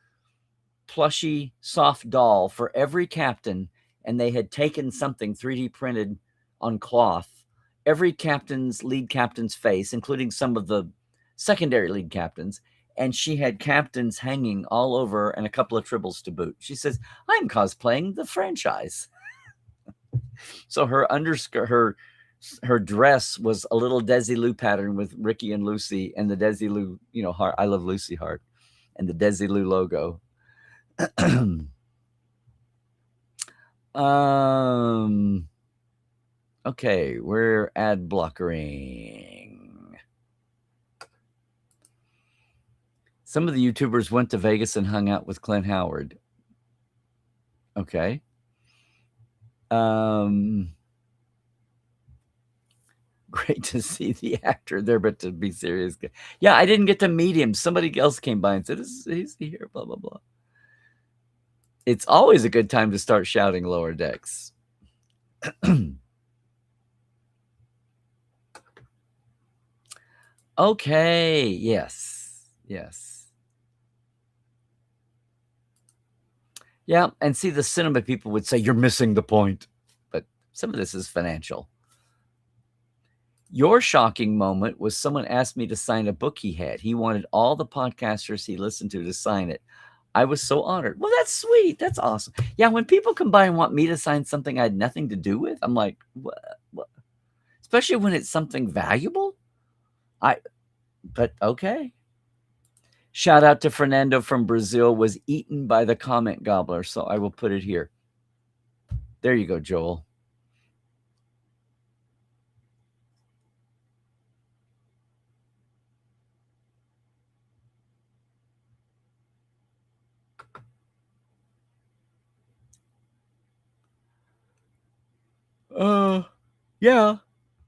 plushy soft doll for every captain, and they had taken something 3D printed on cloth, every lead captain's face, including some of the secondary lead captains, and she had captains hanging all over and a couple of tribbles to boot. She says, I'm cosplaying the franchise. So her her dress was a little Desilu pattern with Ricky and Lucy, and the Desilu, heart. I love Lucy heart, and the Desilu logo. Okay, we're ad blockering. Some of the YouTubers went to Vegas and hung out with Clint Howard. Okay. Great to see the actor there, but to be serious. Yeah, I didn't get to meet him. Somebody else came by and said, is he here? Blah, blah, blah. It's always a good time to start shouting Lower Decks. Okay, yes. Yeah, and see, the cinema people would say, you're missing the point. But some of this is financial. Your shocking moment was someone asked me to sign a book he had. He wanted all the podcasters he listened to sign it. I was so honored. Well, that's sweet. That's awesome. Yeah, when people come by and want me to sign something I had nothing to do with, I'm like, what? Especially when it's something valuable. But okay. Shout out to Fernando from Brazil, was eaten by the comment gobbler. So I will put it here. There you go, Joel. Yeah.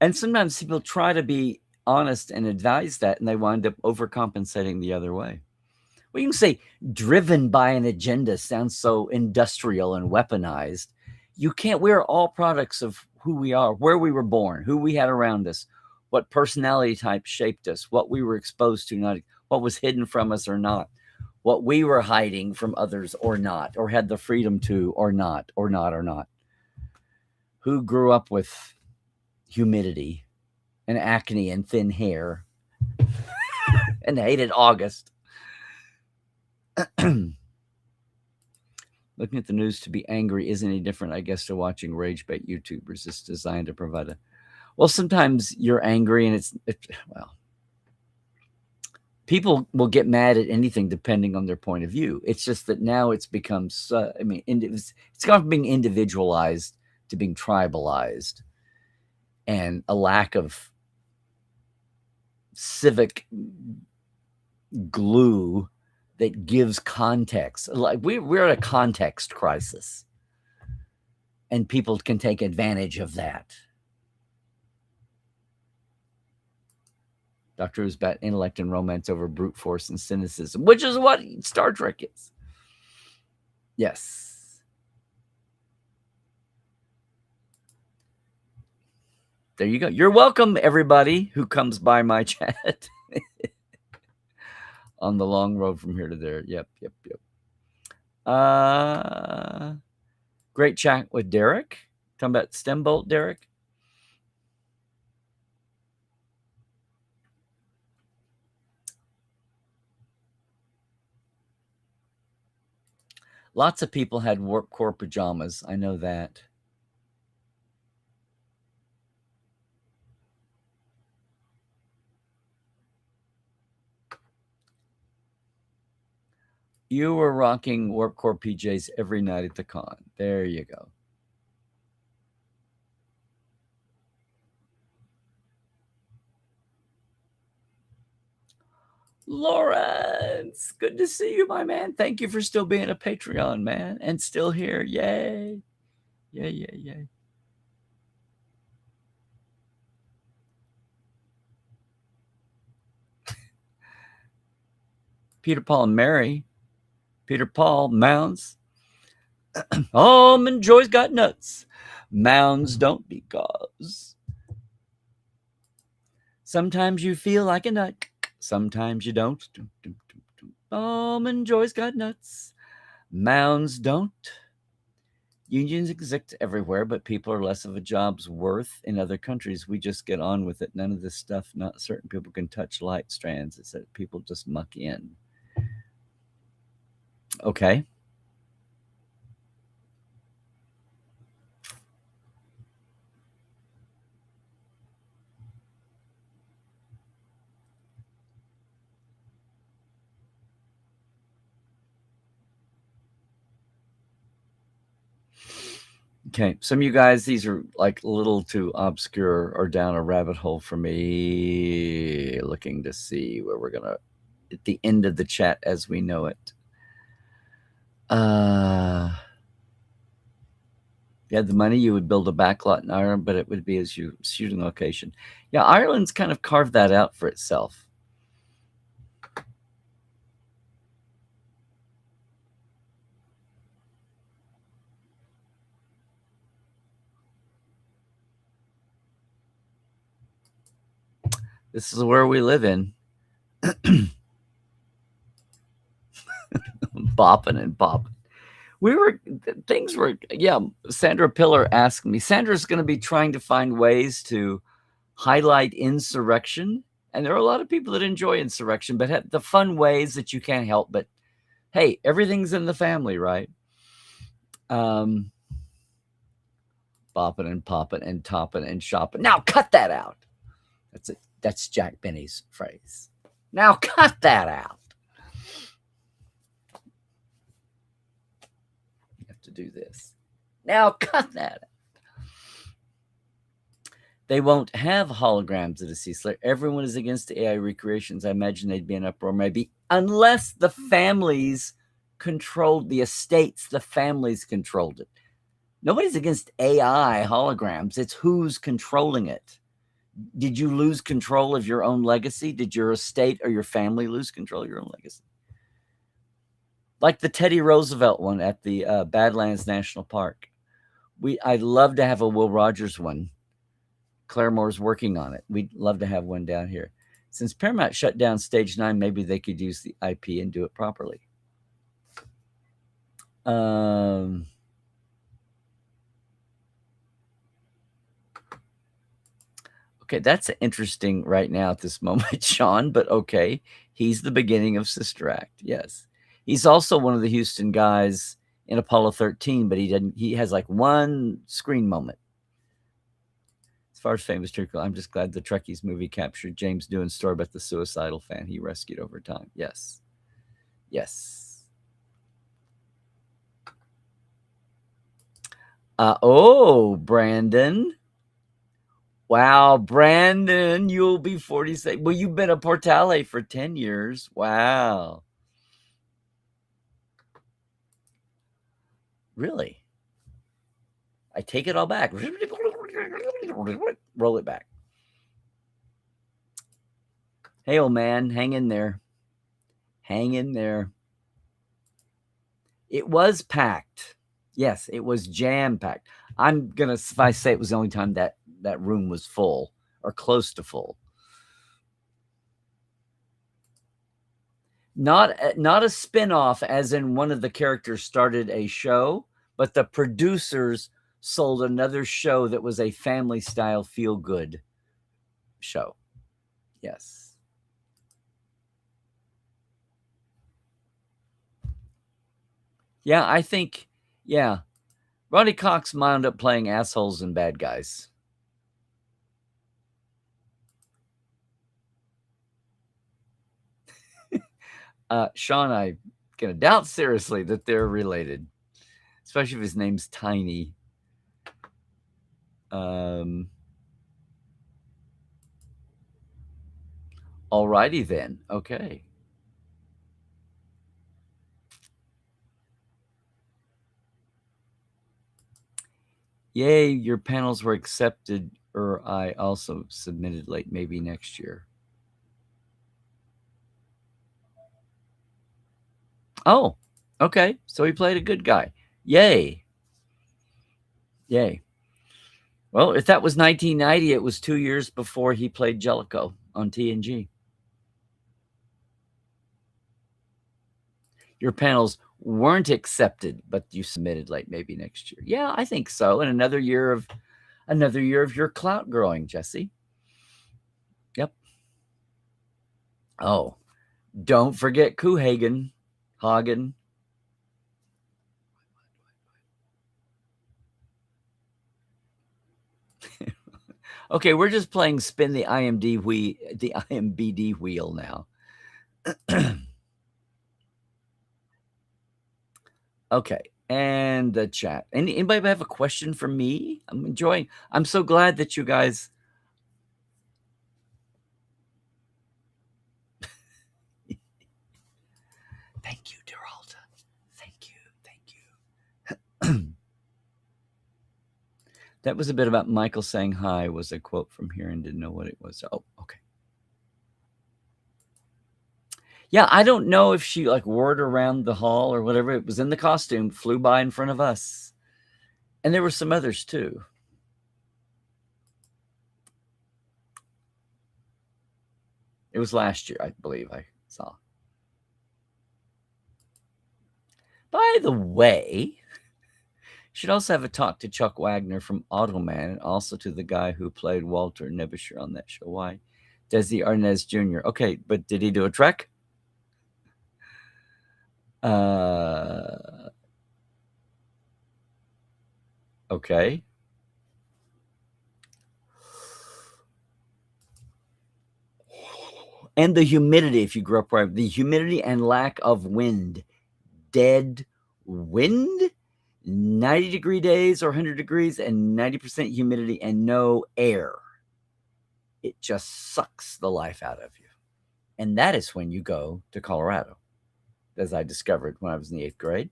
And sometimes people try to be honest and advise that, and they wind up overcompensating the other way. Well, you can say driven by an agenda sounds so industrial and weaponized. You can't. We're all products of who we are, where we were born, who we had around us, what personality type shaped us, what we were exposed to, not what was hidden from us or not, what we were hiding from others or not, or had the freedom to or not, or not, or not. Who grew up with humidity and acne and thin hair and hated August. Looking at the news to be angry isn't any different, I guess, to watching rage bait YouTubers. It's designed to provide a... Well, sometimes you're angry and well, people will get mad at anything depending on their point of view. It's just that now it's become, it's gone from being individualized to being tribalized, and a lack of civic glue that gives context. Like we're at a context crisis, and people can take advantage of that. Doctor Who's about intellect and romance over brute force and cynicism, which is what Star Trek is. Yes. There you go. You're welcome, everybody who comes by my chat on the long road from here to there. Yep. Great chat with Derek. Talking about stem bolt, Derek. Lots of people had warp core pajamas. I know that. You were rocking warp core PJs every night at the con. There you go. Lawrence, good to see you, my man. Thank you for still being a Patreon, man, and still here. Yay. Yay. Peter, Paul, and Mary. Peter, Paul, Mounds. Almond Joy's got nuts. Mounds don't, because sometimes you feel like a nut. Sometimes you don't. Almond Joy's got nuts. Mounds don't. Unions exist everywhere, but people are less of a job's worth in other countries. We just get on with it. None of this stuff, not certain people can touch light strands. It's that people just muck in. Okay. Okay, some of you guys, these are like a little too obscure or down a rabbit hole for me. Looking to see where we're gonna at the end of the chat as we know it. If you had the money, you would build a backlot in Ireland, but it would be as you shooting location. Yeah, Ireland's kind of carved that out for itself. This is where we live in. Bopping and popping. Sandra Pillar asked me. Sandra's going to be trying to find ways to highlight insurrection. And there are a lot of people that enjoy insurrection, but have the fun ways that you can't help but Hey, everything's in the family, right? Bopping and popping and topping and shopping. Now cut that out. That's it. That's Jack Benny's phrase. Now cut that out. You have to do this. Now cut that out. They won't have holograms at a C-Slayer. Everyone is against AI recreations. I imagine they'd be in uproar, maybe, unless the families controlled the estates, the families controlled it. Nobody's against AI holograms. It's who's controlling it. Did you lose control of your own legacy? Did your estate or your family lose control of your own legacy? Like the Teddy Roosevelt one at the Badlands National Park. I'd love to have a Will Rogers one. Claremore's working on it. We'd love to have one down here. Since Paramount shut down Stage 9, maybe they could use the IP and do it properly. Okay, that's interesting right now at this moment, Sean, but okay. He's the beginning of Sister Act, yes. He's also one of the Houston guys in Apollo 13, but he has like one screen moment. As far as famous Trekland, I'm just glad the Trekkies movie captured James Doohan's story about the suicidal fan he rescued over time. Yes. Yes. Brandon. Wow, Brandon, you'll be 46. Well, you've been a Portale for 10 years. Wow. Really? I take it all back. Roll it back. Hey, old man, hang in there. Hang in there. It was packed. Yes, it was jam-packed. I'm going to, if I say it was the only time that room was full or close to full. Not a spin-off as in one of the characters started a show, but the producers sold another show that was a family-style feel-good show. Yes. Yeah, I think, yeah. Ronnie Cox wound up playing assholes and bad guys. Sean, I'm going to doubt seriously that they're related, especially if his name's Tiny. Alrighty then. Okay. Yay, your panels were accepted, or I also submitted late, maybe next year. Oh, okay. So he played a good guy. Yay. Yay. Well, if that was 1990, it was 2 years before he played Jellicoe on TNG. Your panels weren't accepted, but you submitted late, maybe next year. Yeah, I think so. And another year of your clout growing, Jesse. Yep. Oh, don't forget Hagen. Okay, we're just playing spin the IMBD wheel now. Okay, and the chat. Anybody have a question for me? I'm so glad that you guys. Thank you, dear Alta. Thank you. That was a bit about Michael saying hi, was a quote from here and didn't know what it was. Oh, okay. Yeah, I don't know if she like wore it around the hall or whatever. It was in the costume, flew by in front of us. And there were some others too. It was last year, I believe I saw. By the way, should also have a talk to Chuck Wagner from Automan and also to the guy who played Walter Nebusher on that show. Why? Desi Arnaz Jr. Okay, but did he do a Trek? Okay. And the humidity, if you grew up right, the humidity and lack of wind. Dead wind, 90-degree days or 100 degrees and 90% humidity and no air. It just sucks the life out of you. And that is when you go to Colorado, as I discovered when I was in the 8th grade.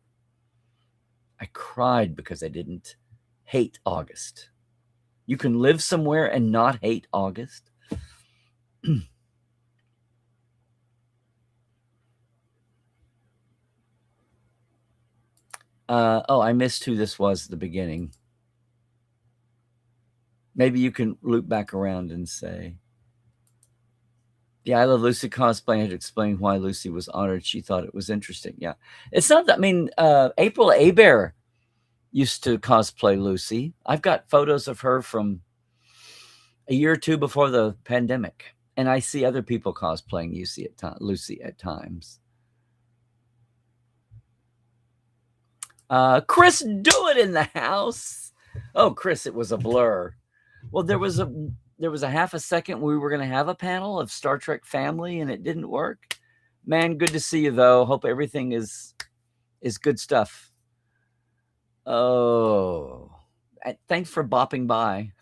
I cried because I didn't hate August. You can live somewhere and not hate August. Oh, I missed who this was at the beginning. Maybe you can loop back around and say, yeah, I Love Lucy cosplay. I had to explain why Lucy was honored. She thought it was interesting. Yeah. It's not that, I mean, April Abear used to cosplay Lucy. I've got photos of her from a year or two before the pandemic. And I see other people cosplaying Lucy at times. Chris Do It in the house. Oh, Chris, it was a blur. Well, there was a half a second we were going to have a panel of Star Trek family and it didn't work. Man, good to see you though. Hope everything is good stuff. Oh, thanks for bopping by.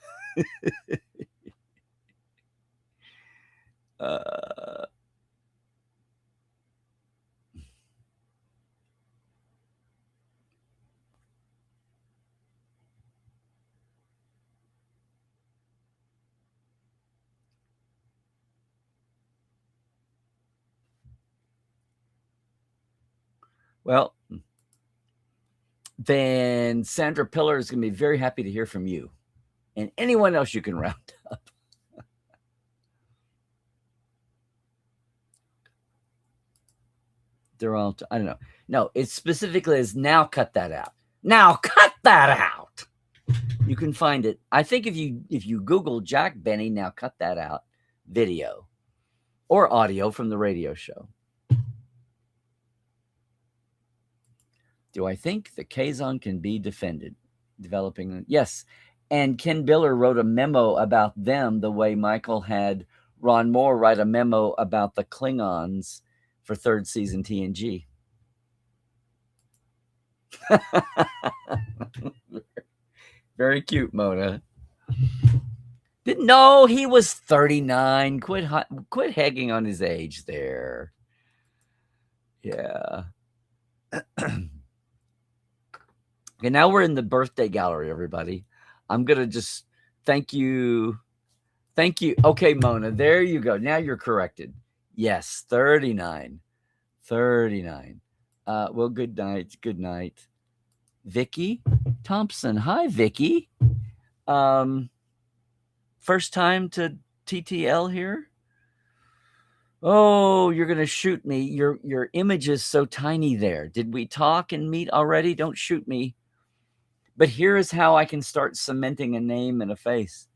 Well, then Sandra Pillar is going to be very happy to hear from you and anyone else you can round up. They're all, I don't know. No, it specifically is now cut that out. Now cut that out. You can find it. I think if you Google Jack Benny, now cut that out, video or audio from the radio show. Do I think the Kazon can be defended? Developing, yes. And Ken Biller wrote a memo about them the way Michael had Ron Moore write a memo about the Klingons for 3rd season TNG. Very cute, Mona. Didn't know he was 39. Quit hagging on his age there. Yeah. Okay, now we're in the birthday gallery, everybody. I'm going to just thank you. Thank you. Okay, Mona, there you go. Now you're corrected. Yes, 39. 39. Well, good night. Good night. Vicky Thompson. Hi, Vicky. First time to TTL here? Oh, you're going to shoot me. Your image is so tiny there. Did we talk and meet already? Don't shoot me. But here is how I can start cementing a name and a face.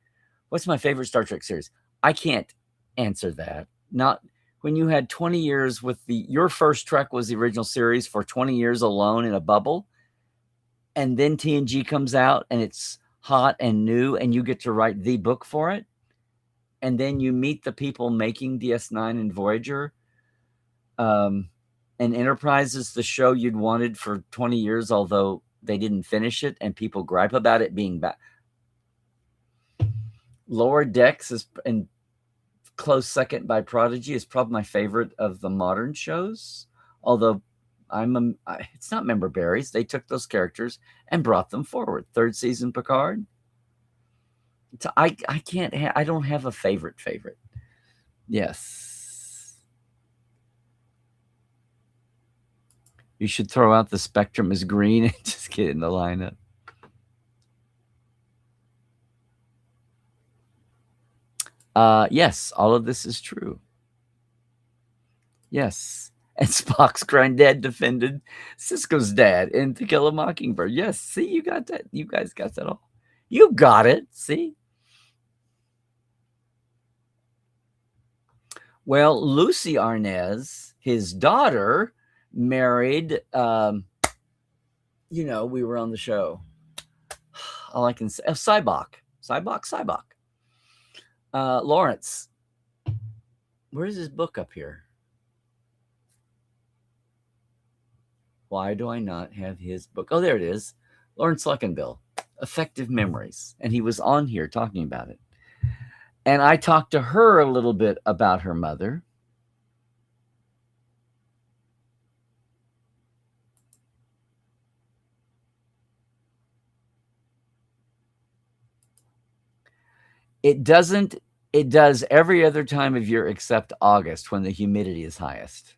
What's my favorite Star Trek series? I can't answer that. Not when you had 20 years with your first Trek was the original series for 20 years alone in a bubble. And then TNG comes out and it's hot and new and you get to write the book for it. And then you meet the people making DS9 and Voyager. And Enterprise is the show you'd wanted for 20 years, although they didn't finish it and people gripe about it being bad. Lower Decks is in close second by Prodigy is probably my favorite of the modern shows. Although it's not member berries. They took those characters and brought them forward. 3rd season Picard. So I don't have a favorite. Yes. You should throw out the spectrum as green and just get in the lineup. Yes, all of this is true. Yes. And Spock's granddad defended Sisko's dad in To Kill a Mockingbird. Yes, see, you got that. You guys got that all. You got it, see? Well, Lucy Arnaz, his daughter, married. We were on the show. All I can say, Cybok. Lawrence, where's his book up here? Why do I not have his book? Oh, there it is. Lawrence Luckenbill, Effective Memories. And he was on here talking about it. And I talked to her a little bit about her mother. It does every other time of year except August when the humidity is highest.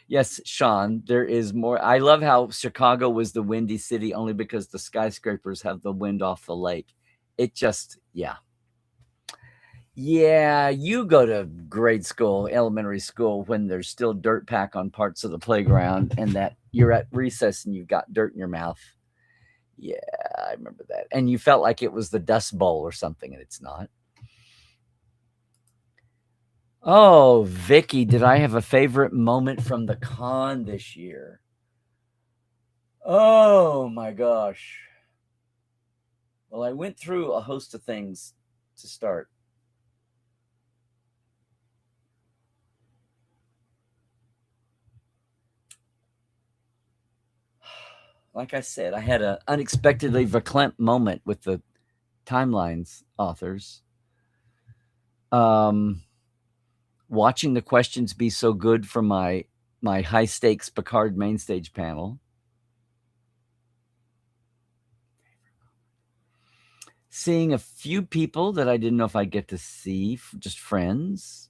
Yes, Sean, there is more. I love how Chicago was the windy city only because the skyscrapers have the wind off the lake. It just, yeah. Yeah, you go to grade school, elementary school, when there's still dirt pack on parts of the playground and that you're at recess and you've got dirt in your mouth. Yeah, I remember that. And you felt like it was the Dust Bowl or something, and it's not. Oh, Vicky, did I have a favorite moment from the con this year? Oh my gosh. Well, I went through a host of things to start. Like I said, I had an unexpectedly verklempt moment with the Timelines authors. Watching the questions be so good from my high stakes Picard main stage panel. Seeing a few people that I didn't know if I'd get to see, just friends.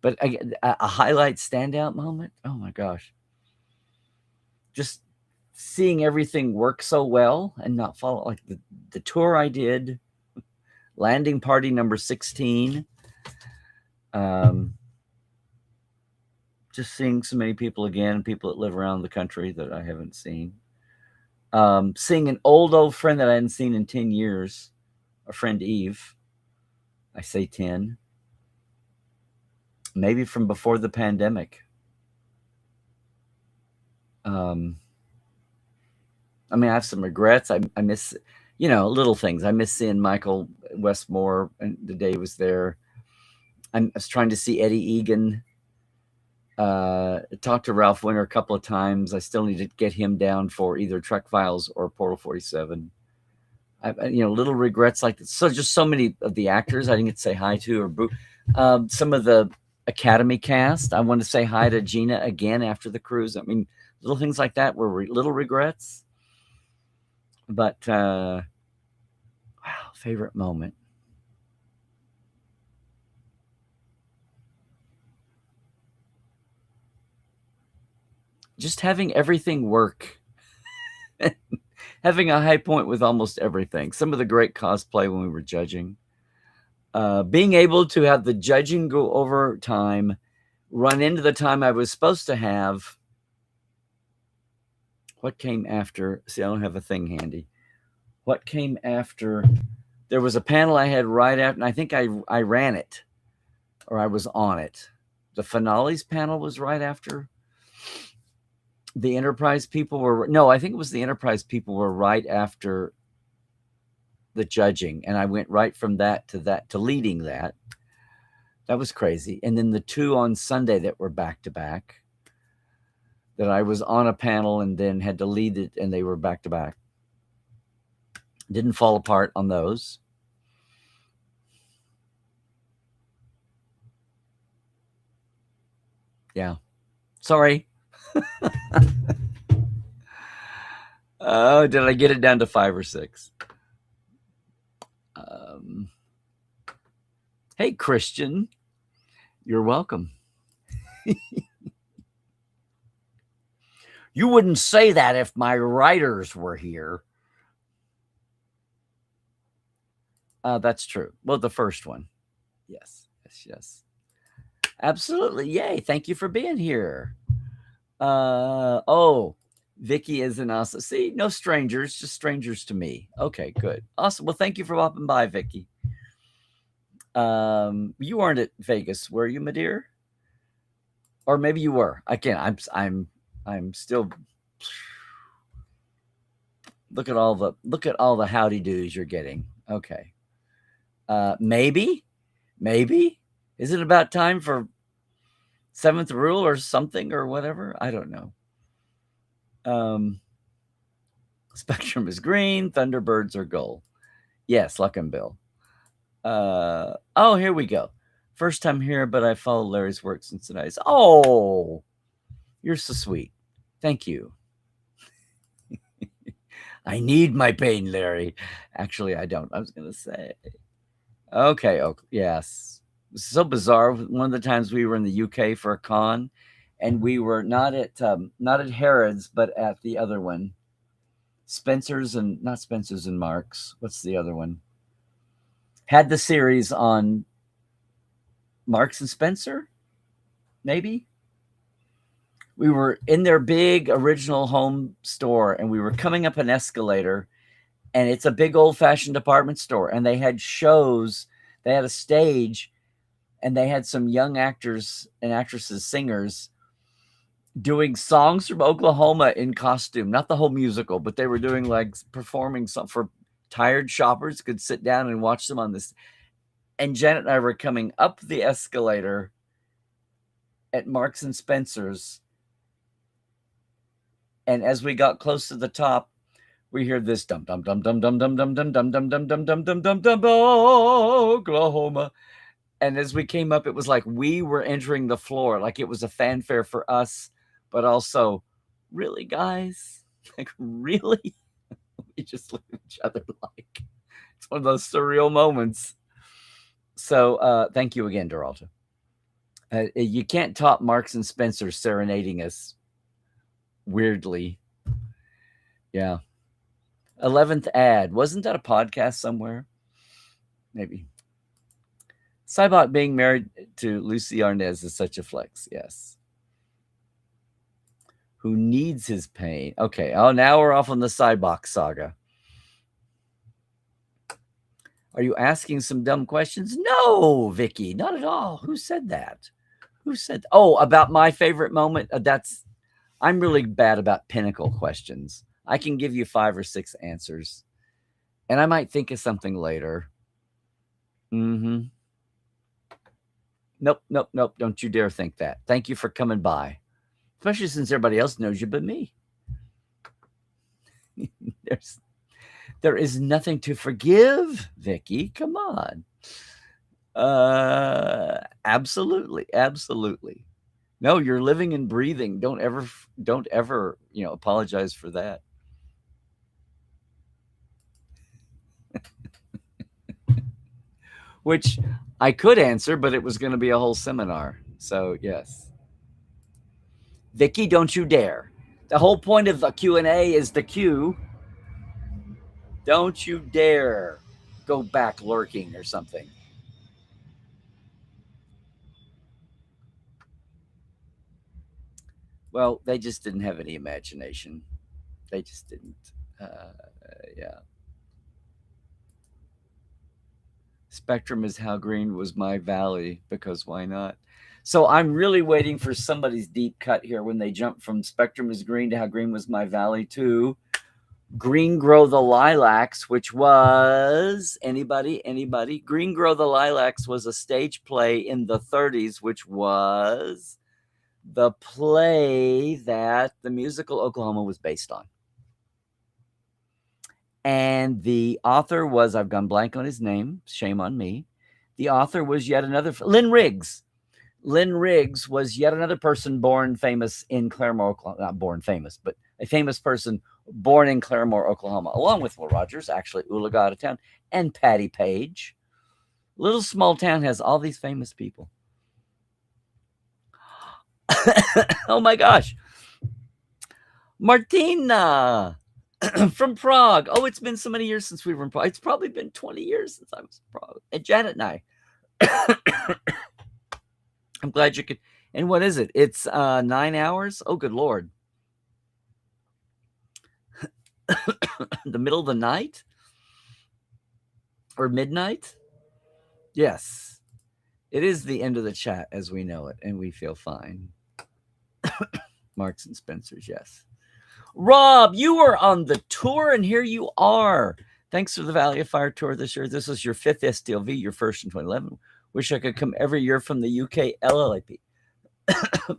But a highlight standout moment, oh my gosh. Just seeing everything work so well and not follow, like the tour I did, landing party number 16. Just seeing so many people again, people that live around the country that I haven't seen. Seeing an old friend that I hadn't seen in 10 years, a friend Eve. I say 10. Maybe from before the pandemic. I mean, I have some regrets. I miss, little things. I miss seeing Michael Westmore and the day he was there. I was trying to see Eddie Egan. Talked to Ralph Winter a couple of times. I still need to get him down for either Trek Files or Portal 47. Little regrets like that. So just so many of the actors I didn't get to say hi to or boo. Some of the Academy cast. I want to say hi to Gina again after the cruise. I mean, little things like that were little regrets. But wow, favorite moment. Just having everything work. Having a high point with almost everything. Some of the great cosplay when we were judging. Being able to have the judging go over time, run into the time I was supposed to have. What came after? See, I don't have a thing handy. What came after? There was a panel I had right after, and I think I ran it, or I was on it. The finales panel was right after. The Enterprise people were, no, I think it was the Enterprise people were right after the judging, and I went right from that to leading that. That was crazy. And then the two on Sunday that were back to back, that I was on a panel and then had to lead it, and they were back to back. Didn't fall apart on those. Yeah. Sorry. Oh, did I get it down to 5 or 6? Hey, Christian. You're welcome. You wouldn't say that if my writers were here. That's true. Well, the first one. Yes. Absolutely. Yay. Thank you for being here. Vicky is an awesome. See, no strangers, just strangers to me. Okay, good. Awesome. Well, thank you for popping by, Vicky. You weren't at Vegas, were you, my dear? Or maybe you were. Again, I'm still. Look at all the howdy doos you're getting. Okay. Maybe. Is it about time for seventh rule or something or whatever? I don't know. Spectrum is green. Thunderbirds are gold. Yes, Luck and Bill. Oh, here we go. First time here, but I followed Larry's work since the night. Oh, you're so sweet. Thank you. I need my pain, Larry. Actually, I don't. I was going to say. Okay. Yes. So bizarre. One of the times we were in the UK for a con, and we were not at Harrods, but at the other one, Spencer's and not Spencer's and Mark's. What's the other one? Had the series on Marks and Spencer, maybe. We were in their big original home store, and we were coming up an escalator, and it's a big old-fashioned department store, and they had shows. They had a stage, and they had some young actors and actresses, singers, doing songs from Oklahoma in costume. Not the whole musical, but they were doing like performing some for tired shoppers could sit down and watch them on this. And Janet and I were coming up the escalator at Marks and Spencer's. And as we got close to the top, we hear this dum dum dum dum dum dum dum dum dum dum dum dum dum dum dum dum Oklahoma. And as we came up, it was like we were entering the floor, like it was a fanfare for us, but also, really, guys? Like, really? We just look at each other like it's one of those surreal moments. So thank you again, Doralta. You can't top Marks and Spencer serenading us weirdly. Yeah. 11th ad. Wasn't that a podcast somewhere? Maybe. Cybot being married to Lucy Arnaz is such a flex. Yes. Who needs his pain? Okay. Oh, now we're off on the Cybok saga. Are you asking some dumb questions? No, Vicky, not at all. Who said that? Oh, about my favorite moment? I'm really bad about pinnacle questions. I can give you 5 or 6 answers, and I might think of something later. Nope. Don't you dare think that. Thank you for coming by, especially since everybody else knows you but me. There is nothing to forgive, Vicky. Come on. Absolutely. No, you're living and breathing. Don't ever, apologize for that. Which I could answer, but it was going to be a whole seminar. So, yes. Vicky, don't you dare. The whole point of the Q&A is the Q. Don't you dare go back lurking or something. Well, they just didn't have any imagination. They just didn't. Yeah. Spectrum is how green was my valley, because why not? So I'm really waiting for somebody's deep cut here when they jump from Spectrum is green to how green was my valley to Green Grow the Lilacs, which was anybody? Green Grow the Lilacs was a stage play in the 30s, which was the play that the musical Oklahoma was based on. And the author was, I've gone blank on his name, shame on me. The author was yet another, Lynn Riggs. Lynn Riggs was yet another person born famous in Claremore, Oklahoma. Not born famous, but a famous person born in Claremore, Oklahoma, along with Will Rogers, actually Ulaga out of town, and Patty Page. Little small town has all these famous people. Oh my gosh. Martina from Prague. Oh, it's been so many years since we were in Prague. It's probably been 20 years since I was in Prague. And Janet and I. I'm glad you could. And what is it? It's 9 hours? Oh, good Lord. The middle of the night? Or midnight? Yes. It is the end of the chat as we know it, and we feel fine. Marks and Spencer's, yes. Rob, you were on the tour, and here you are. Thanks for the Valley of Fire tour this year. This was your 5th STLV, your first in 2011. Wish I could come every year from the UK LLAP.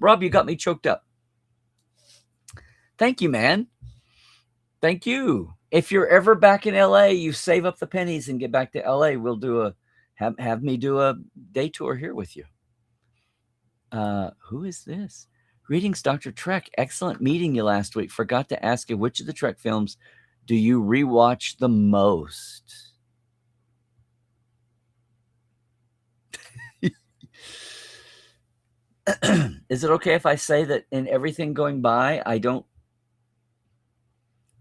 Rob, you got me choked up. Thank you, man. Thank you. If you're ever back in LA, you save up the pennies and get back to LA. We'll do have me do a day tour here with you. Who is this? Greetings, Dr. Trek. Excellent meeting you last week. Forgot to ask you, which of the Trek films do you rewatch the most? Is it okay if I say that in everything going by, I don't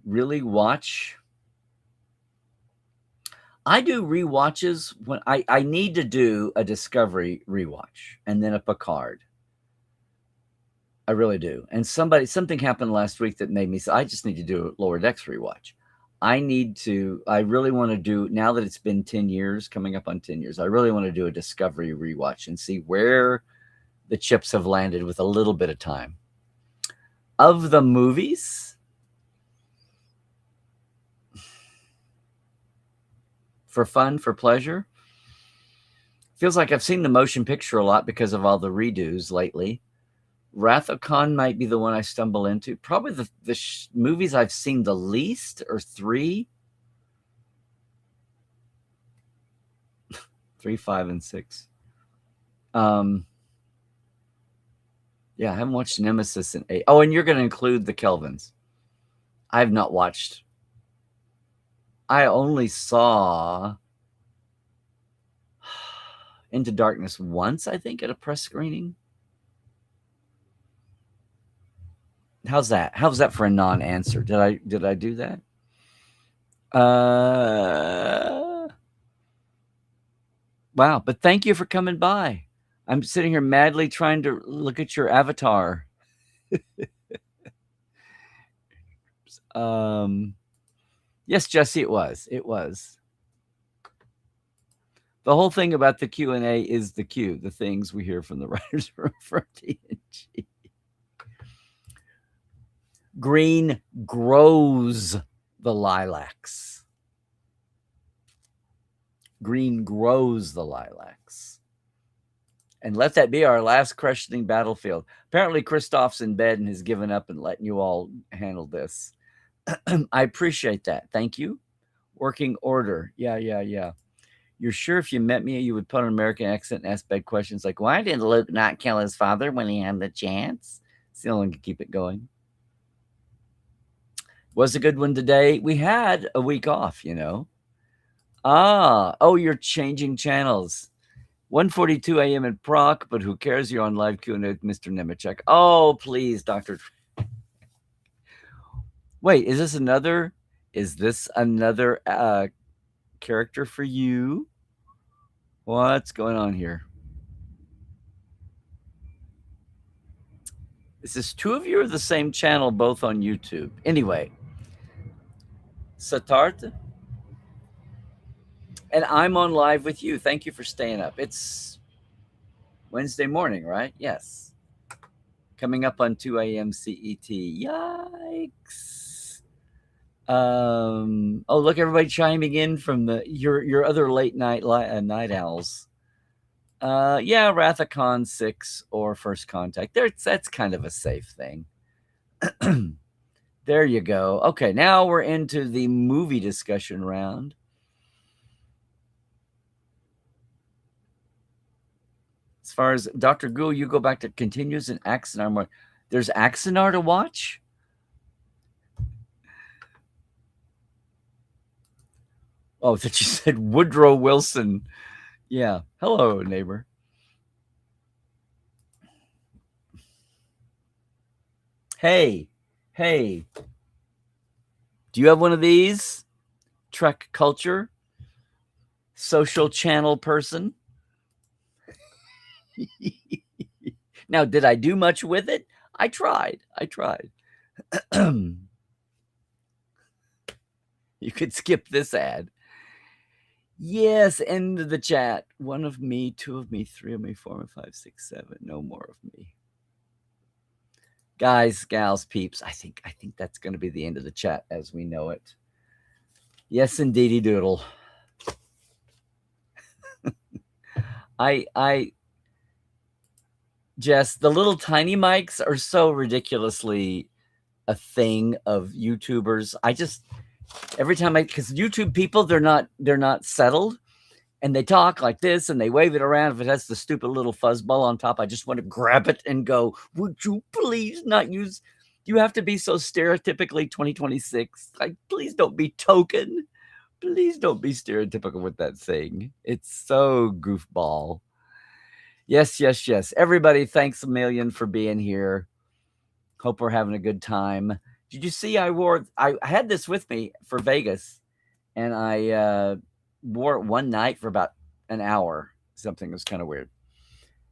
really watch? I do rewatches when I need to do a Discovery rewatch and then a Picard. I really do. And something happened last week that made me say, I just need to do a Lower Decks rewatch. I really want to do, now that it's been 10 years, coming up on 10 years, I really want to do a Discovery rewatch and see where the chips have landed with a little bit of time. Of the movies, for fun, for pleasure, feels like I've seen the motion picture a lot because of all the redos lately. Wrath of Khan might be the one I stumble into. Probably the movies I've seen the least are 3, 5, and 6. Yeah, I haven't watched Nemesis in 8. Oh, and you're going to include the Kelvins. I have not watched. I only saw Into Darkness once, I think, at a press screening. How's that? How's that for a non-answer? Did I do that? Wow, but thank you for coming by. I'm sitting here madly trying to look at your avatar. Yes, Jesse, it was. It was. The whole thing about the Q&A is the Q, the things we hear from the writers from TNG. Green grows the lilacs. Green grows the lilacs. And let that be our last questioning battlefield. Apparently, Christoph's in bed and has given up and letting you all handle this. I appreciate that. Thank you. Working order. Yeah. You're sure if you met me, you would put on an American accent and ask bad questions like, why did Luke not kill his father when he had the chance? It's the only one to keep it going. Was a good one today. We had a week off, you know. Oh, you're changing channels. 1:42 a.m. in Prague, but who cares? You're on live Q&A with Mr. Nemechek. Oh, please, Dr. Wait, is this another character for you? What's going on here? Is this 2 of you or the same channel, both on YouTube? Anyway, Satart. And I'm on live with you. Thank you for staying up. It's Wednesday morning, right? Yes. Coming up on 2 a.m. CET. Yikes. Oh, look, everybody chiming in from your other late night night owls. Yeah, Wrath of Khan 6 or First Contact. That's kind of a safe thing. There you go. Okay, now we're into the movie discussion round. As far as Dr. Ghoul, you go back to Continues and Axanar. There's Axanar to watch? Oh, that you said Woodrow Wilson. Yeah. Hello, neighbor. Hey. Do you have one of these? Trek culture? Social channel person? Now, did I do much with it? I tried. You could skip this ad. Yes, end of the chat. 1 of me, 2 of me, 3 of me, 4 of me, 5, 6, 7. No more of me. Guys, gals, peeps, I think that's going to be the end of the chat as we know it. Yes, indeedy doodle. I Jess, the little tiny mics are so ridiculously a thing of YouTubers. I just every time because YouTube people they're not settled, and they talk like this and they wave it around. If it has the stupid little fuzzball on top, I just want to grab it and go, would you please not use, you have to be so stereotypically 2026. Like, please don't be token. Please don't be stereotypical with that thing. It's so goofball. Yes, yes, yes. Everybody, thanks a million for being here. Hope we're having a good time. Did you see I had this with me for Vegas, and I wore it one night for about an hour. Something was kind of weird.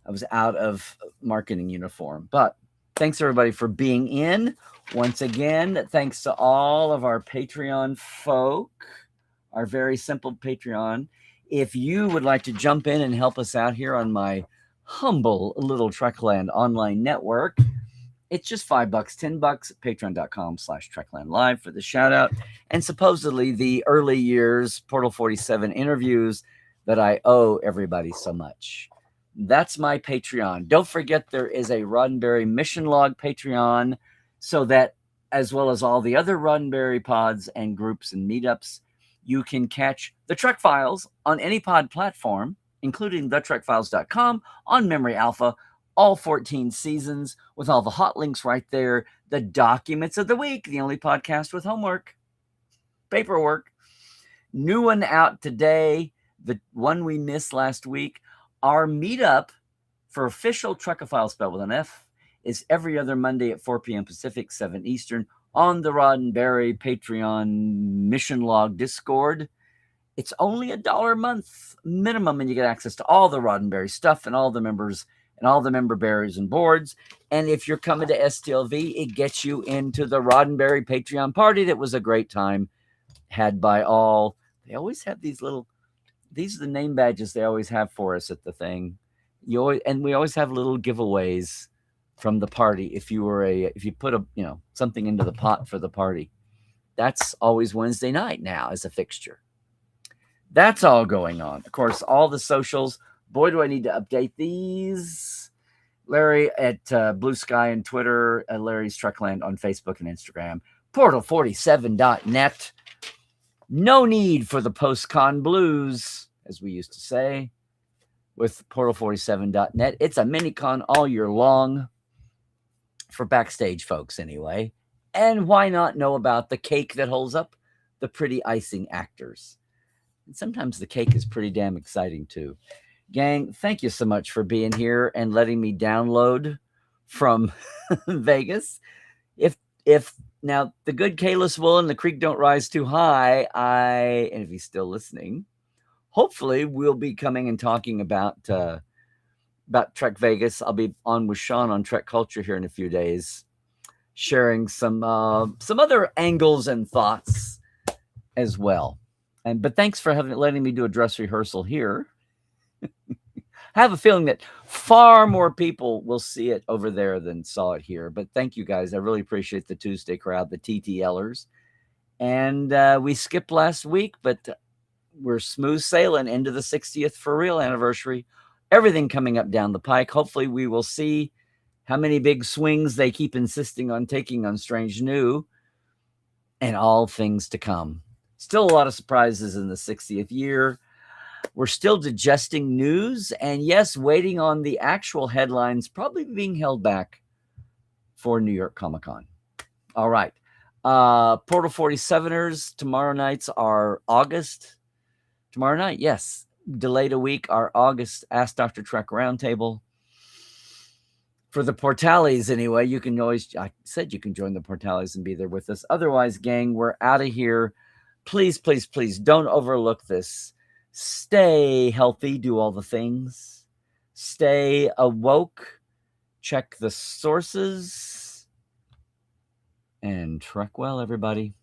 I was out of marketing uniform. But thanks everybody for being in. Once again, thanks to all of our Patreon folk, our very simple Patreon. If you would like to jump in and help us out here on my humble little Trekland online network, it's just $5, $10, patreon.com/Trekland Live for the shout out. And supposedly the early years Portal 47 interviews that I owe everybody so much. That's my Patreon. Don't forget there is a Roddenberry Mission Log Patreon, so that as well as all the other Roddenberry pods and groups and meetups, you can catch the Trek Files on any pod platform, including thetrekfiles.com on Memory Alpha, all 14 seasons with all the hot links right there. The documents of the week, the only podcast with homework, paperwork. New one out today, the one we missed last week. Our meetup for official Trekophile spelled with an F is every other Monday at 4 p.m. Pacific, 7 Eastern on the Roddenberry Patreon Mission Log Discord. It's only $1 a month minimum, and you get access to all the Roddenberry stuff and all the members and all the member berries and boards. And if you're coming to STLV, it gets you into the Roddenberry Patreon party that was a great time had by all. They always have these are the name badges they always have for us at the thing. We always have little giveaways from the party. If you put something into the pot for the party, that's always Wednesday night now as a fixture. That's all going on. Of course, all the socials. Boy, do I need to update these. Larry at Blue Sky and Twitter, Larry's Trekland on Facebook and Instagram, portal47.net. No need for the post-con blues, as we used to say, with portal47.net. It's a mini-con all year long for backstage folks anyway. And why not know about the cake that holds up the pretty icing actors? And sometimes the cake is pretty damn exciting too. Gang, thank you so much for being here and letting me download from Vegas. If now the good Kalis will and the creek don't rise too high, and if he's still listening, hopefully we'll be coming and talking about Trek Vegas. I'll be on with Sean on Trek Culture here in a few days, sharing some other angles and thoughts as well. But thanks for letting me do a dress rehearsal here. I have a feeling that far more people will see it over there than saw it here. But thank you guys. I really appreciate the Tuesday crowd, the TTLers. And we skipped last week, but we're smooth sailing into the 60th for real anniversary. Everything coming up down the pike. Hopefully we will see how many big swings they keep insisting on taking on Strange New, and all things to come. Still a lot of surprises in the 60th year. We're still digesting news, and yes, waiting on the actual headlines, probably being held back for New York Comic Con. All right. Portal 47ers, tomorrow nights are August. Tomorrow night, yes. Delayed a week, our August Ask Dr. Trek Roundtable. For the Portales, anyway, you can always, I said you can join the Portales and be there with us. Otherwise, gang, we're out of here. Please, please, please don't overlook this. Stay healthy, do all the things. Stay awoke, check the sources, and trek well, everybody.